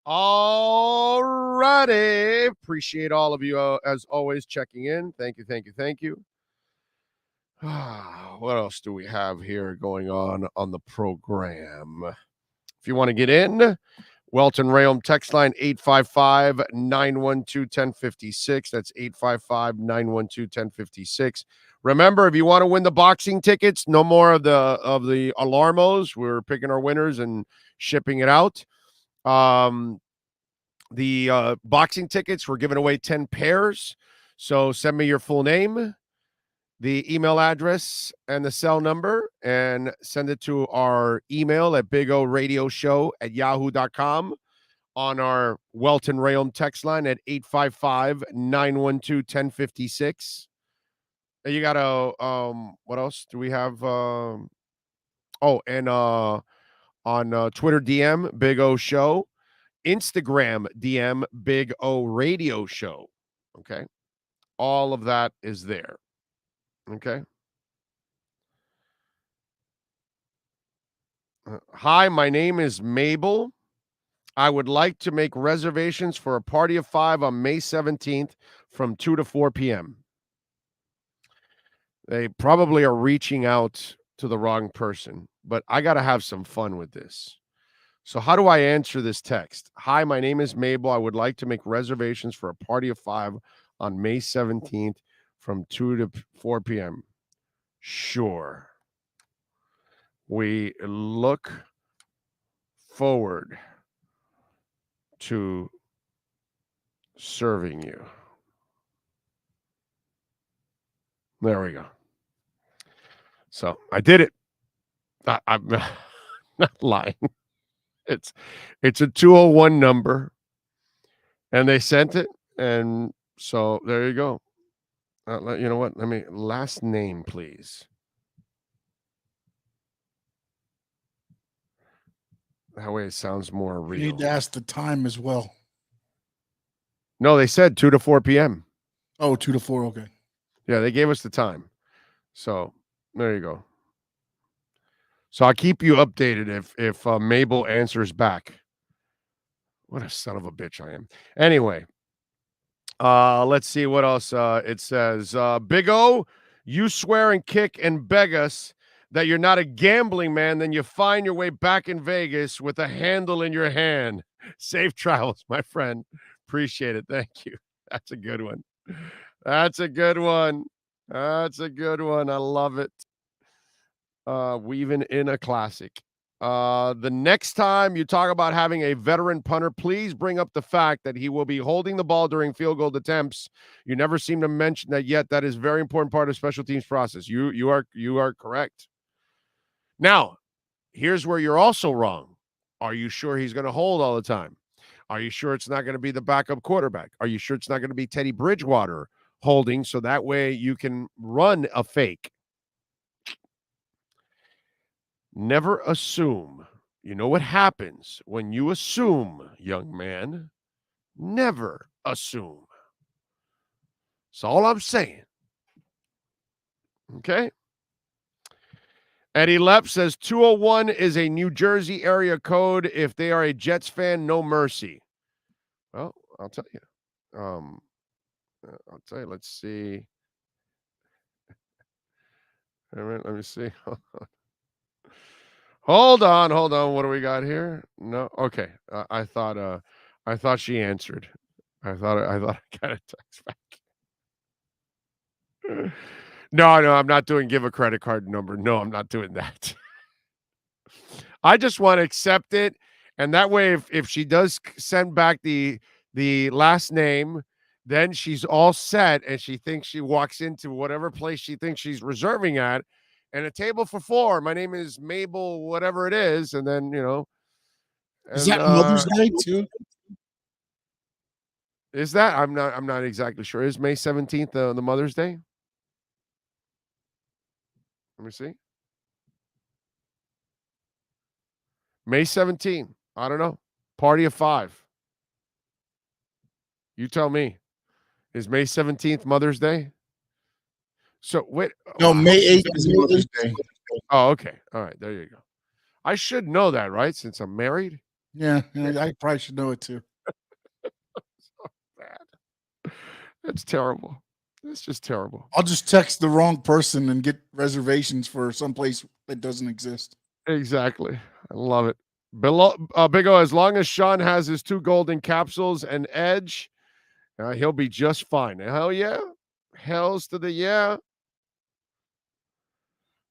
All righty. Appreciate all of you, as always, checking in. Thank you, thank you, thank you. What else do we have here going on the program? If you want to get in, Welton Rayom text line 855-912-1056. That's 855-912-1056. Remember, if you want to win the boxing tickets, no more of the Alarmos. We're picking our winners and shipping it out. The boxing tickets, we're giving away 10 pairs. So send me your full name, the email address, and the cell number, and send it to our email at bigoradioshow@yahoo.com on our Welton Rayom text line at 855-912-1056. You got what else do we have? On Twitter DM, Big O Show. Instagram DM, Big O Radio Show. Okay. All of that is there. Okay. Hi, my name is Mabel. I would like to make reservations for a party of 5 on May 17th from 2 to 4 p.m. They probably are reaching out to the wrong person, but I got to have some fun with this. So how do I answer this text? Hi, my name is Mabel. I would like to make reservations for a party of 5 on May 17th from 2 to 4 p.m. Sure. We look forward to serving you. There we go. So I did it. I'm not lying. It's a 201 number, and they sent it, and so there you go. You know what? Let me last name, please. That way it sounds more real.
You need to ask the time as well.
No, they said 2 to 4 p.m.
Oh, 2 to 4. Okay.
Yeah, they gave us the time. So there you go. So I'll keep you updated if Mabel answers back. What a son of a bitch I am. Anyway, let's see what else it says. Big O, you swear and kick and beg us that you're not a gambling man, then you find your way back in Vegas with a handle in your hand. Safe travels, my friend. Appreciate it. Thank you. That's a good one. That's a good one. That's a good one. I love it. Weaving in a classic. The next time you talk about having a veteran punter, please bring up the fact that he will be holding the ball during field goal attempts. You never seem to mention that yet. That is a very important part of special teams process. You are correct. Now, here's where you're also wrong. Are you sure he's going to hold all the time? Are you sure it's not going to be the backup quarterback? Are you sure it's not going to be Teddy Bridgewater holding so that way you can run a fake? Never assume. You know what happens when you assume, young man? Never assume. That's all I'm saying. Okay? Eddie Lepp says 201 is a New Jersey area code. If they are a Jets fan, no mercy. Well, I'll tell you. Let's see. All right, let me see. Hold on. What do we got here? No. Okay. I thought she answered. I thought I got a text back. No, I'm not doing give a credit card number. No, I'm not doing that. I just want to accept it. And that way, if she does send back the last name, then she's all set and she thinks she walks into whatever place she thinks she's reserving at. and a table for 4. My name is Mabel, whatever it is. And then,
is that Mother's Day too?
Is that? I'm not exactly sure. Is May 17th the Mother's Day? Let me see. May 17th. I don't know. Party of 5. You tell me. Is May 17th Mother's Day? So wait.
No, May 8th is Mother's Day.
Oh, okay. All right. There you go. I should know that, right? Since I'm married.
Yeah, I probably should know it too.
So bad. That's terrible. It's just terrible.
I'll just text the wrong person and get reservations for someplace that doesn't exist.
Exactly. I love it. Big O, as long as Sean has his 2 golden capsules and Edge, he'll be just fine. Hell yeah. Hells to the yeah.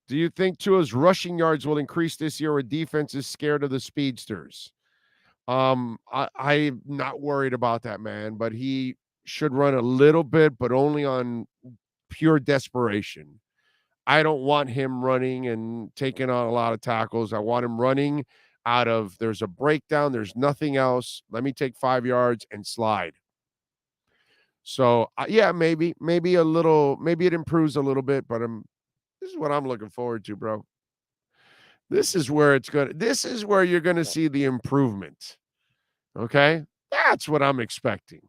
Do you think Tua's rushing yards will increase this year, or defense is scared of the speedsters? I'm not worried about that, man, but he should run a little bit, but only on pure desperation. I don't want him running and taking on a lot of tackles. I want him running out of, there's a breakdown, there's nothing else. Let me take 5 yards and slide. So, yeah, maybe a little, maybe it improves a little bit, but this is what I'm looking forward to, bro. This is where you're going to see the improvement. Okay? That's what I'm expecting.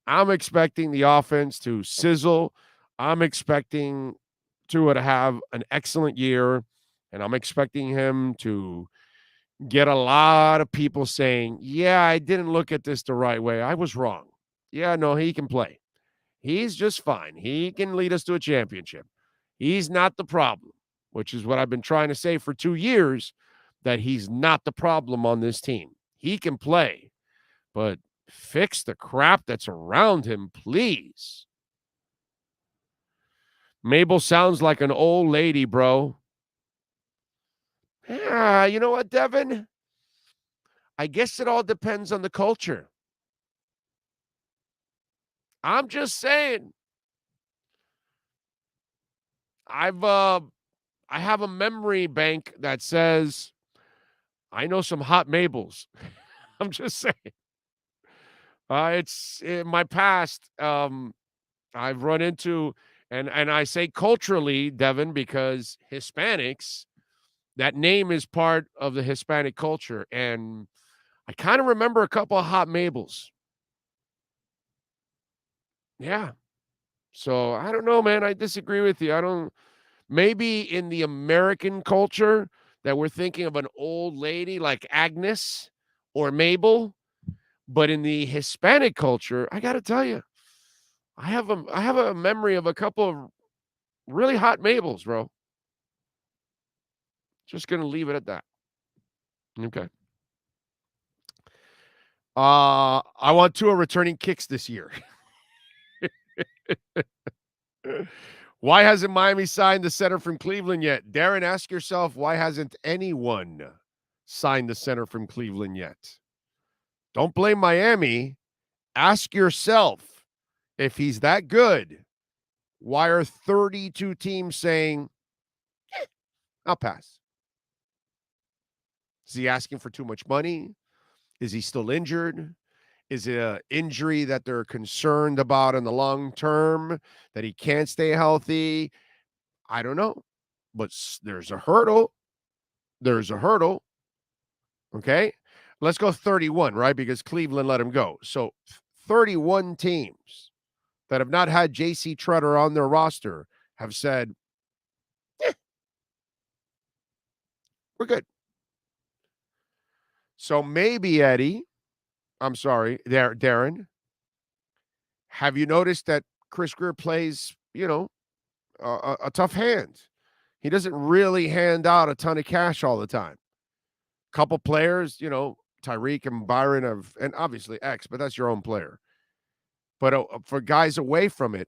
I'm expecting the offense to sizzle. I'm expecting Tua to have an excellent year, and I'm expecting him to get a lot of people saying, yeah, I didn't look at this the right way. I was wrong. Yeah, no, he can play. He's just fine. He can lead us to a championship. He's not the problem, which is what I've been trying to say for 2 years, that he's not the problem on this team. He can play, but fix the crap that's around him, please. Mabel sounds like an old lady, bro. Yeah, you know what, Devin? I guess it all depends on the culture. I'm just saying. I have a memory bank that says I know some hot Mabels. I'm just saying. It's in my past. I've run into, and I say culturally, Devin, because Hispanics, that name is part of the Hispanic culture, and I kind of remember a couple of hot Mabels. Yeah. So I don't know, man. I disagree with you. Maybe in the American culture that we're thinking of an old lady like Agnes or Mabel, but in the Hispanic culture, I got to tell you, I have a memory of a couple of really hot Mabels, bro. Just going to leave it at that. Okay. I want Tua returning kicks this year. Why hasn't Miami signed the center from Cleveland yet? Darren, ask yourself, why hasn't anyone signed the center from Cleveland yet? Don't blame Miami. Ask yourself, if he's that good, why are 32 teams saying, I'll pass? Is he asking for too much money? Is he still injured? Is it an injury that they're concerned about in the long term, that he can't stay healthy? I don't know. But there's a hurdle. There's a hurdle. Okay? Let's go 31, right? Because Cleveland let him go. So 31 teams that have not had J.C. Tretter on their roster have said, we're good. So maybe, Eddie, I'm sorry, Darren, have you noticed that Chris Greer plays, a tough hand? He doesn't really hand out a ton of cash all the time. Couple players, Tyreek and Byron and obviously X, but that's your own player. But for guys away from it,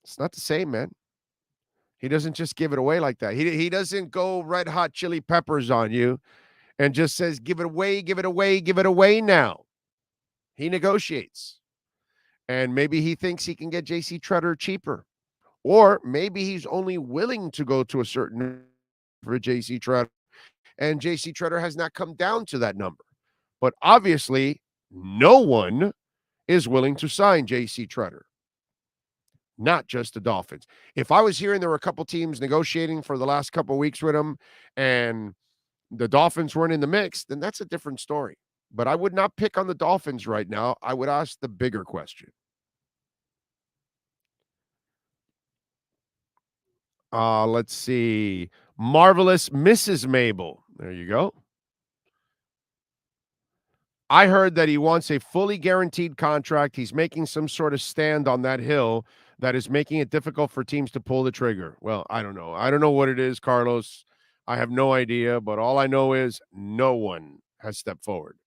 it's not the same, man. He doesn't just give it away like that. He doesn't go red hot chili peppers on you and just says, give it away, give it away, give it away now. He negotiates. And maybe he thinks he can get J.C. Tretter cheaper. Or maybe he's only willing to go to a certain for J.C. Tretter, and J.C. Tretter has not come down to that number. But obviously, no one is willing to sign J.C. Tretter, not just the Dolphins. If I was hearing there were a couple teams negotiating for the last couple of weeks with him and the Dolphins weren't in the mix, then that's a different story. But I would not pick on the Dolphins right now. I would ask the bigger question. Let's see. Marvelous Mrs. Mabel. There you go. I heard that he wants a fully guaranteed contract. He's making some sort of stand on that hill that is making it difficult for teams to pull the trigger. Well, I don't know. I don't know what it is, Carlos. I have no idea, but all I know is no one has stepped forward.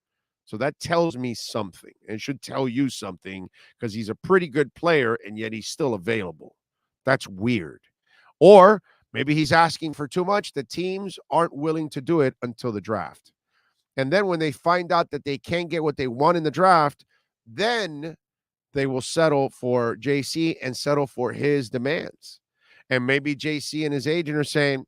So that tells me something. It should tell you something because he's a pretty good player and yet he's still available. That's weird. Or maybe he's asking for too much. The teams aren't willing to do it until the draft. And then when they find out that they can't get what they want in the draft, then they will settle for JC and settle for his demands. And maybe JC and his agent are saying,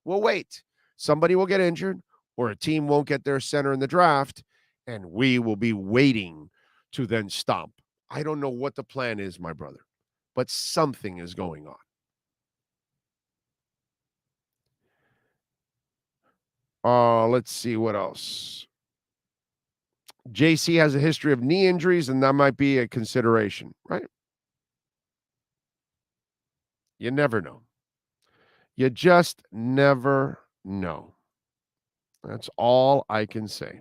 we'll wait. Somebody will get injured or a team won't get their center in the draft, and we will be waiting to then stomp. I don't know what the plan is, my brother, but something is going on. Let's see what else. JC has a history of knee injuries, and that might be a consideration, right? You never know. You just never know. That's all I can say.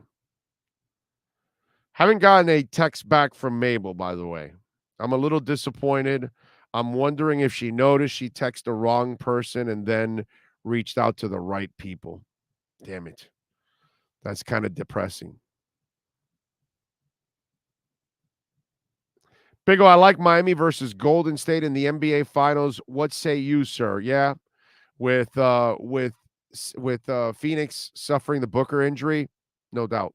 Haven't gotten a text back from Mabel, by the way. I'm a little disappointed. I'm wondering if she noticed she texted the wrong person and then reached out to the right people. Damn it. That's kind of depressing. Big O, I like Miami versus Golden State in the NBA Finals. What say you, sir? Yeah, with Phoenix suffering the Booker injury, no doubt.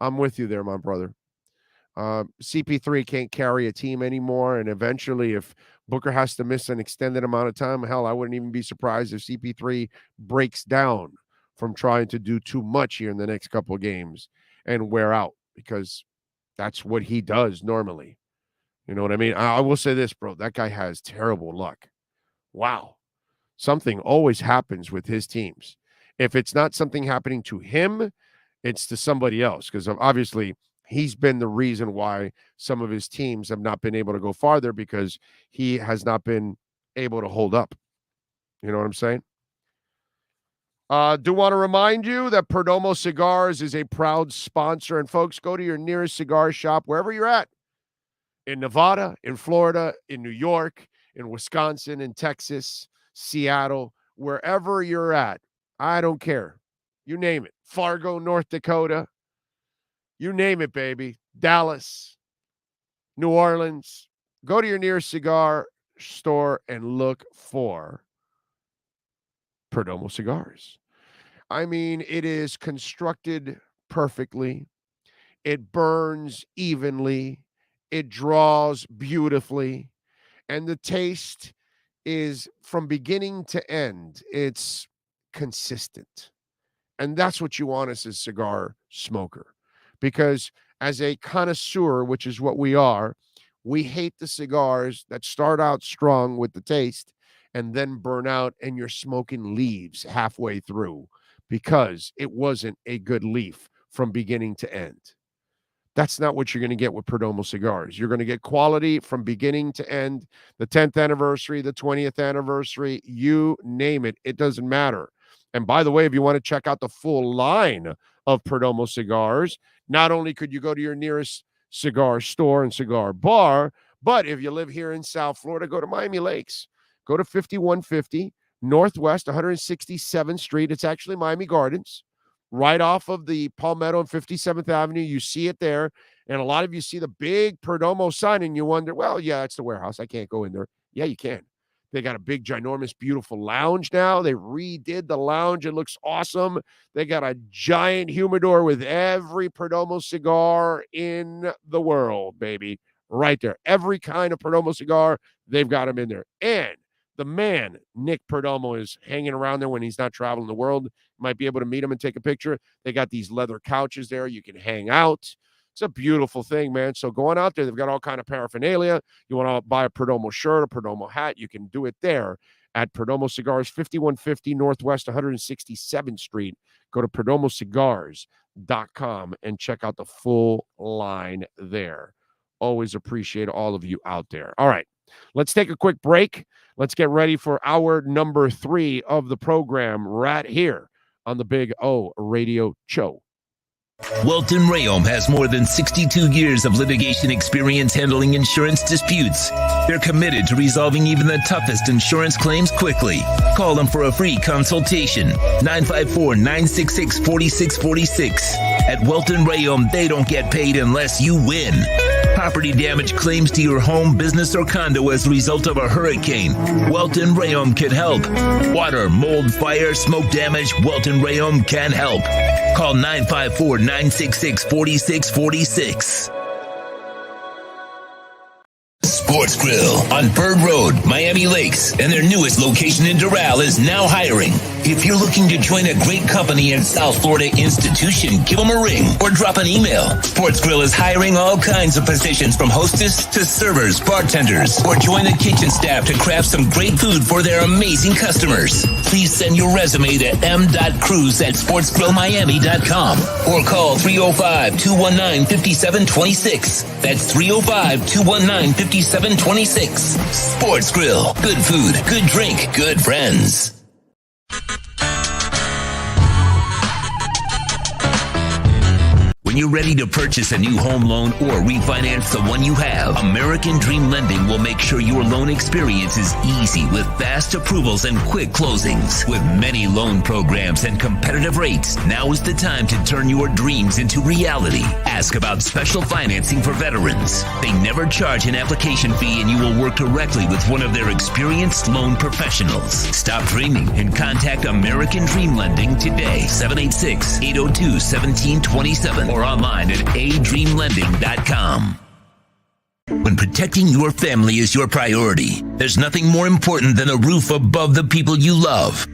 I'm with you there, my brother. CP3 can't carry a team anymore, and eventually, if Booker has to miss an extended amount of time, hell, I wouldn't even be surprised if CP3 breaks down from trying to do too much here in the next couple of games and wear out, because that's what he does normally. You know what I mean? I will say this, bro. That guy has terrible luck. Wow. Something always happens with his teams. If it's not something happening to him, it's to somebody else, because obviously he's been the reason why some of his teams have not been able to go farther, because he has not been able to hold up. You know what I'm saying? Do want to remind you that Perdomo Cigars is a proud sponsor. And folks, go to your nearest cigar shop, wherever you're at. In Nevada, in Florida, in New York, in Wisconsin, in Texas, Seattle, wherever you're at. I don't care. You name it. Fargo, North Dakota. You name it, baby. Dallas, New Orleans. Go to your nearest cigar store and look for Perdomo Cigars. I mean, it is constructed perfectly. It burns evenly. It draws beautifully. And the taste is from beginning to end. It's consistent. And that's what you want as a cigar smoker. Because as a connoisseur, which is what we are, we hate the cigars that start out strong with the taste and then burn out and you're smoking leaves halfway through because it wasn't a good leaf from beginning to end. That's not what you're going to get with Perdomo Cigars. You're going to get quality from beginning to end. The 10th anniversary, the 20th anniversary, you name it. It doesn't matter. And by the way, if you want to check out the full line of Perdomo Cigars, not only could you go to your nearest cigar store and cigar bar, but if you live here in South Florida, go to Miami Lakes. Go to 5150 Northwest 167th Street. It's actually Miami Gardens. Right off of the Palmetto and 57th Avenue. You see it there. And a lot of you see the big Perdomo sign and you wonder, well, yeah, it's the warehouse. I can't go in there. Yeah, you can. They got a big, ginormous, beautiful lounge now. They redid the lounge. It looks awesome. They got a giant humidor with every Perdomo cigar in the world, baby. Right there. Every kind of Perdomo cigar they've got them in there. And the man, Nick Perdomo, is hanging around there when he's not traveling the world. You might be able to meet him and take a picture. They got these leather couches there. You can hang out. It's a beautiful thing, man. So going out there, they've got all kind of paraphernalia. You want to buy a Perdomo shirt, a Perdomo hat, you can do it there at Perdomo Cigars, 5150 Northwest 167th Street. Go to perdomocigars.com and check out the full line there. Always appreciate all of you out there. All right, let's take a quick break. Let's get ready for hour number 3 of the program right here on the Big O Radio Show.
Welton Rayom has more than 62 years of litigation experience handling insurance disputes. They're committed to resolving even the toughest insurance claims quickly. Call them for a free consultation. 954-966-4646. At Welton Rayom, they don't get paid unless you win. Property damage claims to your home, business, or condo as a result of a hurricane. Welton Rayom can help. Water, mold, fire, smoke damage, Welton Rayom can help. Call 954-966-4646. Sports Grill on Bird Road, Miami Lakes, and their newest location in Doral is now hiring. If you're looking to join a great company and South Florida institution, give them a ring or drop an email. Sports Grill is hiring all kinds of positions from hostess to servers, bartenders, or join the kitchen staff to craft some great food for their amazing customers. Please send your resume to m.cruz@sportsgrillmiami.com or call 305-219-5726. That's 305-219-5726. Sports Grill. Good food, good drink, good friends. When you're ready to purchase a new home loan or refinance the one you have, American Dream Lending will make sure your loan experience is easy with fast approvals and quick closings. With many loan programs and competitive rates, now is the time to turn your dreams into reality. Ask about special financing for veterans. They never charge an application fee and you will work directly with one of their experienced loan professionals. Stop dreaming and contact American Dream Lending today, 786-802-1727 or online at adreamlending.com. When protecting your family is your priority, there's nothing more important than a roof above the people you love.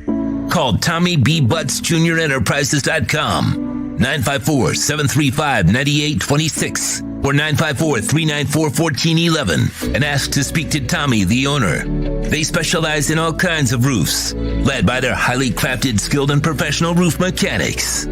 Call Tommy B. Butts Jr. Enterprises.com, 954-735-9826 or 954-394-1411 and ask to speak to Tommy, the owner. They specialize in all kinds of roofs, led by their highly crafted, skilled, and professional roof mechanics.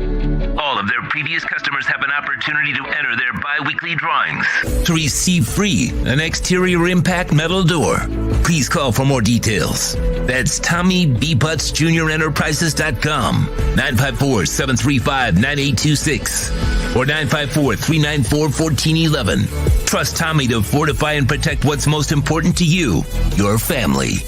All of their previous customers have an opportunity to enter their bi-weekly drawings to receive free an exterior impact metal door. Please call for more details. That's Tommy B. Butts Jr. Enterprises.com, 954-735-9826 or 954-394-1411. Trust Tommy to fortify and protect what's most important to you, your family.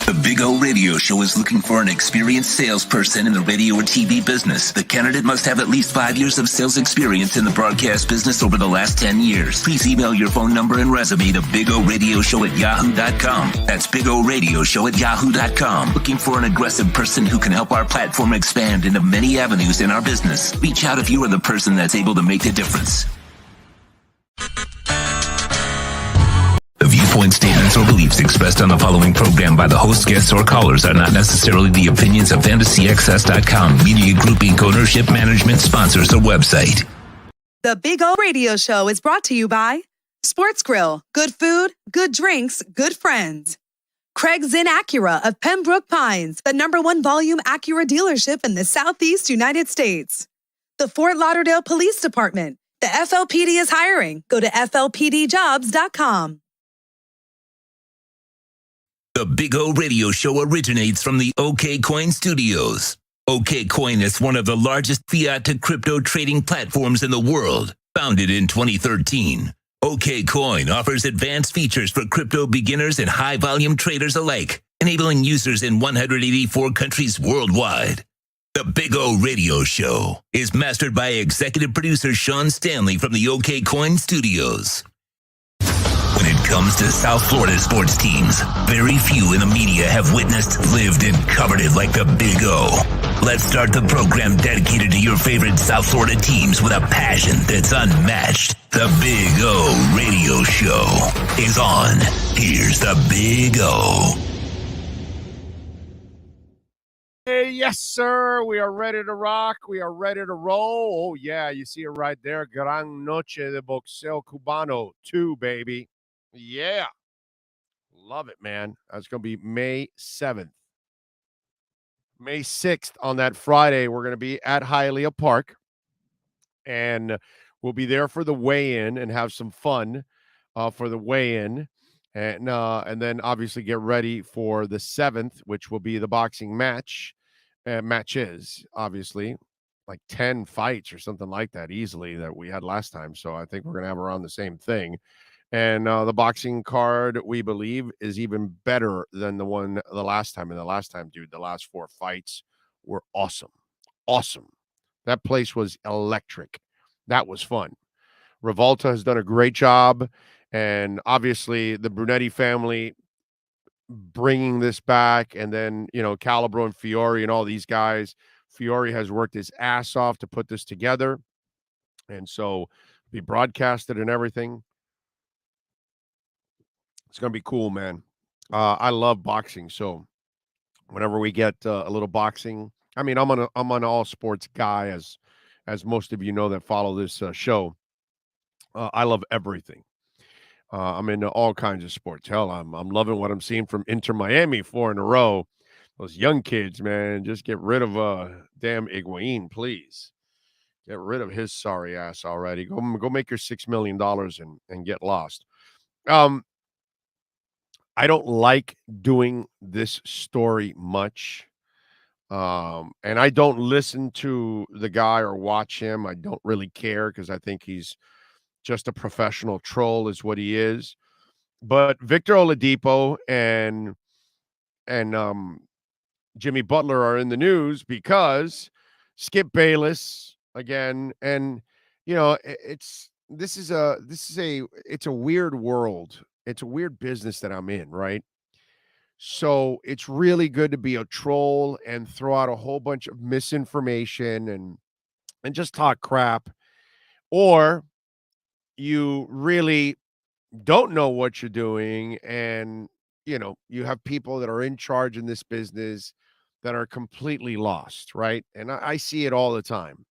The Big O Radio Show is looking for an experienced salesperson in the radio or TV business. The candidate must have at least 5 years of sales experience in the broadcast business over the last 10 years. Please email your phone number and resume to bigoradioshow@yahoo.com. That's bigoradioshow@yahoo.com. Looking for an aggressive person who can help our platform expand into many avenues in our business. Reach out if you are the person that's able to make the difference. The viewpoint, statements, or beliefs expressed on the following program by the host, guests, or callers are not necessarily the opinions of FantasyXS.com, Media Group Inc., ownership, management, sponsors, or website.
The Big O Radio Show is brought to you by Sports Grill. Good food, good drinks, good friends. Craig Zinn Acura of Pembroke Pines, the #1 volume Acura dealership in the Southeast United States. The Fort Lauderdale Police Department. The FLPD is hiring. Go to FLPDjobs.com.
The Big O Radio Show originates from the OK Coin Studios. OK Coin is one of the largest fiat to crypto trading platforms in the world. Founded in 2013, OK Coin offers advanced features for crypto beginners and high-volume traders alike, enabling users in 184 countries worldwide. The Big O Radio Show is mastered by executive producer Sean Stanley from the OK Coin Studios. When it comes to South Florida sports teams, very few in the media have witnessed, lived, and covered it like the Big O. Let's start the program dedicated to your favorite South Florida teams with a passion that's unmatched. The Big O Radio Show is on. Here's the Big O.
Hey, yes, sir. We are ready to rock. We are ready to roll. Oh, yeah, you see it right there. Gran Noche de Boxeo Cubano 2, baby. Yeah. Love it, man. That's going to be May 7th. May 6th on that Friday, we're going to be at Hialeah Park, and we'll be there for the weigh-in and have some fun for the weigh-in, and then obviously get ready for the 7th, which will be the boxing matches, obviously, like 10 fights or something like that easily that we had last time, so I think we're going to have around the same thing. And the boxing card, we believe, is even better than the last time. And the last time, dude, the last 4 fights were awesome. Awesome. That place was electric. That was fun. Revolta has done a great job. And obviously, the Brunetti family bringing this back. And then, Calibro and Fiore and all these guys. Fiore has worked his ass off to put this together. And so be broadcasted and everything. It's going to be cool, man. I love boxing. So whenever we get a little boxing, I mean, I'm an all sports guy, as most of you know that follow this show. I love everything. I'm into all kinds of sports. Hell, I'm loving what I'm seeing from Inter Miami 4 in a row. Those young kids, man, just get rid of damn Higuain, please. Get rid of his sorry ass already. Go make your $6 million and get lost. I don't like doing this story much. And I don't listen to the guy or watch him. I don't really care because I think he's just a professional troll is what he is. But Victor Oladipo and Jimmy Butler are in the news because Skip Bayless again. And, it's a weird world. It's a weird business that I'm in, right? So it's really good to be a troll and throw out a whole bunch of misinformation and just talk crap. Or you really don't know what you're doing and, you have people that are in charge in this business that are completely lost, right? And I see it all the time.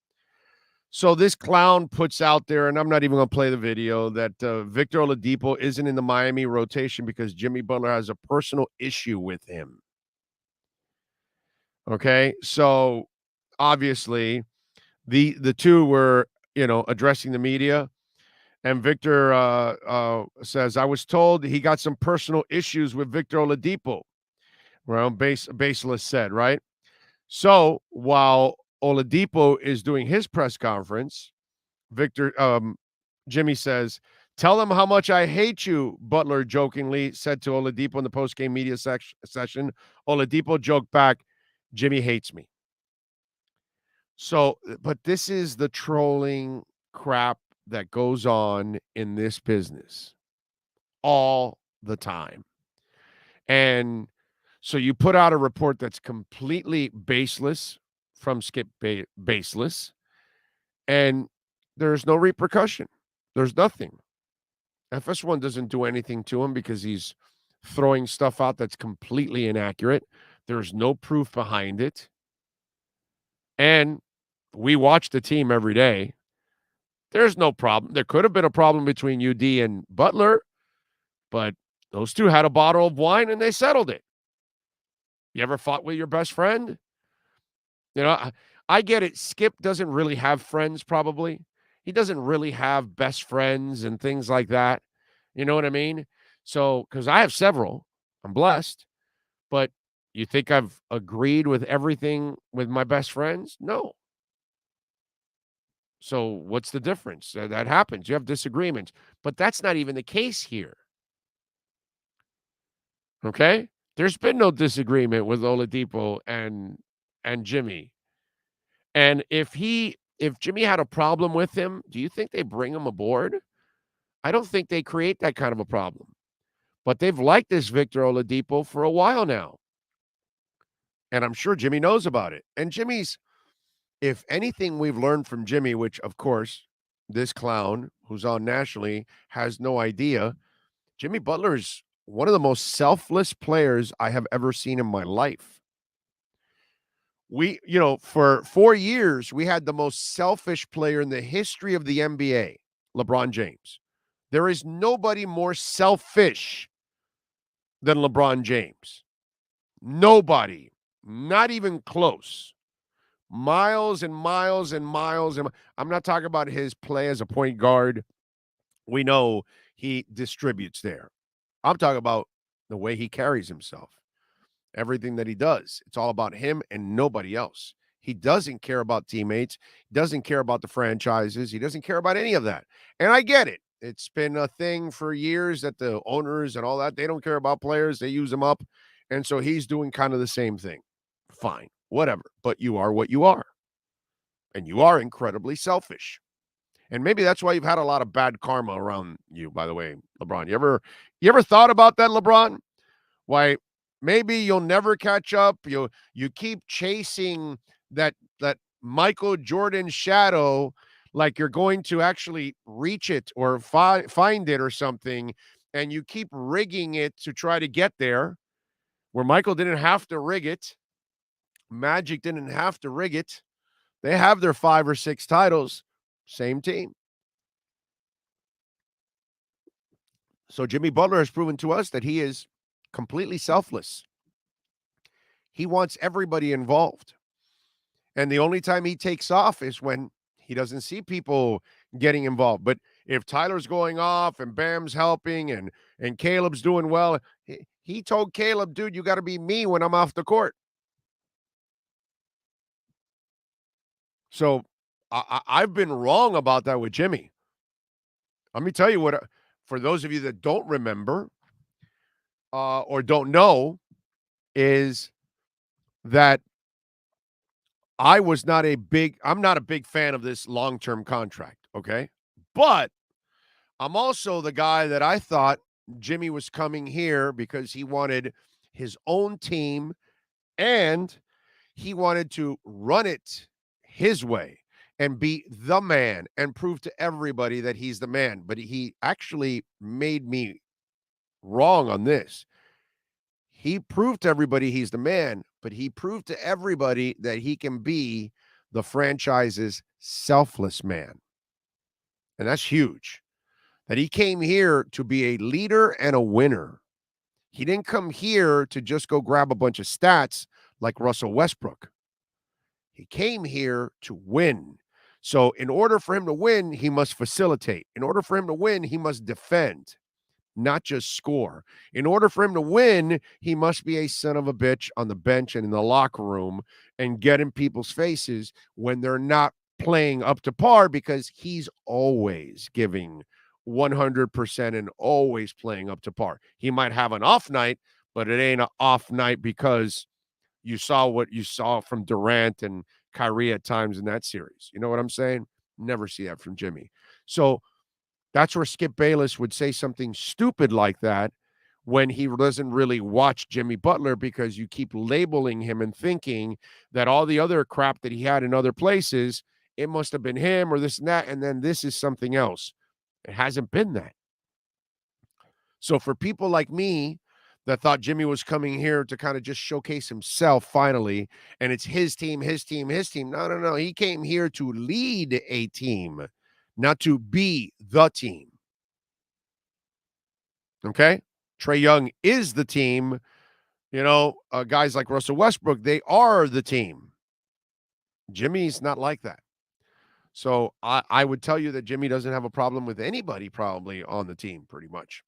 So this clown puts out there, and I'm not even going to play the video, that Victor Oladipo isn't in the Miami rotation because Jimmy Butler has a personal issue with him. Okay, so obviously the two were, addressing the media, and Victor says, I was told he got some personal issues with Victor Oladipo. Well, Baseless said, right? So while Oladipo is doing his press conference, Jimmy says, tell them how much I hate you, Butler jokingly said to Oladipo in the post-game media session. Oladipo joked back, Jimmy hates me. So, but this is the trolling crap that goes on in this business all the time. And so you put out a report that's completely baseless from Skip Baseless, and there's no repercussion. There's nothing. FS1 doesn't do anything to him because he's throwing stuff out that's completely inaccurate. There's no proof behind it. And we watch the team every day. There's no problem. There could have been a problem between UD and Butler, but those two had a bottle of wine and they settled it. You ever fought with your best friend? I get it. Skip doesn't really have friends, probably. He doesn't really have best friends and things like that. You know what I mean? So, because I have several. I'm blessed. But you think I've agreed with everything with my best friends? No. So what's the difference? That happens. You have disagreements. But that's not even the case here. Okay? There's been no disagreement with Oladipo and Jimmy. And if Jimmy had a problem with him, do you think they bring him aboard? I don't think they create that kind of a problem. But they've liked this Victor Oladipo for a while now. And I'm sure Jimmy knows about it. And Jimmy's, if anything we've learned from Jimmy, which, of course, this clown who's on nationally has no idea, Jimmy Butler is one of the most selfless players I have ever seen in my life. For 4 years, we had the most selfish player in the history of the NBA, LeBron James. There is nobody more selfish than LeBron James. Nobody, not even close. Miles and miles and miles. I'm not talking about his play as a point guard. We know he distributes there. I'm talking about the way he carries himself. Everything that he does, it's all about him and nobody else. He doesn't care about teammates. He doesn't care about the franchises. He doesn't care about any of that. And I get it. It's been a thing for years that the owners and all that, they don't care about players. They use them up. And so he's doing kind of the same thing. Fine, whatever. But you are what you are. And you are incredibly selfish. And maybe that's why you've had a lot of bad karma around you, by the way, LeBron. You ever thought about that, LeBron? Why maybe you'll never catch up. You keep chasing that Michael Jordan shadow like you're going to actually reach it or find it or something, and you keep rigging it to try to get there, where Michael didn't have to rig it. Magic didn't have to rig it. They have their 5 or 6 titles. Same team. So Jimmy Butler has proven to us that he is completely selfless. He wants everybody involved. And the only time he takes off is when he doesn't see people getting involved. But if Tyler's going off and Bam's helping and Caleb's doing well, he told Caleb, dude, you got to be me when I'm off the court. So I've been wrong about that with Jimmy. Let me tell you what, for those of you that don't remember or don't know, is that I'm not a big fan of this long-term contract, okay? But I'm also the guy that I thought Jimmy was coming here because he wanted his own team and he wanted to run it his way and be the man and prove to everybody that he's the man. But he actually made me wrong on this. He proved to everybody he's the man, but he proved to everybody that he can be the franchise's selfless man. And that's huge. That he came here to be a leader and a winner. He didn't come here to just go grab a bunch of stats like Russell Westbrook. He came here to win. So in order for him to win, he must facilitate. In order for him to win, he must defend, not just score. In order for him to win, he must be a son of a bitch on the bench and in the locker room and get in people's faces when they're not playing up to par, because he's always giving 100% and always playing up to par. He might have an off night, but it ain't an off night because you saw what you saw from Durant and Kyrie at times in that series. You know what I'm saying? Never see that from Jimmy. So that's where Skip Bayless would say something stupid like that when he doesn't really watch Jimmy Butler, because you keep labeling him and thinking that all the other crap that he had in other places, it must have been him or this and that, and then this is something else. It hasn't been that. So for people like me that thought Jimmy was coming here to kind of just showcase himself finally, and it's his team, his team, his team. No. He came here to lead a team, not to be the team. Okay? Trae Young is the team. You know, guys like Russell Westbrook, they are the team. Jimmy's not like that. So I would tell you that Jimmy doesn't have a problem with anybody probably on the team, pretty much.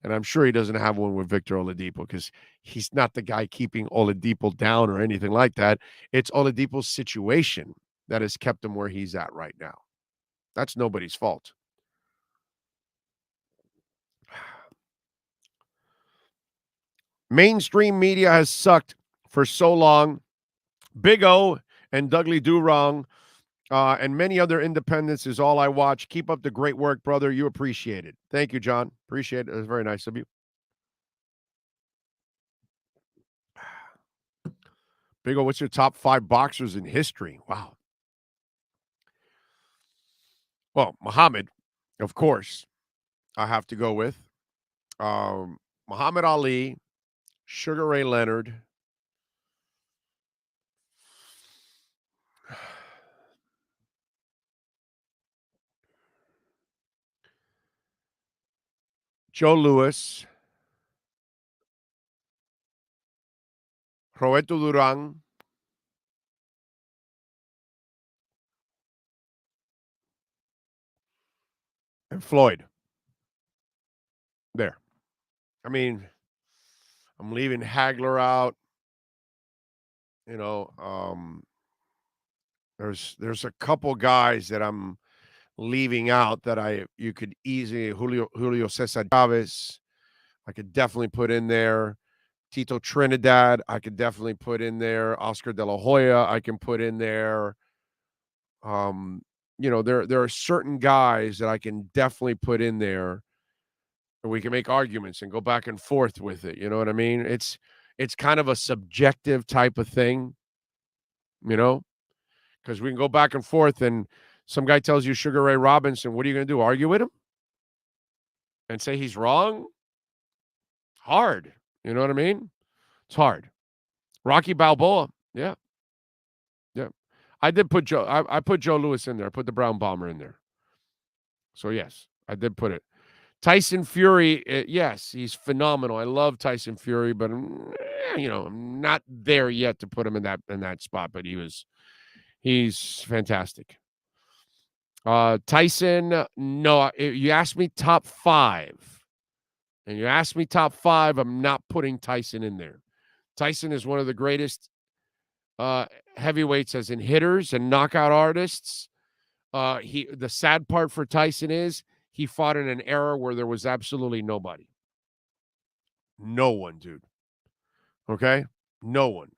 And I'm sure he doesn't have one with Victor Oladipo, because he's not the guy keeping Oladipo down or anything like that. It's Oladipo's situation that has kept him where he's at right now. That's nobody's fault. Mainstream media has sucked for so long. Big O and Dudley Do Wrong And many other independents is all I watch. Keep up the great work, brother. You appreciate it. Thank you, John. Appreciate it. It was very nice of you. Big O, what's your top 5 boxers in history? Wow. Well, Muhammad, of course, I have to go with. Muhammad Ali, Sugar Ray Leonard, Joe Louis, Roberto Duran, and Floyd. There. I mean, I'm leaving Hagler out. You know, there's a couple guys that I'm leaving out that you could easily Julio Cesar Chavez, I could definitely put in there. Tito Trinidad, I could definitely put in there. Oscar De La Hoya, I can put in there. There are certain guys that I can definitely put in there, and we can make arguments and go back and forth with it. You know what I mean? It's kind of a subjective type of thing, because we can go back and forth, and some guy tells you Sugar Ray Robinson. What are you going to do? Argue with him and say he's wrong? Hard. You know what I mean? It's hard. Rocky Balboa. Yeah. Yeah. I did put Joe. I put Joe Louis in there. I put the Brown Bomber in there. So, yes, I did put it. Tyson Fury, yes, he's phenomenal. I love Tyson Fury, but, I'm not there yet to put him in that spot, but he's fantastic. Tyson, no, you asked me top 5. And you asked me top 5, I'm not putting Tyson in there. Tyson is one of the greatest heavyweights as in hitters and knockout artists. The sad part for Tyson is he fought in an era where there was absolutely nobody. No one, dude. Okay? No one.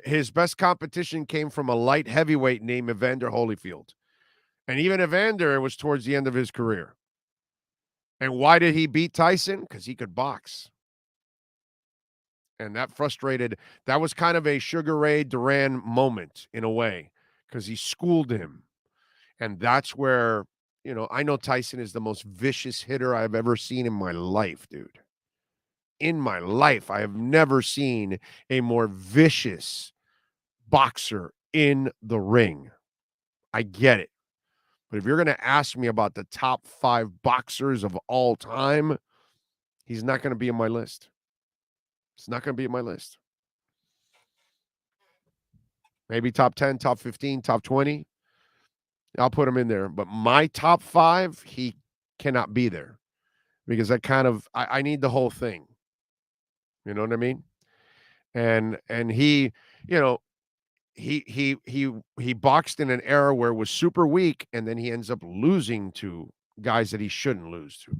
His best competition came from a light heavyweight named Evander Holyfield. And even Evander was towards the end of his career. And why did he beat Tyson? Because he could box. And that was kind of a Sugar Ray Duran moment in a way, because he schooled him. And that's where, I know Tyson is the most vicious hitter I've ever seen in my life, dude. In my life, I have never seen a more vicious boxer in the ring. I get it. But if you're going to ask me about the top 5 boxers of all time, he's not going to be in my list. It's not going to be in my list. Maybe top 10, top 15, top 20. I'll put him in there. But my top 5, he cannot be there, because I need the whole thing. You know what I mean? And he, he boxed in an era where it was super weak, and then he ends up losing to guys that he shouldn't lose to.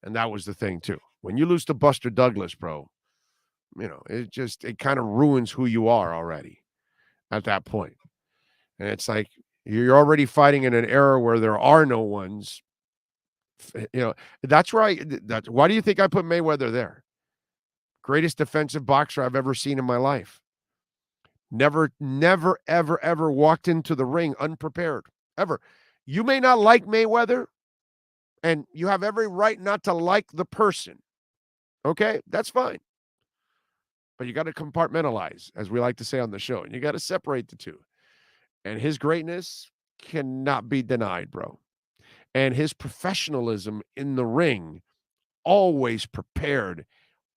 And that was the thing too. When you lose to Buster Douglas, bro, it kind of ruins who you are already at that point. And it's like you're already fighting in an era where there are no ones. That's why do you think I put Mayweather there? Greatest defensive boxer I've ever seen in my life. Never, ever, ever walked into the ring unprepared. Ever. You may not like Mayweather, and you have every right not to like the person. Okay? That's fine. But you got to compartmentalize, as we like to say on the show, and you got to separate the two. And his greatness cannot be denied, bro. And his professionalism in the ring, always prepared,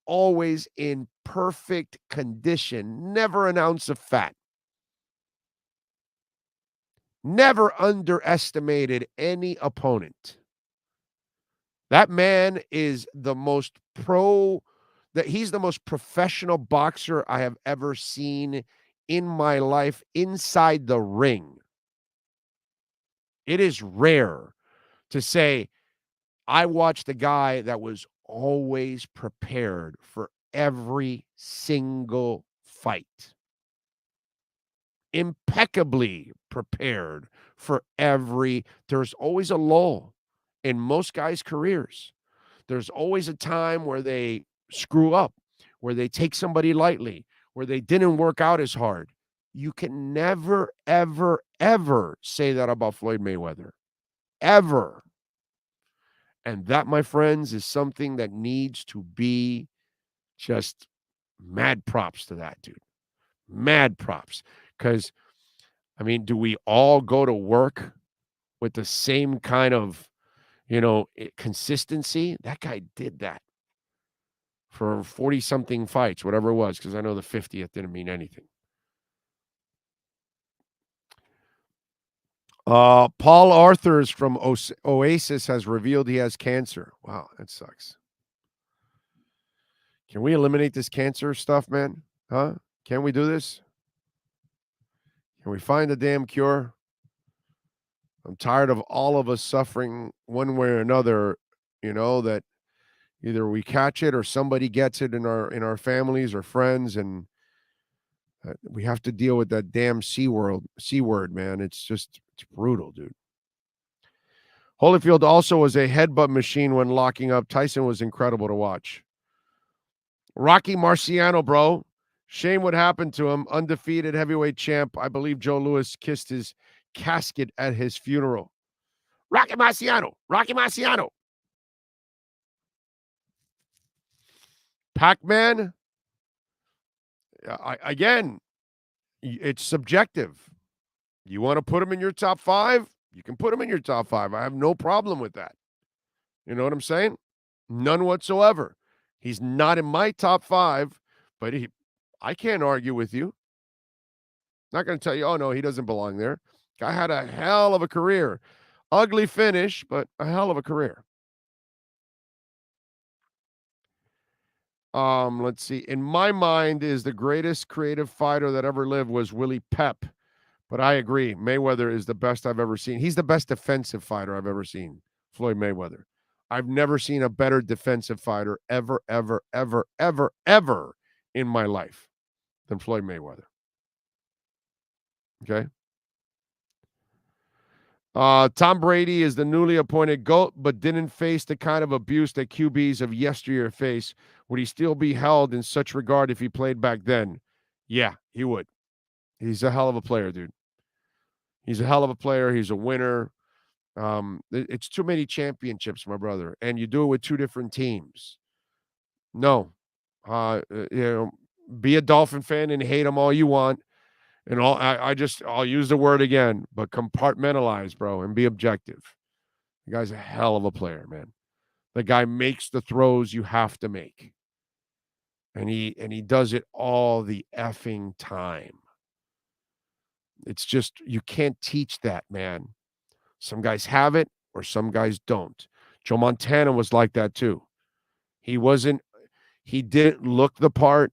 always in perfect condition, never an ounce of fat. Never underestimated any opponent. That man is he's the most professional boxer I have ever seen in my life inside the ring. It is rare to say, I watched a guy that was always prepared for every single fight. impeccably prepared for there's always a lull in most guys' careers. There's always a time where they screw up, where they take somebody lightly, where they didn't work out as hard. You can never, ever, ever say that about Floyd Mayweather. Ever. And that, my friends, is something that needs to be just mad props to that dude. Mad props. Because, I mean, do we all go to work with the same kind of, consistency? That guy did that for 40-something fights, whatever it was, because I know the 50th didn't mean anything. Paul Arthurs from Oasis has revealed he has cancer. Wow, that sucks. Can we eliminate this cancer stuff, man? Huh? Can we do this? Can we find a damn cure? I'm tired of all of us suffering one way or another, that either we catch it or somebody gets it in our families or friends, and we have to deal with that damn C word, man. It's brutal, dude. Holyfield also was a headbutt machine when locking up. Tyson was incredible to watch. Rocky Marciano, bro. Shame what happened to him. Undefeated heavyweight champ. I believe Joe Louis kissed his casket at his funeral. Rocky Marciano. Rocky Marciano. Pac-Man. Again, it's subjective. You want to put him in your top 5? You can put him in your top 5. I have no problem with that. You know what I'm saying? None whatsoever. He's not in my top 5, but I can't argue with you. Not going to tell you, oh, no, he doesn't belong there. Guy had a hell of a career. Ugly finish, but a hell of a career. Let's see. In my mind, is the greatest creative fighter that ever lived was Willie Pep. But I agree. Mayweather is the best I've ever seen. He's the best defensive fighter I've ever seen, Floyd Mayweather. I've never seen a better defensive fighter ever, ever, ever, ever, ever in my life than Floyd Mayweather. Okay? Tom Brady is the newly appointed GOAT, but didn't face the kind of abuse that QBs of yesteryear face. Would he still be held in such regard if he played back then? Yeah, he would. He's a hell of a player, dude. He's a hell of a player. He's a winner. It's too many championships, my brother, and you do it with 2 different teams. No, be a Dolphin fan and hate them all you want, and I'll use the word again, but compartmentalize, bro, and be objective. The guy's a hell of a player, man. The guy makes the throws you have to make, and he does it all the effing time. It's just, you can't teach that, man. Some guys have it or some guys don't. Joe Montana was like that too. He didn't look the part.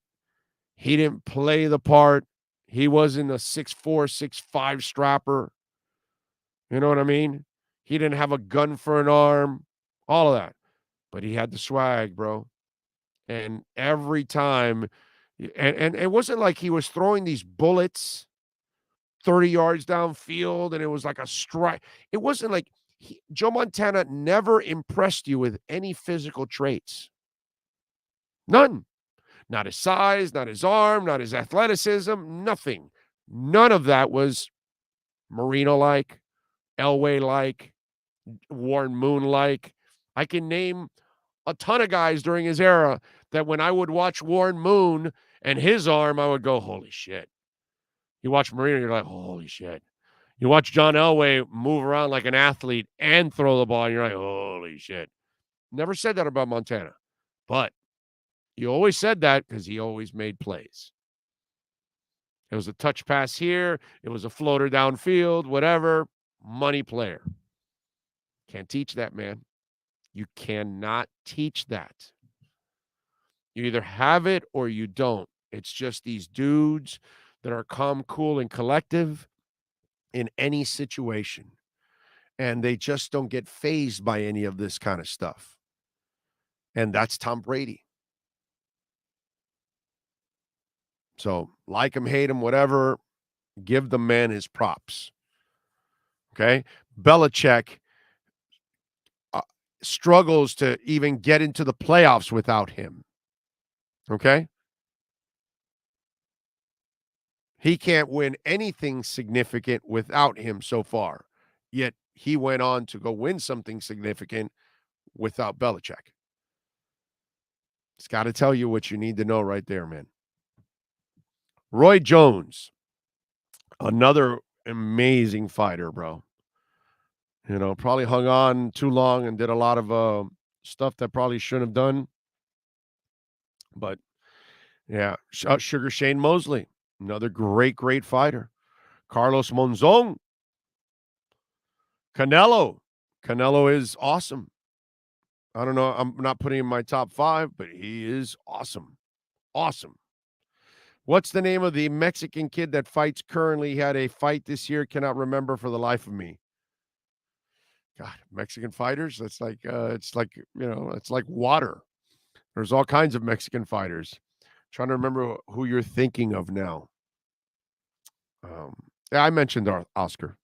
He didn't play the part. He wasn't a 6'4", 6'5" strapper. You know what I mean? He didn't have a gun for an arm, all of that. But he had the swag, bro. And every time, and it wasn't like he was throwing these bullets 30 yards downfield and it was like a strike. It wasn't like Joe Montana never impressed you with any physical traits. None. Not his size, not his arm, not his athleticism, nothing. None of that was Marino-like, Elway-like, Warren Moon-like. I can name a ton of guys during his era that when I would watch Warren Moon and his arm, I would go, holy shit. You watch Marino, you're like, holy shit. You watch John Elway move around like an athlete and throw the ball, and you're like, holy shit. Never said that about Montana. But you always said that because he always made plays. It was a touch pass here. It was a floater downfield, whatever. Money player. Can't teach that, man. You cannot teach that. You either have it or you don't. It's just these dudes that are calm, cool, and collective in any situation. And they just don't get fazed by any of this kind of stuff. And that's Tom Brady. So like him, hate him, whatever. Give the man his props. Okay? Belichick struggles to even get into the playoffs without him. Okay? He can't win anything significant without him so far. Yet he went on to go win something significant without Belichick. It's got to tell you what you need to know right there, man. Roy Jones, another amazing fighter, bro. You know, probably hung on too long and did a lot of stuff that probably shouldn't have done. But, yeah, Sugar Shane Mosley, another great, great fighter. Carlos Monzon. Canelo. Canelo is awesome. I don't know. I'm not putting him in my top 5, but he is awesome. Awesome. What's the name of the Mexican kid that fights currently? He had a fight this year. Cannot remember for the life of me. God, Mexican fighters. It's like it's like water. There's all kinds of Mexican fighters. Trying to remember who you're thinking of now. Yeah, I mentioned Oscar.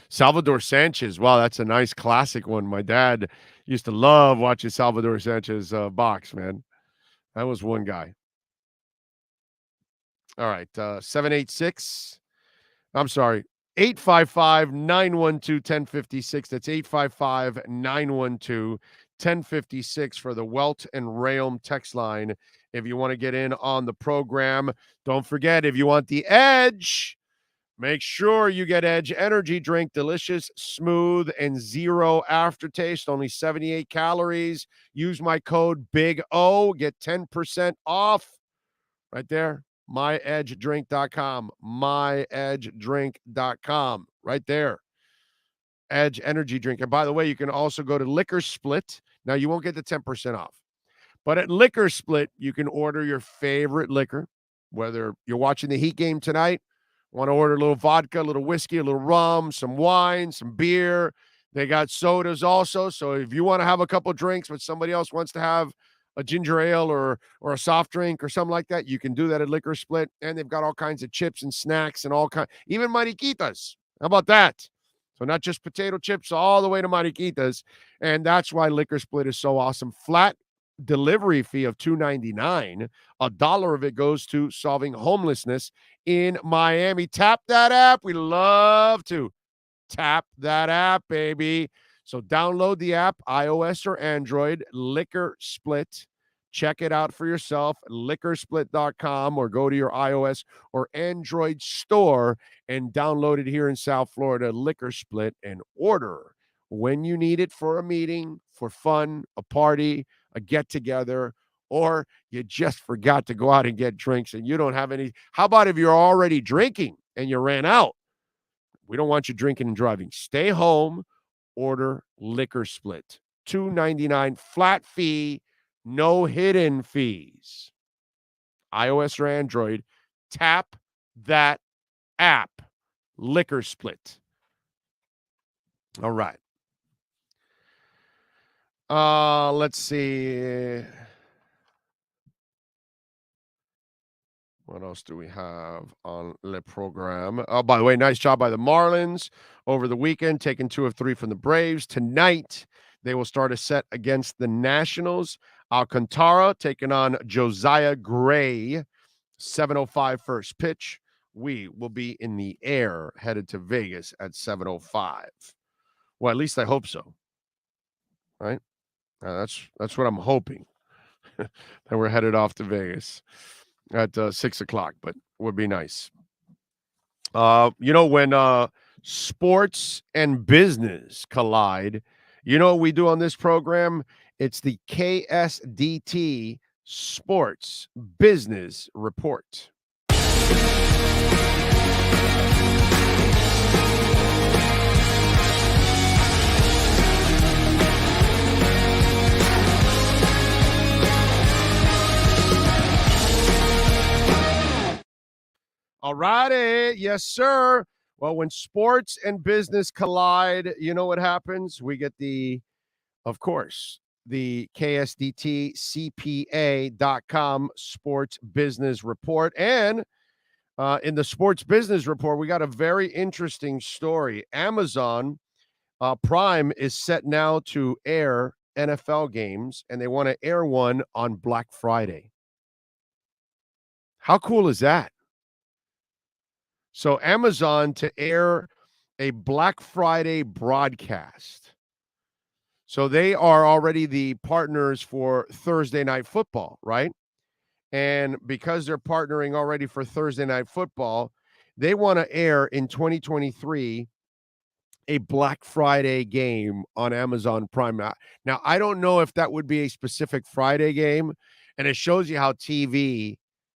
Salvador Sanchez. Wow, that's a nice classic one. My dad used to love watching Salvador Sanchez box, man. That was one guy. All right, 786. I'm sorry, 855-912-1056. That's 855-912-1056 for the Welt and Rayom text line. If you want to get in on the program, don't forget, if you want the edge, make sure you get Edge Energy Drink. Delicious, smooth, and zero aftertaste. Only 78 calories. Use my code Big O. Get 10% off right there. MyEdgeDrink.com. MyEdgeDrink.com. Right there. Edge Energy Drink. And by the way, you can also go to Liquor Split. Now, you won't get the 10% off. But at Liquor Split, you can order your favorite liquor, whether you're watching the Heat game tonight, want to order a little vodka, a little whiskey, a little rum, some wine, some beer. They got sodas also. So if you want to have a couple drinks, but somebody else wants to have a ginger ale or a soft drink or something like that, you can do that at Liquor Split. And they've got all kinds of chips and snacks and all kinds, even mariquitas. How about that? So not just potato chips, all the way to mariquitas. And that's why Liquor Split is so awesome. Flat delivery fee of $2.99. $1 of it goes to solving homelessness in Miami. Tap that app. We love to tap that app, baby. So download the app, iOS or Android, Liquor Split. Check it out for yourself, liquorsplit.com, or go to your iOS or Android store and download it here in South Florida, Liquor Split, and order when you need it for a meeting, for fun, a party, a get-together, or you just forgot to go out and get drinks and you don't have any. How about if you're already drinking and you ran out? We don't want you drinking and driving. Stay home. Order Liquor Split. $2.99 flat fee, no hidden fees. iOS or Android, tap that app. Liquor Split. All right. Let's see. What else do we have on the program? Oh, by the way, nice job by the Marlins over the weekend, taking 2 of 3 from the Braves. Tonight, they will start a set against the Nationals. Alcantara taking on Josiah Gray. 7:05 first pitch. We will be in the air headed to Vegas at 7:05. Well, at least I hope so. Right? That's what I'm hoping. That we're headed off to Vegas at 6 o'clock, but would be nice. When sports and business collide, you know what we do on this program? It's the KSDT Sports Business Report. All righty. Yes, sir. Well, when sports and business collide, you know what happens? We get the KSDT CPA.com Sports Business Report. And In the Sports Business Report, we got a very interesting story. Amazon Prime is set now to air NFL games, and they want to air one on Black Friday. How cool is that? So Amazon to air a Black Friday broadcast. So they are already the partners for Thursday Night Football, right? And because they're partnering already for Thursday Night Football, they want to air in 2023 a Black Friday game on Amazon Prime. Now, I don't know if that would be a specific Friday game, and it shows you how TV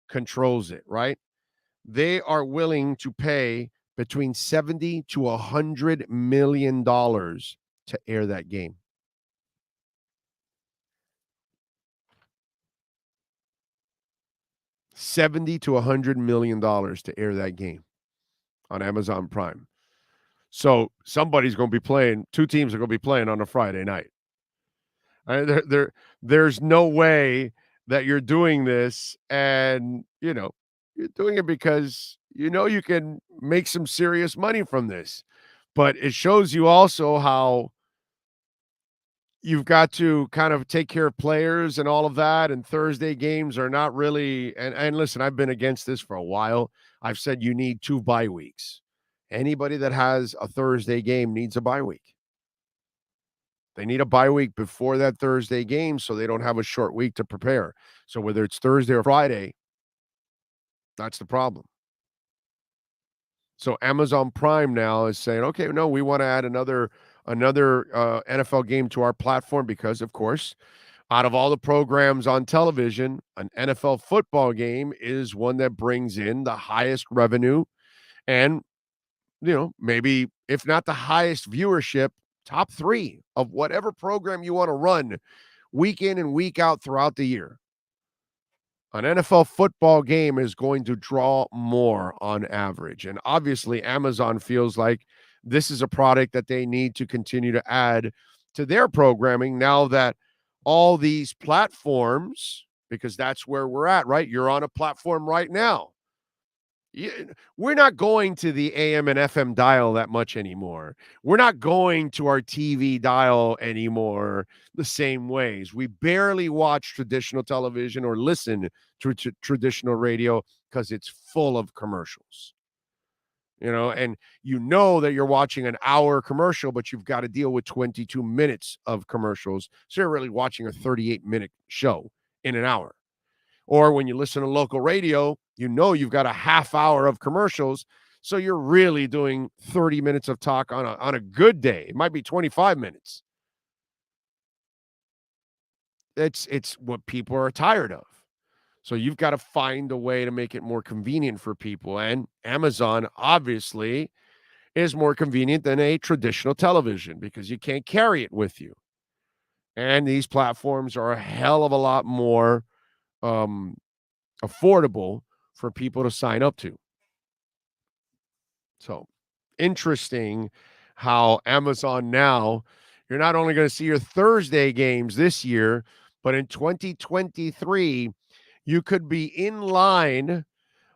controls it, right? They are willing to pay between $70 to $100 million to air that game. $70 to $100 million to air that game on Amazon Prime. So somebody's going to be playing, two teams are going to be playing on a Friday night. There's no way that you're doing this and, you're doing it because you can make some serious money from this. But it shows you also how you've got to kind of take care of players and all of that. And Thursday games are not really, and listen, I've been against this for a while. I've said you need 2 bye weeks. Anybody that has a Thursday game needs a bye week. They need a bye week before that Thursday game so they don't have a short week to prepare. So whether it's Thursday or Friday, that's the problem. So Amazon Prime now is saying, okay, no, we want to add another NFL game to our platform because, of course, out of all the programs on television, an NFL football game is one that brings in the highest revenue and, maybe if not the highest viewership, top 3 of whatever program you want to run week in and week out throughout the year. An NFL football game is going to draw more on average. And obviously, Amazon feels like this is a product that they need to continue to add to their programming now that all these platforms, because that's where we're at, right? You're on a platform right now. We're not going to the AM and FM dial that much anymore. We're not going to our TV dial anymore the same ways. We barely watch traditional television or listen to traditional radio because it's full of commercials. And that you're watching an hour commercial, but you've got to deal with 22 minutes of commercials. So you're really watching a 38-minute show in an hour. Or when you listen to local radio, you've got a half hour of commercials. So you're really doing 30 minutes of talk on a good day. It might be 25 minutes. It's what people are tired of. So you've got to find a way to make it more convenient for people. And Amazon, obviously, is more convenient than a traditional television because you can't carry it with you. And these platforms are a hell of a lot more affordable for people to sign up to. So interesting how Amazon now, you're not only going to see your Thursday games this year, but in 2023, you could be in line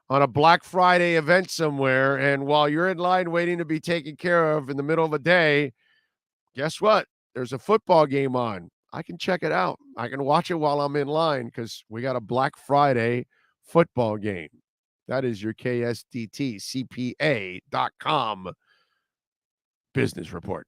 on a Black Friday event somewhere. And while you're in line waiting to be taken care of in the middle of a day, guess what? There's a football game on. I can check it out. I can watch it while I'm in line because we got a Black Friday football game. That is your KSDTCPA.com business report.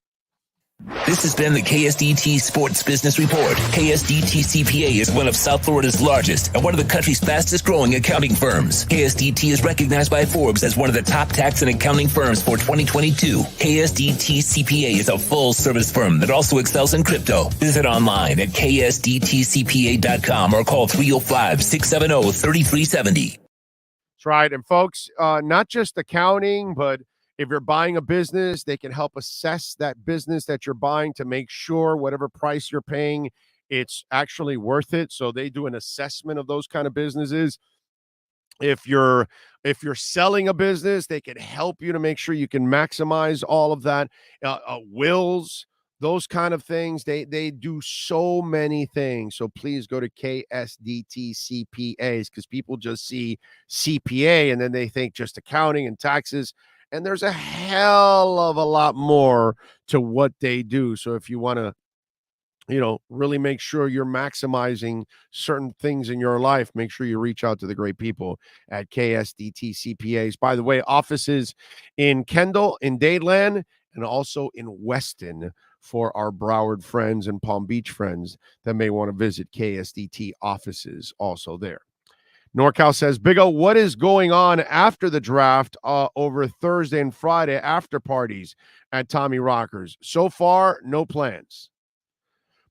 This has been the KSDT Sports Business Report. KSDT CPA is one of South Florida's largest and one of the country's fastest growing accounting firms. KSDT is recognized by Forbes as one of the top tax and accounting firms for 2022. KSDT CPA is a full service firm that also excels in crypto. Visit online at KSDTCPA.com or call 305-670-3370.
That's right. And folks, not just accounting, but if you're buying a business, they can help assess that business that you're buying to make sure whatever price you're paying, it's actually worth it. So they do an assessment of those kind of businesses. If you're selling a business, they can help you to make sure you can maximize all of that. Wills, those kind of things. They do so many things. So please go to KSDT CPAs, because people just see CPA and then they think just accounting and taxes. And there's a hell of a lot more to what they do. So if you want to, really make sure you're maximizing certain things in your life, make sure you reach out to the great people at KSDT CPAs. By the way, offices in Kendall, in Dadeland, and also in Weston for our Broward friends and Palm Beach friends that may want to visit KSDT offices also there. NorCal says, Big O, what is going on after the draft over Thursday and Friday after parties at Tommy Rockers? So far, no plans.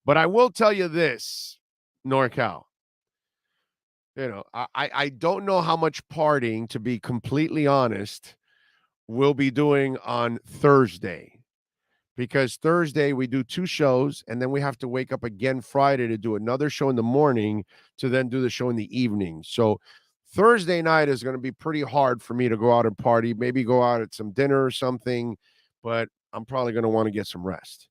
But I will tell you this, NorCal. I don't know how much partying, to be completely honest, we'll be doing on Thursday. Because Thursday we do 2 shows, and then we have to wake up again Friday to do another show in the morning to then do the show in the evening. So Thursday night is going to be pretty hard for me to go out and party, maybe go out at some dinner or something, but I'm probably going to want to get some rest.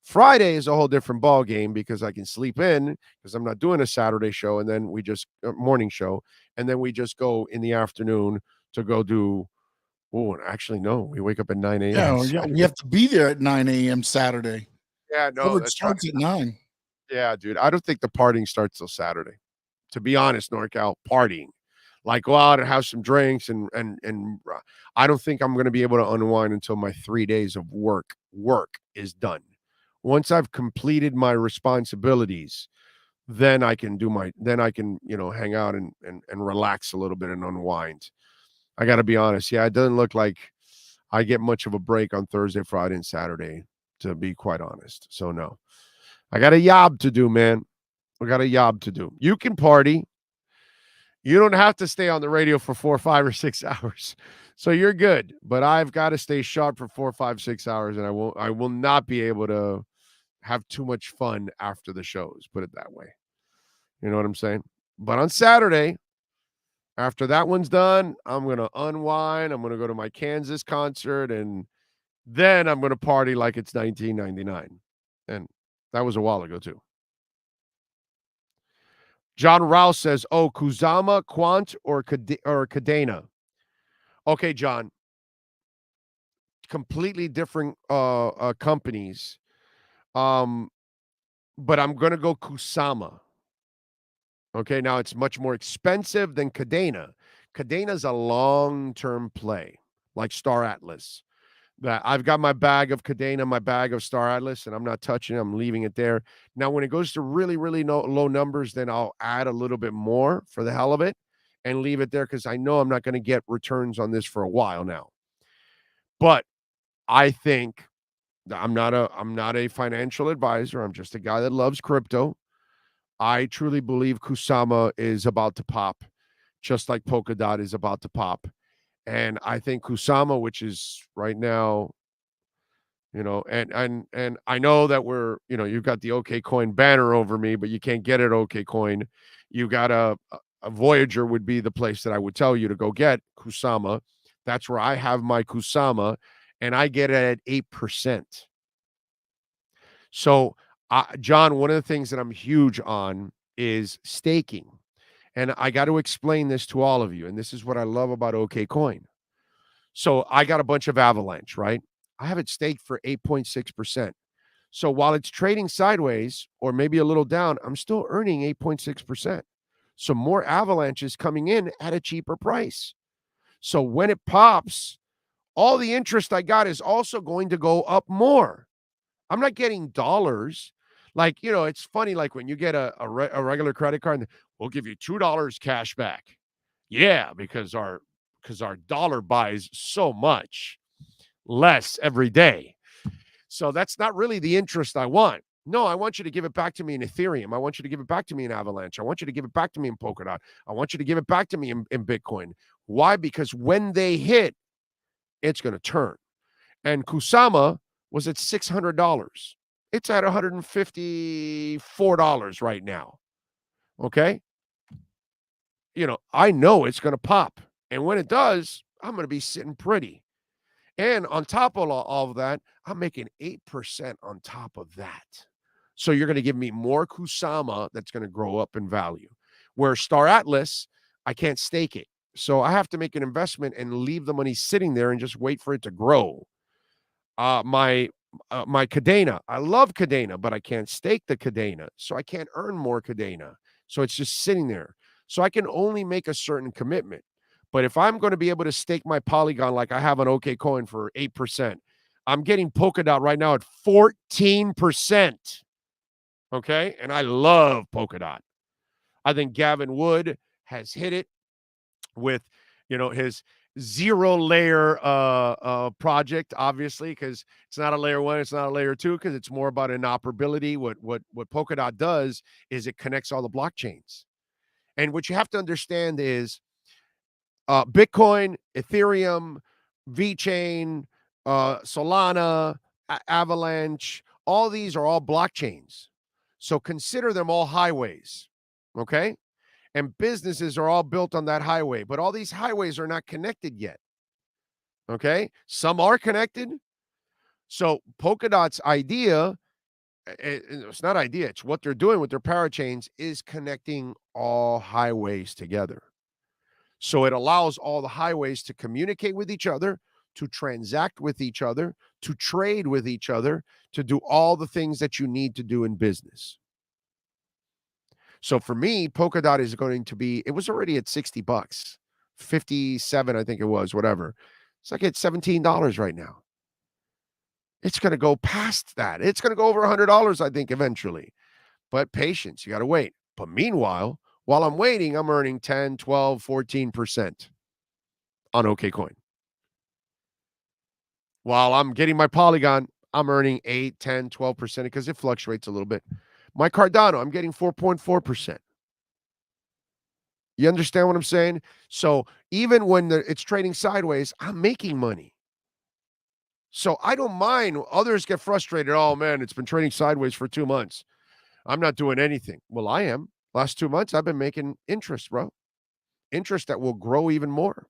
Friday is a whole different ball game because I can sleep in because I'm not doing a Saturday show, and then we just morning show, and then we just go in the afternoon to go do. Oh, actually, no, we wake up at 9 a.m.
Yeah, we have to be there at 9 a.m. Saturday.
Yeah, no,
it starts at 9.
Yeah, dude, I don't think the partying starts till Saturday. To be honest, NorCal, partying, like go out and have some drinks, and I don't think I'm going to be able to unwind until my 3 days of work is done. Once I've completed my responsibilities, then I can hang out and relax a little bit and unwind. I got to be honest. Yeah, it doesn't look like I get much of a break on Thursday, Friday, and Saturday, to be quite honest. So no, I got a job to do, man. I got a job to do. You can party. You don't have to stay on the radio for 4, 5, or 6 hours. So you're good. But I've got to stay sharp for 4, 5, 6 hours, and I will not be able to have too much fun after the shows, put it that way. You know what I'm saying? But on Saturday, after that one's done, I'm going to unwind. I'm going to go to my Kansas concert, and then I'm going to party like it's 1999. And that was a while ago, too. John Rouse says, Kusama, Quant, or Cadena? Okay, John. Completely different companies. But I'm going to go Kusama. Okay, now it's much more expensive than Cadena. Cadena's a long-term play, like Star Atlas. That I've got my bag of Cadena, my bag of Star Atlas, and I'm not touching it. I'm leaving it there. Now, when it goes to really, really low numbers, then I'll add a little bit more for the hell of it and leave it there because I know I'm not going to get returns on this for a while now. But I think I'm not a financial advisor. I'm just a guy that loves crypto. I truly believe Kusama is about to pop, just like Polkadot is about to pop. And I think Kusama, which is right now, and I know that we're, you've got the OK Coin banner over me, but you can't get it OK Coin. You got a Voyager would be the place that I would tell you to go get Kusama. That's where I have my Kusama, and I get it at 8%. So, John, one of the things that I'm huge on is staking. And I got to explain this to all of you. And this is what I love about OK Coin. So I got a bunch of Avalanche, right? I have it staked for 8.6%. So while it's trading sideways or maybe a little down, I'm still earning 8.6%. So more Avalanche is coming in at a cheaper price. So when it pops, all the interest I got is also going to go up more. I'm not getting dollars. Like, it's funny, like when you get a regular credit card, and we'll give you $2 cash back. Yeah, because our dollar buys so much less every day. So that's not really the interest I want. No, I want you to give it back to me in Ethereum. I want you to give it back to me in Avalanche. I want you to give it back to me in Polkadot. I want you to give it back to me in Bitcoin. Why? Because when they hit, it's going to turn. And Kusama was at $600. It's at $154 right now. Okay? I know it's going to pop. And when it does, I'm going to be sitting pretty. And on top of all of that, I'm making 8% on top of that. So you're going to give me more Kusama that's going to grow up in value. Where Star Atlas, I can't stake it. So I have to make an investment and leave the money sitting there and just wait for it to grow. My Cadena, I love Cadena, but I can't stake the Cadena. So I can't earn more Cadena. So it's just sitting there. So I can only make a certain commitment. But if I'm going to be able to stake my Polygon like I have on OKCoin for 8%, I'm getting Polkadot right now at 14%. Okay? And I love Polkadot. I think Gavin Wood has hit it with, his zero layer project, obviously, because it's not a layer 1, it's not a layer 2, because it's more about interoperability. What Polkadot does is it connects all the blockchains. And what you have to understand is Bitcoin, Ethereum, VeChain, Solana, Avalanche, all these are all blockchains. So consider them all highways, okay? And businesses are all built on that highway, but all these highways are not connected yet, okay? Some are connected. So Polkadot's idea, it's not idea, it's what they're doing with their parachains, is connecting all highways together. So it allows all the highways to communicate with each other, to transact with each other, to trade with each other, to do all the things that you need to do in business. So for me, Polkadot is going to be, it was already at $60, 57, I think it was, whatever. It's like at $17 right now. It's going to go past that. It's going to go over $100, I think, eventually. But patience, you got to wait. But meanwhile, while I'm waiting, I'm earning 10, 12, 14% on OKCoin. While I'm getting my Polygon, I'm earning 8, 10, 12% because it fluctuates a little bit. My Cardano, I'm getting 4.4%. You understand what I'm saying? So even when it's trading sideways, I'm making money. So I don't mind. Others get frustrated. Oh, man, it's been trading sideways for 2 months. I'm not doing anything. Well, I am. Last 2 months, I've been making interest, bro. Interest that will grow even more.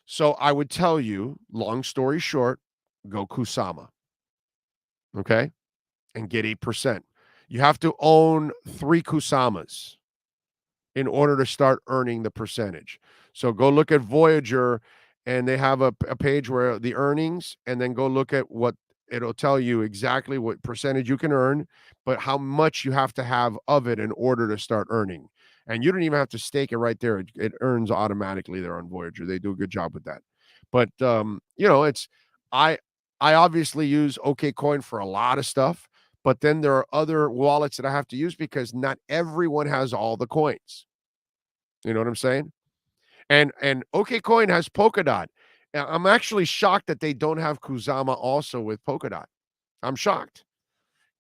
So I would tell you, long story short, go Kusama. Okay? And get 8%. You have to own 3 Kusamas in order to start earning the percentage. So go look at Voyager, and they have a page where the earnings, and then go look at what it'll tell you exactly what percentage you can earn, but how much you have to have of it in order to start earning. And you don't even have to stake it right there. It earns automatically there on Voyager. They do a good job with that. But, it's, I obviously use OKCoin for a lot of stuff, but then there are other wallets that I have to use because not everyone has all the coins. You know what I'm saying? And OKCoin has Polkadot. I'm actually shocked that they don't have Kusama also with Polkadot. I'm shocked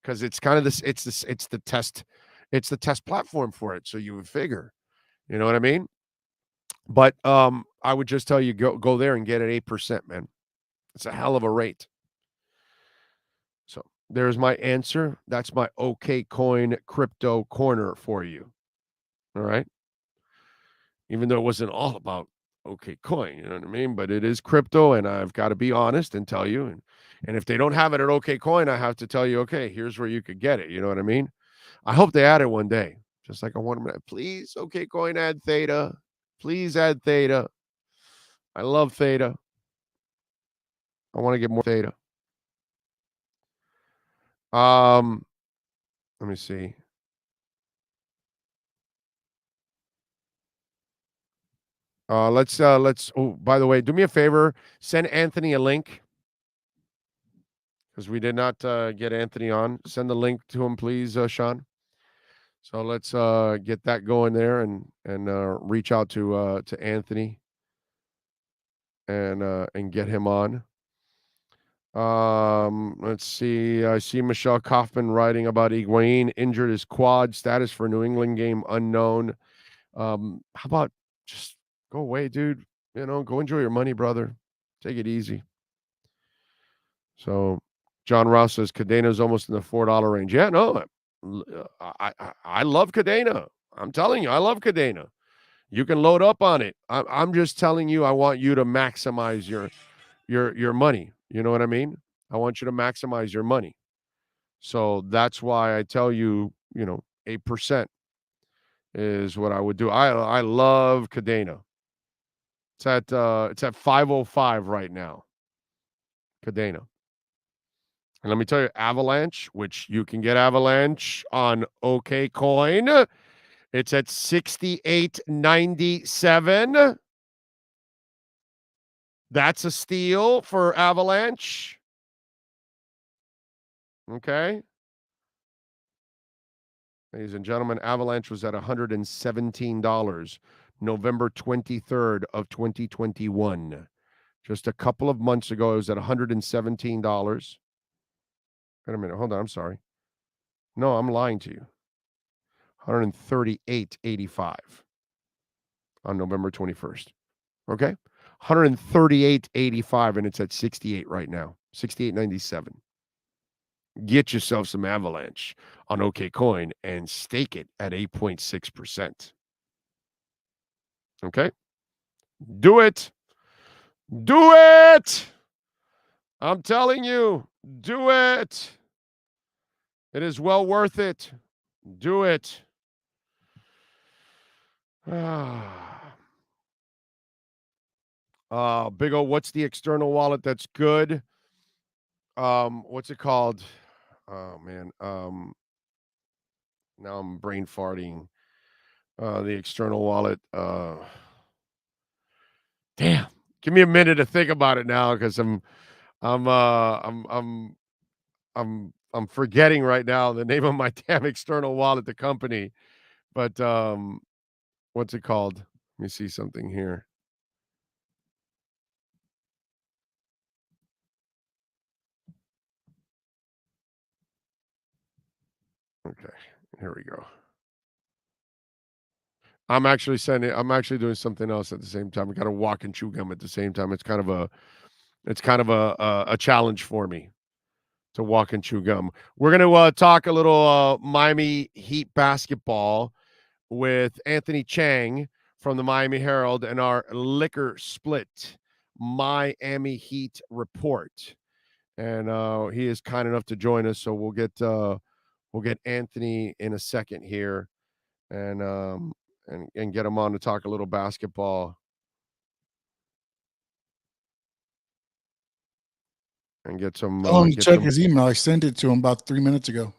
because it's kind of this. It's the test platform for it. So you would figure, you know what I mean? But I would just tell you go there and get it 8%, man. It's a hell of a rate. So there's my answer. That's my OKCoin crypto corner for you. All right. Even though it wasn't all about OKCoin, you know what I mean? But it is crypto, and I've got to be honest and tell you. And if they don't have it at OKCoin, I have to tell you, okay, here's where you could get it. You know what I mean? I hope they add it one day. Just like I want them to, please, OKCoin, add Theta. Please add Theta. I love Theta. I want to get more Theta. Let me see. Let's oh, by the way, do me a favor, send Anthony a link because we did not get Anthony on. Send the link to him, please, Sean. So let's get that going there and reach out to Anthony and get him on. Let's see. I see Michelle Kaufman writing about Higuain injured his quad, status for New England game unknown. How about just go away, dude? Go enjoy your money, brother. Take it easy. So John Ross says Cadena's almost in the $4 range. Yeah, no, I love Cadena. I'm telling you, I love Cadena. You can load up on it. I'm just telling you, I want you to maximize your money. You know what I mean? I want you to maximize your money. So that's why I tell you, 8% is what I would do. I love Cadena. It's at 505 right now. Cadena. And let me tell you, Avalanche, which you can get Avalanche on OK Coin. It's at 68.97. That's a steal for Avalanche. Okay. Ladies and gentlemen, Avalanche was at $117 November 23rd of 2021. Just a couple of months ago, it was at $117. Wait a minute. Hold on. I'm sorry. No, I'm lying to you. $138.85 on November 21st. Okay? $138.85, and it's at 68 right now. 68.97. Get yourself some Avalanche on OK Coin and stake it at 8.6%. Okay? Do it. Do it. I'm telling you, do it. It is well worth it. Do it. Big O, what's the external wallet that's good? What's it called? Oh man. Now I'm brain farting. The external wallet. Damn. Give me a minute to think about it now, because I'm forgetting right now the name of my damn external wallet, the company. But what's it called? Let me see something here. Okay, here we go. I'm actually doing something else at the same time. I got to walk and chew gum at the same time. It's kind of a challenge for me to walk and chew gum. We're going to talk a little Miami Heat basketball with Anthony Chang from the Miami Herald and our liquor split Miami Heat report. And he is kind enough to join us, so we'll get Anthony in a second here, and get him on to talk a little basketball. And get some.
Check his email. I sent it to him about 3 minutes ago.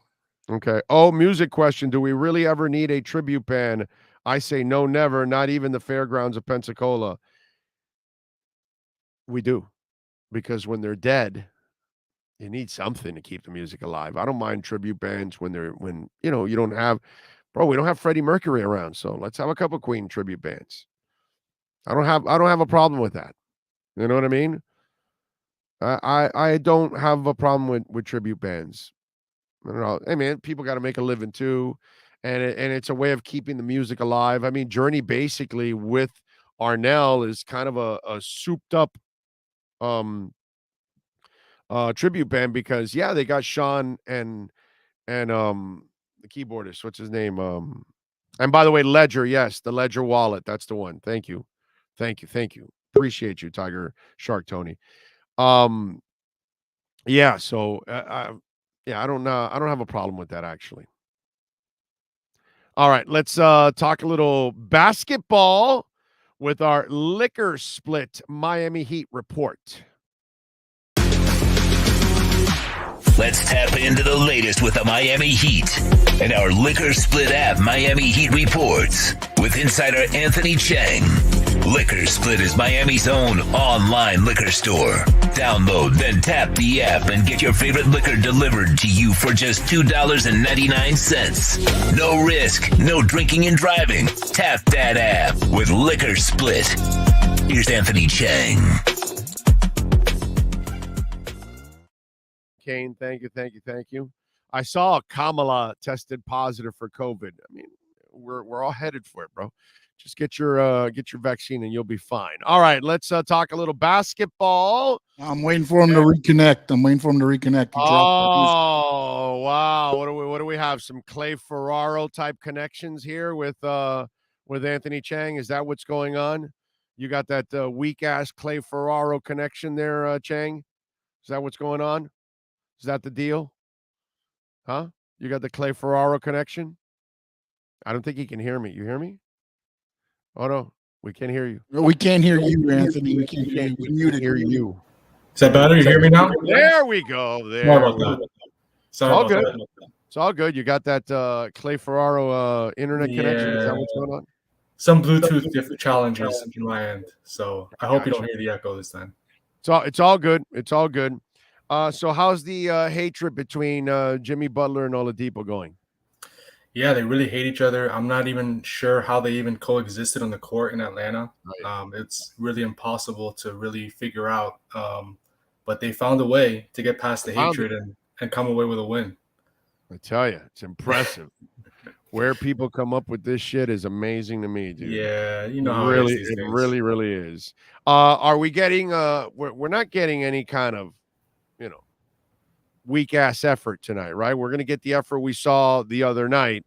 Okay. Oh, music question. Do we really ever need a tribute band? I say no, never. Not even the fairgrounds of Pensacola. We do, because when they're dead, you need something to keep the music alive. I don't mind tribute bands when you don't have, we don't have Freddie Mercury around, so let's have a couple Queen tribute bands. I don't have a problem with that. You know what I mean? I don't have a problem with tribute bands. I don't know. Hey man, people got to make a living too, and it's a way of keeping the music alive. I mean, Journey basically with Arnell is kind of a souped up tribute band, because they got Sean and the keyboardist, what's his name, and by the way, Ledger, yes, the Ledger wallet, that's the one. Thank you, appreciate you, Tiger Shark Tony. So I don't know, I don't have a problem with that, actually. All right, let's talk a little basketball with our liquor split Miami Heat report.
Let's tap into the latest with the Miami Heat and our liquor split app Miami Heat reports with insider Anthony Chang. Liquor Split is Miami's own online liquor store. Download, then tap the app and get your favorite liquor delivered to you for just $2.99. No risk, no drinking and driving. Tap that app with Liquor Split. Here's Anthony Chang.
Kane, thank you. I saw Kamala tested positive for COVID. I mean, we're all headed for it, bro. Just get your vaccine and you'll be fine. All right, let's talk a little basketball.
I'm waiting for him to reconnect.
Oh wow! What do we have? Some Clay Ferraro type connections here with with Anthony Chang? Is that what's going on? You got that weak-ass Clay Ferraro connection there, Chang? Is that what's going on? Is that the deal? Huh? You got the Clay Ferraro connection? I don't think he can hear me. You hear me? Oh, no. We can't hear you.
No, we can't hear you, Anthony. We can't hear you. We muted
you.
Is that better? You hear me now?
There we go. There.
Sorry about that.
Sorry about that. It's all good. You got that Clay Ferraro internet connection? Is that what's going on?
Some Bluetooth challenges in my end. So I hope you don't hear the echo this time.
It's all good. It's all good. So how's the hatred between Jimmy Butler and Oladipo going?
Yeah, they really hate each other. I'm not even sure how they even coexisted on the court in Atlanta.
Right.
It's really impossible to really figure out. But they found a way to get past the hatred and come away with a win.
I tell you, it's impressive. Where people come up with this shit is amazing to me, dude.
Yeah, you know
how
really,
it really, really is. Are we getting? We're not getting any kind of, weak ass effort tonight, right? We're gonna get the effort we saw the other night.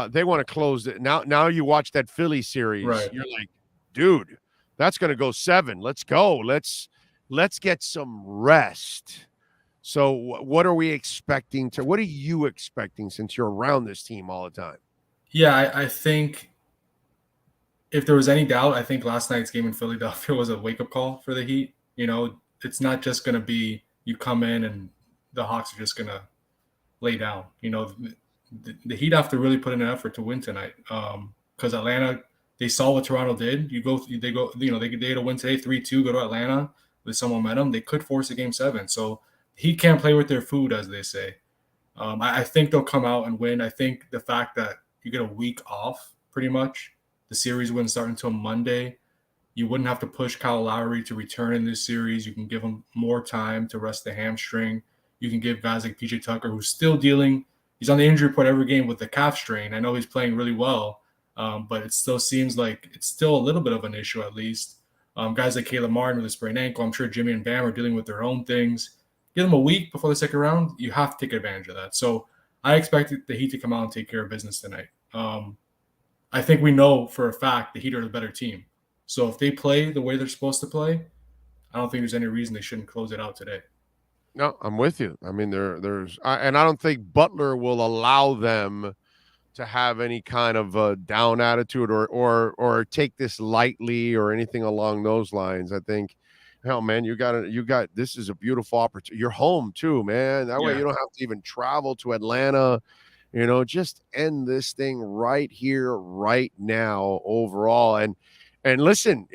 They want to close it now. Now you watch that Philly series,
right.
You're like, dude, that's gonna go 7. Let's go. Let's get some rest. So what are we expecting what are you expecting since you're around this team all the time?
Yeah, I think if there was any doubt, I think last night's game in Philadelphia was a wake-up call for the Heat. It's not just going to be you come in and the Hawks are just going to lay down. The Heat have to really put in an effort to win tonight because Atlanta, they saw what Toronto did. They had a win today, 3-2, go to Atlanta with some momentum. They could force a game 7. So he can't play with their food, as they say. I think they'll come out and win. I think the fact that you get a week off, pretty much, the series wouldn't start until Monday. You wouldn't have to push Kyle Lowry to return in this series. You can give him more time to rest the hamstring. You can give guys like PJ Tucker, who's still dealing. He's on the injury report every game with the calf strain. I know he's playing really well, but it still seems like it's still a little bit of an issue at least. Guys like Caleb Martin with a sprained ankle. I'm sure Jimmy and Bam are dealing with their own things. Give them a week before the second round. You have to take advantage of that. So I expect the Heat to come out and take care of business tonight. I think we know for a fact the Heat are the better team. So if they play the way they're supposed to play, I don't think there's any reason they shouldn't close it out today.
No, I'm with you. I mean, I don't think Butler will allow them to have any kind of down attitude or take this lightly or anything along those lines. I think, hell, man, you got this is a beautiful opportunity. You're home too, man. That way you don't have to even travel to Atlanta. Just end this thing right here, right now, overall. And listen,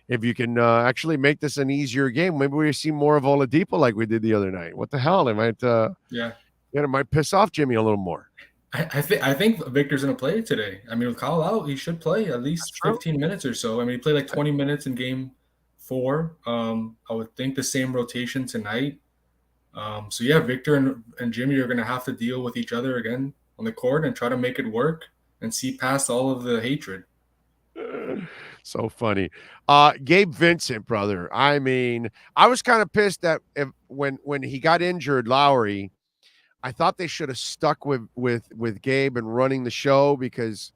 if you can actually make this an easier game, maybe we see more of Oladipo like we did the other night. What the hell? It might it might piss off Jimmy a little more.
I think Victor's going to play today. I mean, with Kyle out, he should play at least 15 minutes or so. I mean, he played like 20 minutes in game 4. I would think the same rotation tonight. So yeah, Victor and Jimmy are going to have to deal with each other again on the court and try to make it work and see past all of the hatred.
So funny. Gabe Vincent, brother. I mean, I was kind of pissed that when he got injured, Lowry, I thought they should have stuck with Gabe and running the show because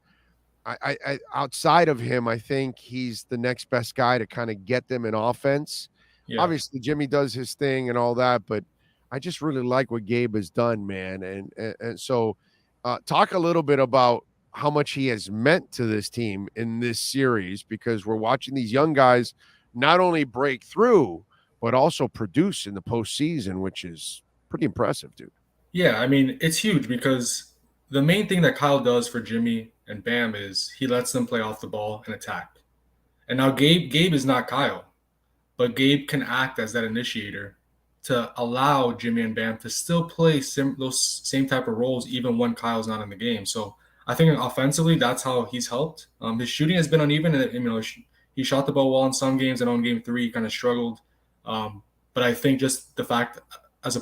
I outside of him, I think he's the next best guy to kind of get them in offense. Yeah. Obviously, Jimmy does his thing and all that, but I just really like what Gabe has done, man. And so talk a little bit about how much he has meant to this team in this series, because we're watching these young guys not only break through, but also produce in the postseason, which is pretty impressive, dude.
Yeah, I mean, it's huge because the main thing that Kyle does for Jimmy and Bam is he lets them play off the ball and attack. And now Gabe is not Kyle, but Gabe can act as that initiator to allow Jimmy and Bam to still play those same type of roles even when Kyle's not in the game. So I think offensively, that's how he's helped. His shooting has been uneven. He shot the ball well in some games, and on game 3, he kind of struggled. But I think just the fact his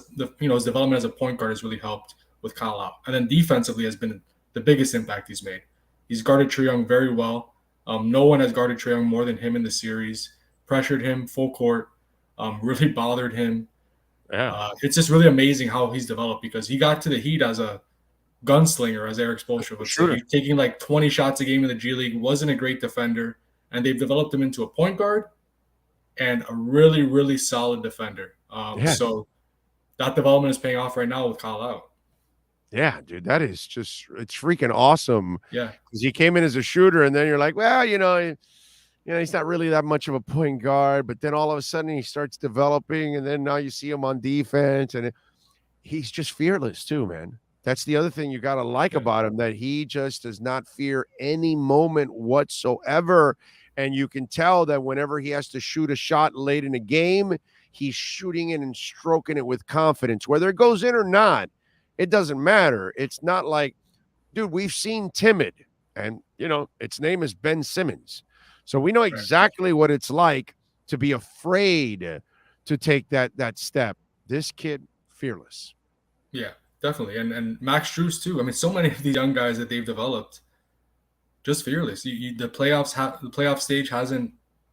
development as a point guard has really helped with Kyle out. And then defensively has been the biggest impact he's made. He's guarded Trae Young very well. No one has guarded Trae Young more than him in the series. Pressured him full court. Really bothered him.
Yeah.
It's just really amazing how he's developed because he got to the Heat as a gunslinger, as Eric Spoelstra would say. He's taking like 20 shots a game in the G League, wasn't a great defender, and they've developed him into a point guard and a really, really solid defender. So that development is paying off right now with Kyle out.
Yeah, dude, that is just, it's freaking awesome.
Yeah.
Because he came in as a shooter, and then you're like, well, he's not really that much of a point guard, but then all of a sudden he starts developing, and then now you see him on defense, and he's just fearless too, man. That's the other thing you got to like about him, that he just does not fear any moment whatsoever. And you can tell that whenever he has to shoot a shot late in a game, he's shooting it and stroking it with confidence. Whether it goes in or not, it doesn't matter. It's not like, dude, we've seen timid, and, its name is Ben Simmons. So we know exactly what it's like to be afraid to take that step. This kid, fearless.
Yeah, definitely. And Max Strus too. I mean, so many of these young guys that they've developed, just fearless. The playoff stage hasn't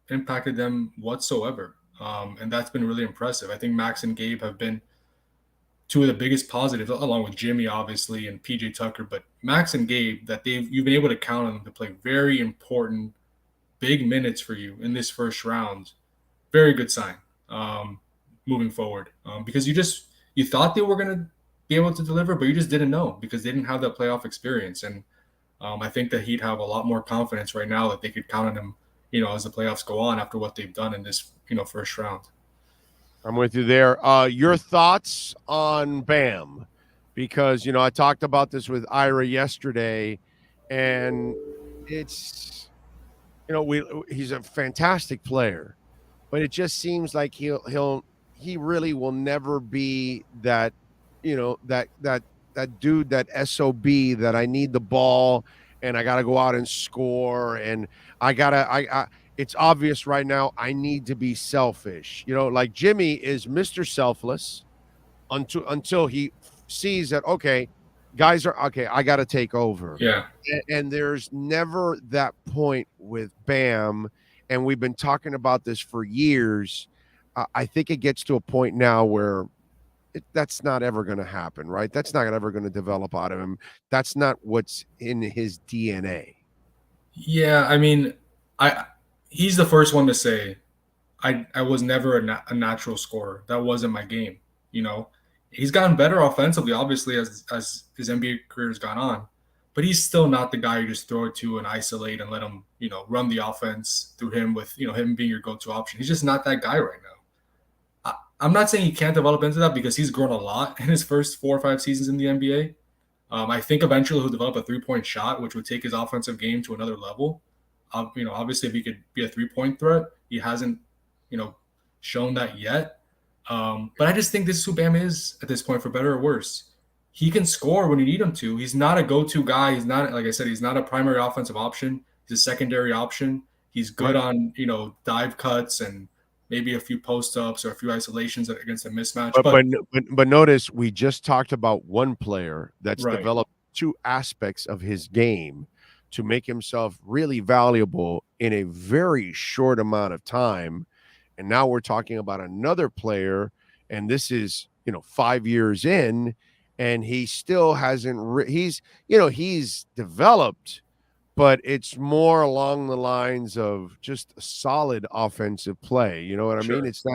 impacted them whatsoever. And that's been really impressive. I think Max and Gabe have been two of the biggest positives, along with Jimmy, obviously, and PJ Tucker. But Max and Gabe, that you've been able to count on them to play very important, big minutes for you in this first round. Very good sign moving forward. Because you thought they were going to be able to deliver, but you just didn't know because they didn't have that playoff experience. And I think that he'd have a lot more confidence right now that they could count on him, as the playoffs go on after what they've done in this, first round.
I'm with you there. Your thoughts on Bam? Because, I talked about this with Ira yesterday, and it's, he's a fantastic player, but it just seems like he really will never be that, that dude, that SOB that I need the ball and I got to go out and score. And it's obvious right now, I need to be selfish. Like Jimmy is Mr. Selfless until he sees that, okay, guys are okay, I got to take over.
Yeah.
And there's never that point with Bam. And we've been talking about this for years. I think it gets to a point now where that's not ever going to happen, right? That's not ever going to develop out of him. That's not what's in his DNA.
Yeah, I mean, he's the first one to say, I was never a natural scorer. That wasn't my game. He's gotten better offensively, obviously, as his NBA career has gone on, but he's still not the guy you just throw it to and isolate and let him, run the offense through him with, him being your go-to option. He's just not that guy right now. I'm not saying he can't develop into that because he's grown a lot in his first 4 or 5 seasons in the NBA. I think eventually he'll develop a 3-point shot, which would take his offensive game to another level. Obviously if he could be a 3-point threat, he hasn't, shown that yet. But I just think this is who Bam is at this point, for better or worse. He can score when you need him to. He's not a go-to guy. He's not, like I said, he's not a primary offensive option. He's a secondary option. He's good on, dive cuts and maybe a few post-ups or a few isolations against a mismatch.
But notice we just talked about one player that's developed 2 aspects of his game to make himself really valuable in a very short amount of time. And now we're talking about another player, and this is, 5 years in, and he still hasn't he's developed, but it's more along the lines of just a solid offensive play. You know what I mean? It's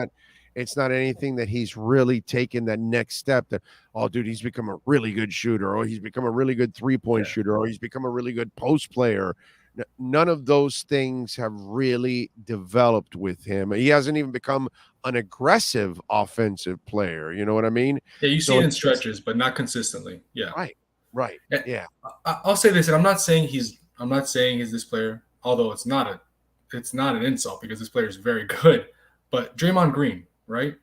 not anything that he's really taken that next step that, oh, dude, he's become a really good shooter, or he's become a really good 3-point shooter, or he's become a really good post player. None of those things have really developed with him. He hasn't even become an aggressive offensive player. You know what I mean?
Yeah, you see it in stretches, but not consistently. Yeah.
Right. Yeah.
I'll say this, and I'm not saying he's this player, although it's not an insult because this player is very good. But Draymond Green, right?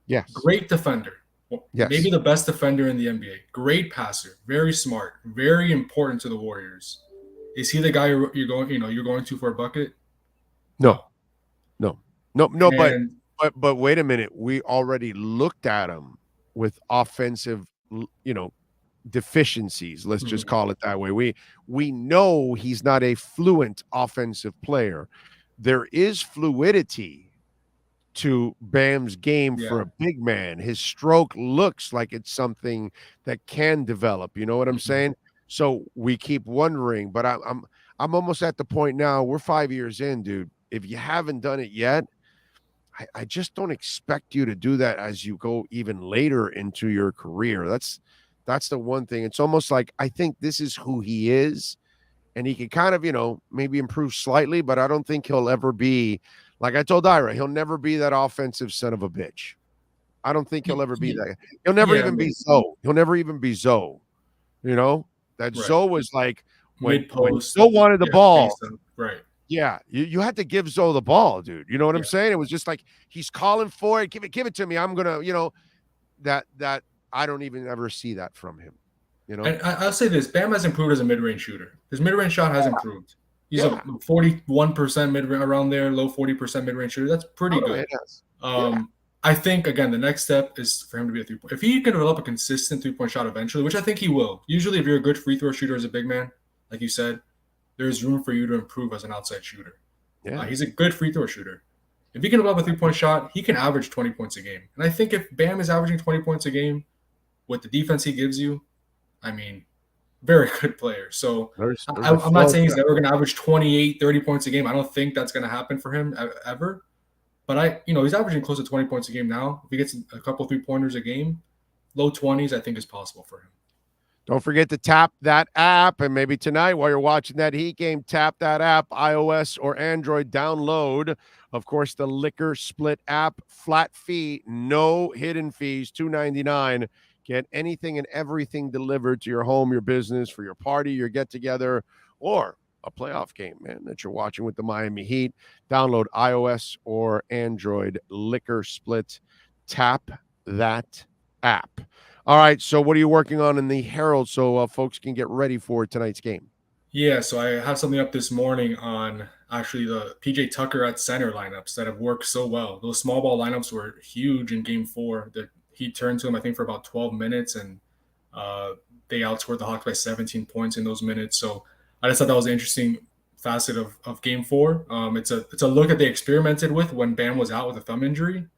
Yes.
Great defender. Yes. Maybe the best defender in the NBA. Great passer. Very smart. Very important to the Warriors. Is he the guy you're going to for a bucket?
No. But wait a minute. We already looked at him with offensive, deficiencies. Let's just call it that way. We know he's not a fluent offensive player. There is fluidity to Bam's game for a big man. His stroke looks like it's something that can develop. You know what I'm saying? So we keep wondering, but I'm almost at the point now. We're 5 years in, dude. If you haven't done it yet, I just don't expect you to do that as you go even later into your career. That's the one thing. It's almost like I think this is who he is, and he can kind of, maybe improve slightly, but I don't think he'll ever be, like I told Ira, he'll never be that offensive son of a bitch. I don't think he'll ever be that. He'll never even be Zoe. He'll never even be Zoe. That Zoe was like when Zoe wanted the ball.
Right.
Yeah, you had to give Zoe the ball, dude. You know what I'm saying? It was just like he's calling for it. Give it to me. I'm gonna, that I don't even ever see that from him.
And I'll say this: Bam has improved as a mid-range shooter. His mid-range shot has improved. He's a 41% mid-range, around there, low 40% mid-range shooter. That's pretty good. I think again, the next step is for him to be a three-point. If he can develop a consistent three-point shot eventually, which I think he will. Usually, if you're a good free throw shooter as a big man, like you said, there's room for you to improve as an outside shooter. Yeah, he's a good free throw shooter. If he can develop a three-point shot, he can average 20 points a game. And I think if Bam is averaging 20 points a game with the defense he gives you, I mean, very good player. So I'm not saying he's never going to average 28, 30 points a game. I don't think that's going to happen for him ever. But he's averaging close to 20 points a game now. If he gets a couple three-pointers a game, low 20s, I think is possible for him.
Don't forget to tap that app, and maybe tonight while you're watching that Heat game, tap that app, iOS or Android, download, of course, the Liquor Split app, flat fee, no hidden fees, $2.99. Get anything and everything delivered to your home, your business, for your party, your get-together, or a playoff game, man, that you're watching with the Miami Heat. Download iOS or Android Liquor Split. Tap that app. All right, so what are you working on in the Herald so folks can get ready for tonight's game?
Yeah, so I have something up this morning on actually the PJ Tucker at center lineups that have worked so well. Those small ball lineups were huge in Game 4. He turned to them, I think, for about 12 minutes, and they outscored the Hawks by 17 points in those minutes. So I just thought that was an interesting facet of Game 4. It's a look that they experimented with when Bam was out with a thumb injury.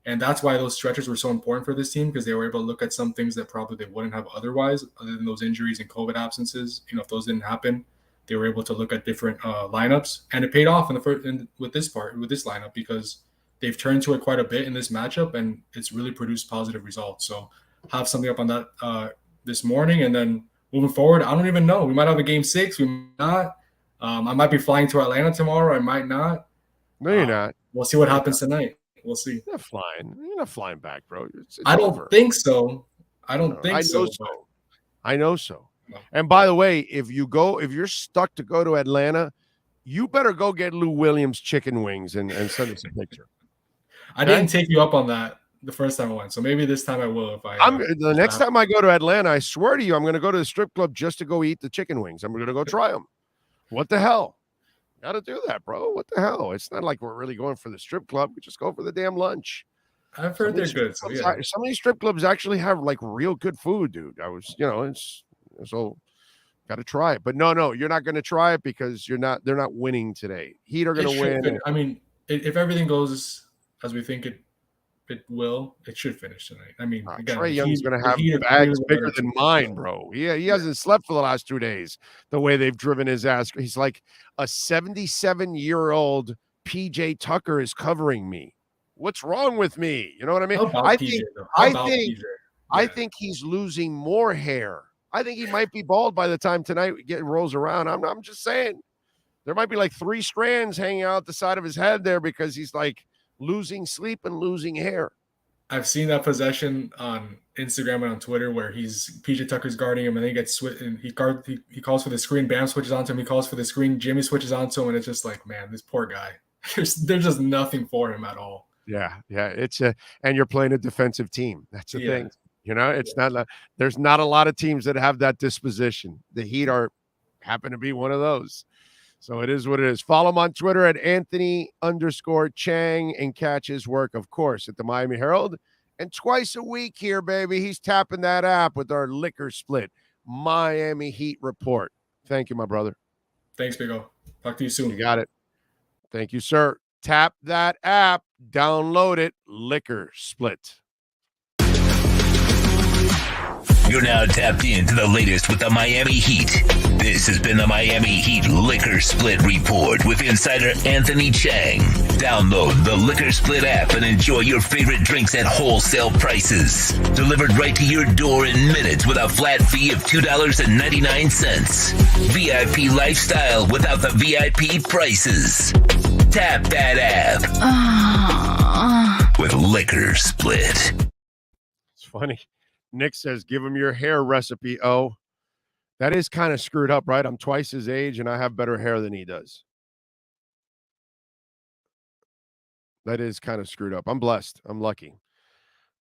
And that's why those stretches were so important for this team, because they were able to look at some things that probably they wouldn't have otherwise, other than those injuries and COVID absences. If those didn't happen, they were able to look at different lineups, and it paid off with this lineup, because they've turned to it quite a bit in this matchup, and it's really produced positive results. So have something up on that this morning, and then moving forward, I don't even know. We might have a Game 6. We might not. I might be flying to Atlanta tomorrow. I might not.
No, you're not.
We'll see what happens tonight. We'll see.
You're not flying back, bro. It's
I don't
over.
think so. I know so.
I know so. No. And by the way, if you're stuck to go to Atlanta, you better go get Lou Williams chicken wings and send us a picture.
I didn't take you up on that the first time I went, so maybe this time I will.
The next time I go to Atlanta, I swear to you, I'm going to go to the strip club just to go eat the chicken wings. I'm going to go try them. What the hell? Got to do that, bro. What the hell? It's not like we're really going for the strip club. We just go for the damn lunch.
I've heard they're good. So yeah.
Some of these strip clubs actually have like real good food, dude. So got to try it. But no, you're not going to try it because they're not winning today. Heat are going to win.
I mean, if everything goes as we think it will, it should finish tonight. I mean, again,
Trae Young's going to have bags bigger than mine, bro. He hasn't slept for the last 2 days. The way they've driven his ass, he's like a 77-year-old PJ Tucker is covering me. What's wrong with me? You know what I mean? I think he's losing more hair. I think he might be bald by the time tonight rolls around. I'm just saying, there might be like 3 strands hanging out the side of his head there because he's like losing sleep and losing hair.
I've seen that possession on Instagram and on Twitter where PJ Tucker's guarding him and then he gets switched and he calls for the screen. Bam switches onto him. He calls for the screen. Jimmy switches onto him, and it's just like, man, this poor guy. There's just nothing for him at all.
Yeah. And you're playing a defensive team. That's the thing. It's not. There's not a lot of teams that have that disposition. The Heat happen to be one of those. So it is what it is. Follow him on Twitter at Anthony_Chang and catch his work, of course, at the Miami Herald. And twice a week here, baby, he's tapping that app with our Liquor Split Miami Heat report. Thank you, my brother.
Thanks, Big O. Talk to you soon.
You got it. Thank you, sir. Tap that app. Download it. Liquor Split.
You're now tapped into the latest with the Miami Heat. This has been the Miami Heat Liquor Split Report with insider Anthony Chang. Download the Liquor Split app and enjoy your favorite drinks at wholesale prices. Delivered right to your door in minutes with a flat fee of $2.99. VIP lifestyle without the VIP prices. Tap that app with Liquor Split.
It's funny. Nick says, give him your hair recipe. Oh, that is kind of screwed up, right? I'm twice his age and I have better hair than he does. That is kind of screwed up. I'm blessed. I'm lucky.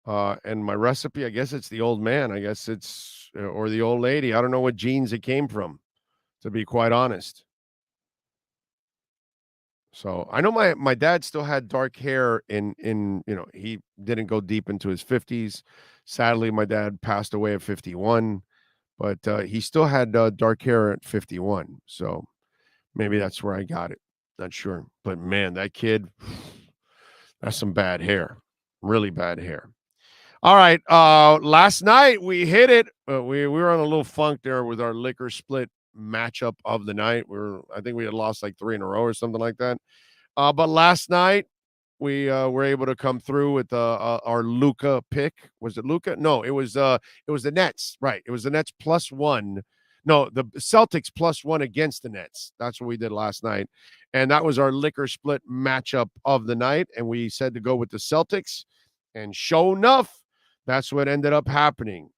And my recipe, I guess it's the old man. I guess it's, or the old lady. I don't know what genes it came from, to be quite honest. So I know my dad still had dark hair in, he didn't go deep into his 50s. Sadly, my dad passed away at 51, but he still had dark hair at 51. So maybe that's where I got it. Not sure. But man, that kid, that's some bad hair. Really bad hair. All right. Last night we hit it. We were on a little funk there with our Liquor Split matchup of the night. I think we had lost like 3 in a row or something like that. But last night we were able to come through with our Luka pick. Was it Luka? No, it was the Nets. Right. It was the Nets +1. No, the Celtics +1 against the Nets. That's what we did last night. And that was our Liquor Split matchup of the night. And we said to go with the Celtics. And sure enough, that's what ended up happening.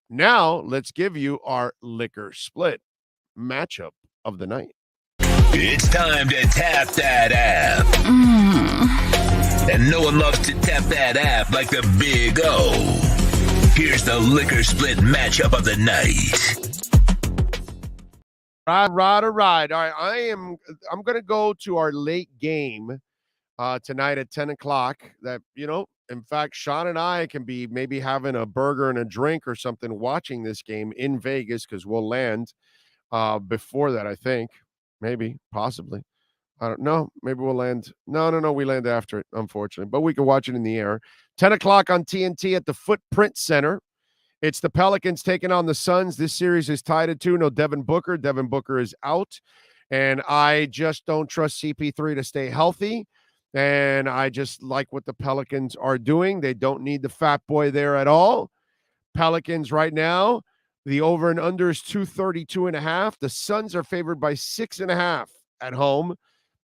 Now let's give you our Liquor Split matchup of the night.
It's time to tap that app. And no one loves to tap that app like the Big O. Here's the Liquor Split matchup of the night.
Right. All right. I'm going to go to our late game tonight at 10 o'clock. That, in fact, Sean and I can be maybe having a burger and a drink or something watching this game in Vegas because we'll land before that, I think. Maybe, possibly. I don't know. Maybe we'll land. No. We land after it, unfortunately. But we can watch it in the air. 10 o'clock on TNT at the Footprint Center. It's the Pelicans taking on the Suns. This series is tied at 2. No Devin Booker. Devin Booker is out. And I just don't trust CP3 to stay healthy. And I just like what the Pelicans are doing. They don't need the fat boy there at all. Pelicans right now, the over and under is 232.5. The Suns are favored by 6.5 at home.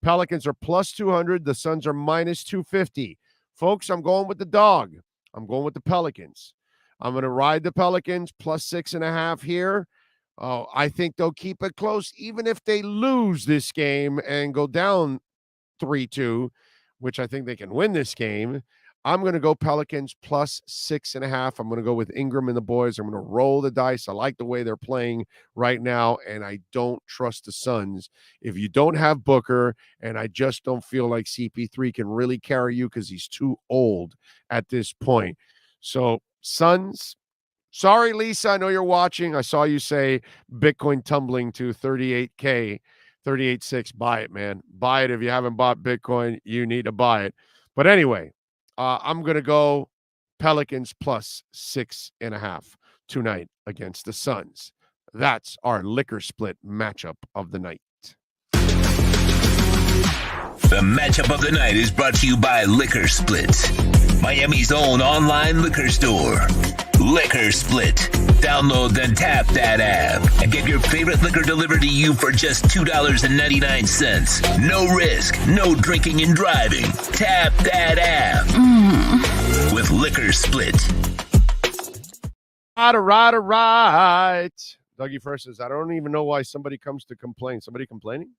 Pelicans are +200. The Suns are -250. Folks, I'm going with the dog. I'm going with the Pelicans. I'm going to ride the Pelicans +6.5 here. I think they'll keep it close, even if they lose this game and go down 3-2, which I think they can win this game. I'm going to go Pelicans +6.5. I'm going to go with Ingram and the boys. I'm going to roll the dice. I like the way they're playing right now, and I don't trust the Suns. If you don't have Booker, and I just don't feel like CP3 can really carry you because he's too old at this point. So, Suns, sorry, Lisa, I know you're watching. I saw you say Bitcoin tumbling to 38K, 38.6. Buy it, man. Buy it. If you haven't bought Bitcoin, you need to buy it. But anyway, I'm going to go Pelicans +6.5 tonight against the Suns. That's our Liquor Split matchup of the night.
The matchup of the night is brought to you by Liquor Split, Miami's own online liquor store. Liquor Split. Download and tap that app and get your favorite liquor delivered to you for just $2.99. No risk, no drinking and driving. Tap that app with Liquor Split.
All right. Dougie first says, I don't even know why somebody comes to complain. Somebody complaining?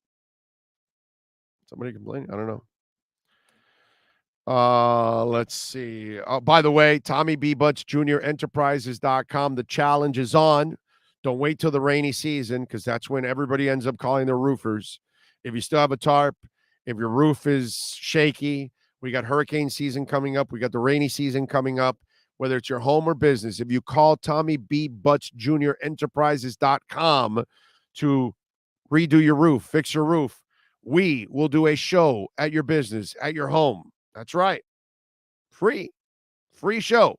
I don't know. Let's see. By the way, Tommy B. Butts Jr. Enterprises.com. The challenge is on. Don't wait till the rainy season because that's when everybody ends up calling their roofers. If you still have a tarp, if your roof is shaky, we got hurricane season coming up. We got the rainy season coming up. Whether it's your home or business, if you call Tommy B. Butts Jr. Enterprises.com to redo your roof, fix your roof, We will do a show at your business, at your home. That's right. Free show.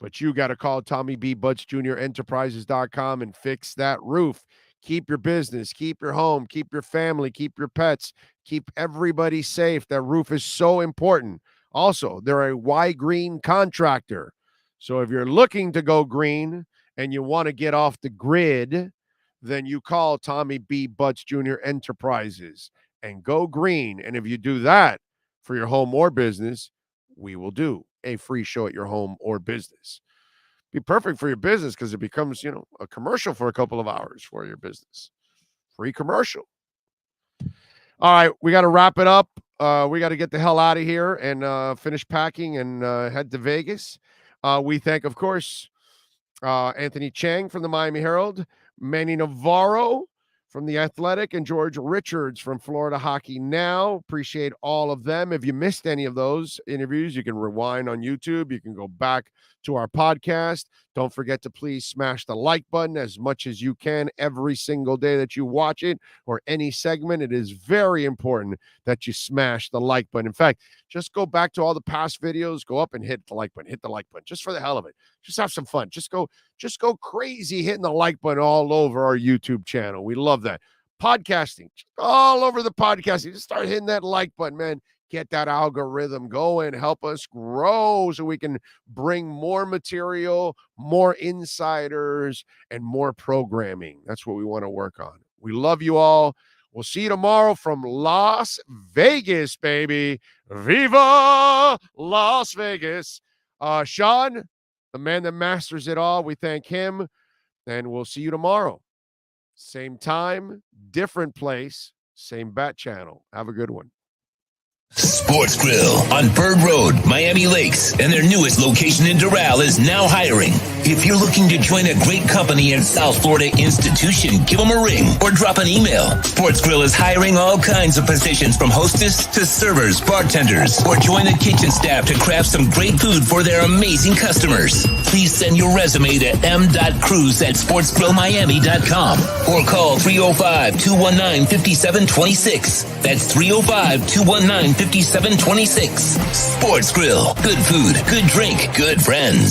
But you got to call Tommy B. Butts Jr. Enterprises.com and fix that roof. Keep your business, keep your home, keep your family, keep your pets, keep everybody safe. That roof is so important. Also, they're a Y Green contractor. So if you're looking to go green and you want to get off the grid, then you call Tommy B. Butts Jr. Enterprises and go green. And if you do that for your home or business, we will do a free show at your home or business. Be perfect for your business because it becomes, a commercial for a couple of hours for your business. Free commercial. All right, we got to wrap it up. We got to get the hell out of here and finish packing and head to Vegas. We thank, of course, Anthony Chang from the Miami Herald, Manny Navarro from The Athletic, and George Richards from Florida Hockey Now. Appreciate all of them. If you missed any of those interviews, you can rewind on YouTube. You can go back to our podcast. Don't forget to please smash the like button as much as you can every single day that you watch it or any segment. It is very important that you smash the like button. In fact, just go back to all the past videos, go up and hit the like button, just for the hell of it. Just have some fun. Just go crazy hitting the like button all over our YouTube channel. We love that. Podcasting, all over the podcasting. Just start hitting that like button, man. Get that algorithm going. Help us grow so we can bring more material, more insiders, and more programming. That's what we want to work on. We love you all. We'll see you tomorrow from Las Vegas, baby. Viva Las Vegas. Sean, the man that masters it all, we thank him. And we'll see you tomorrow. Same time, different place, same bat channel. Have a good one.
Sports Grill on Bird Road, Miami Lakes, and their newest location in Doral is now hiring. If you're looking to join a great company and South Florida institution, give them a ring or drop an email. Sports Grill is hiring all kinds of positions from hostess to servers, bartenders, or join the kitchen staff to craft some great food for their amazing customers. Please send your resume to m.cruz@sportsgrillmiami.com or call 305-219-5726. That's 305-219-5726. Sports Grill. Good food, good drink, good friends.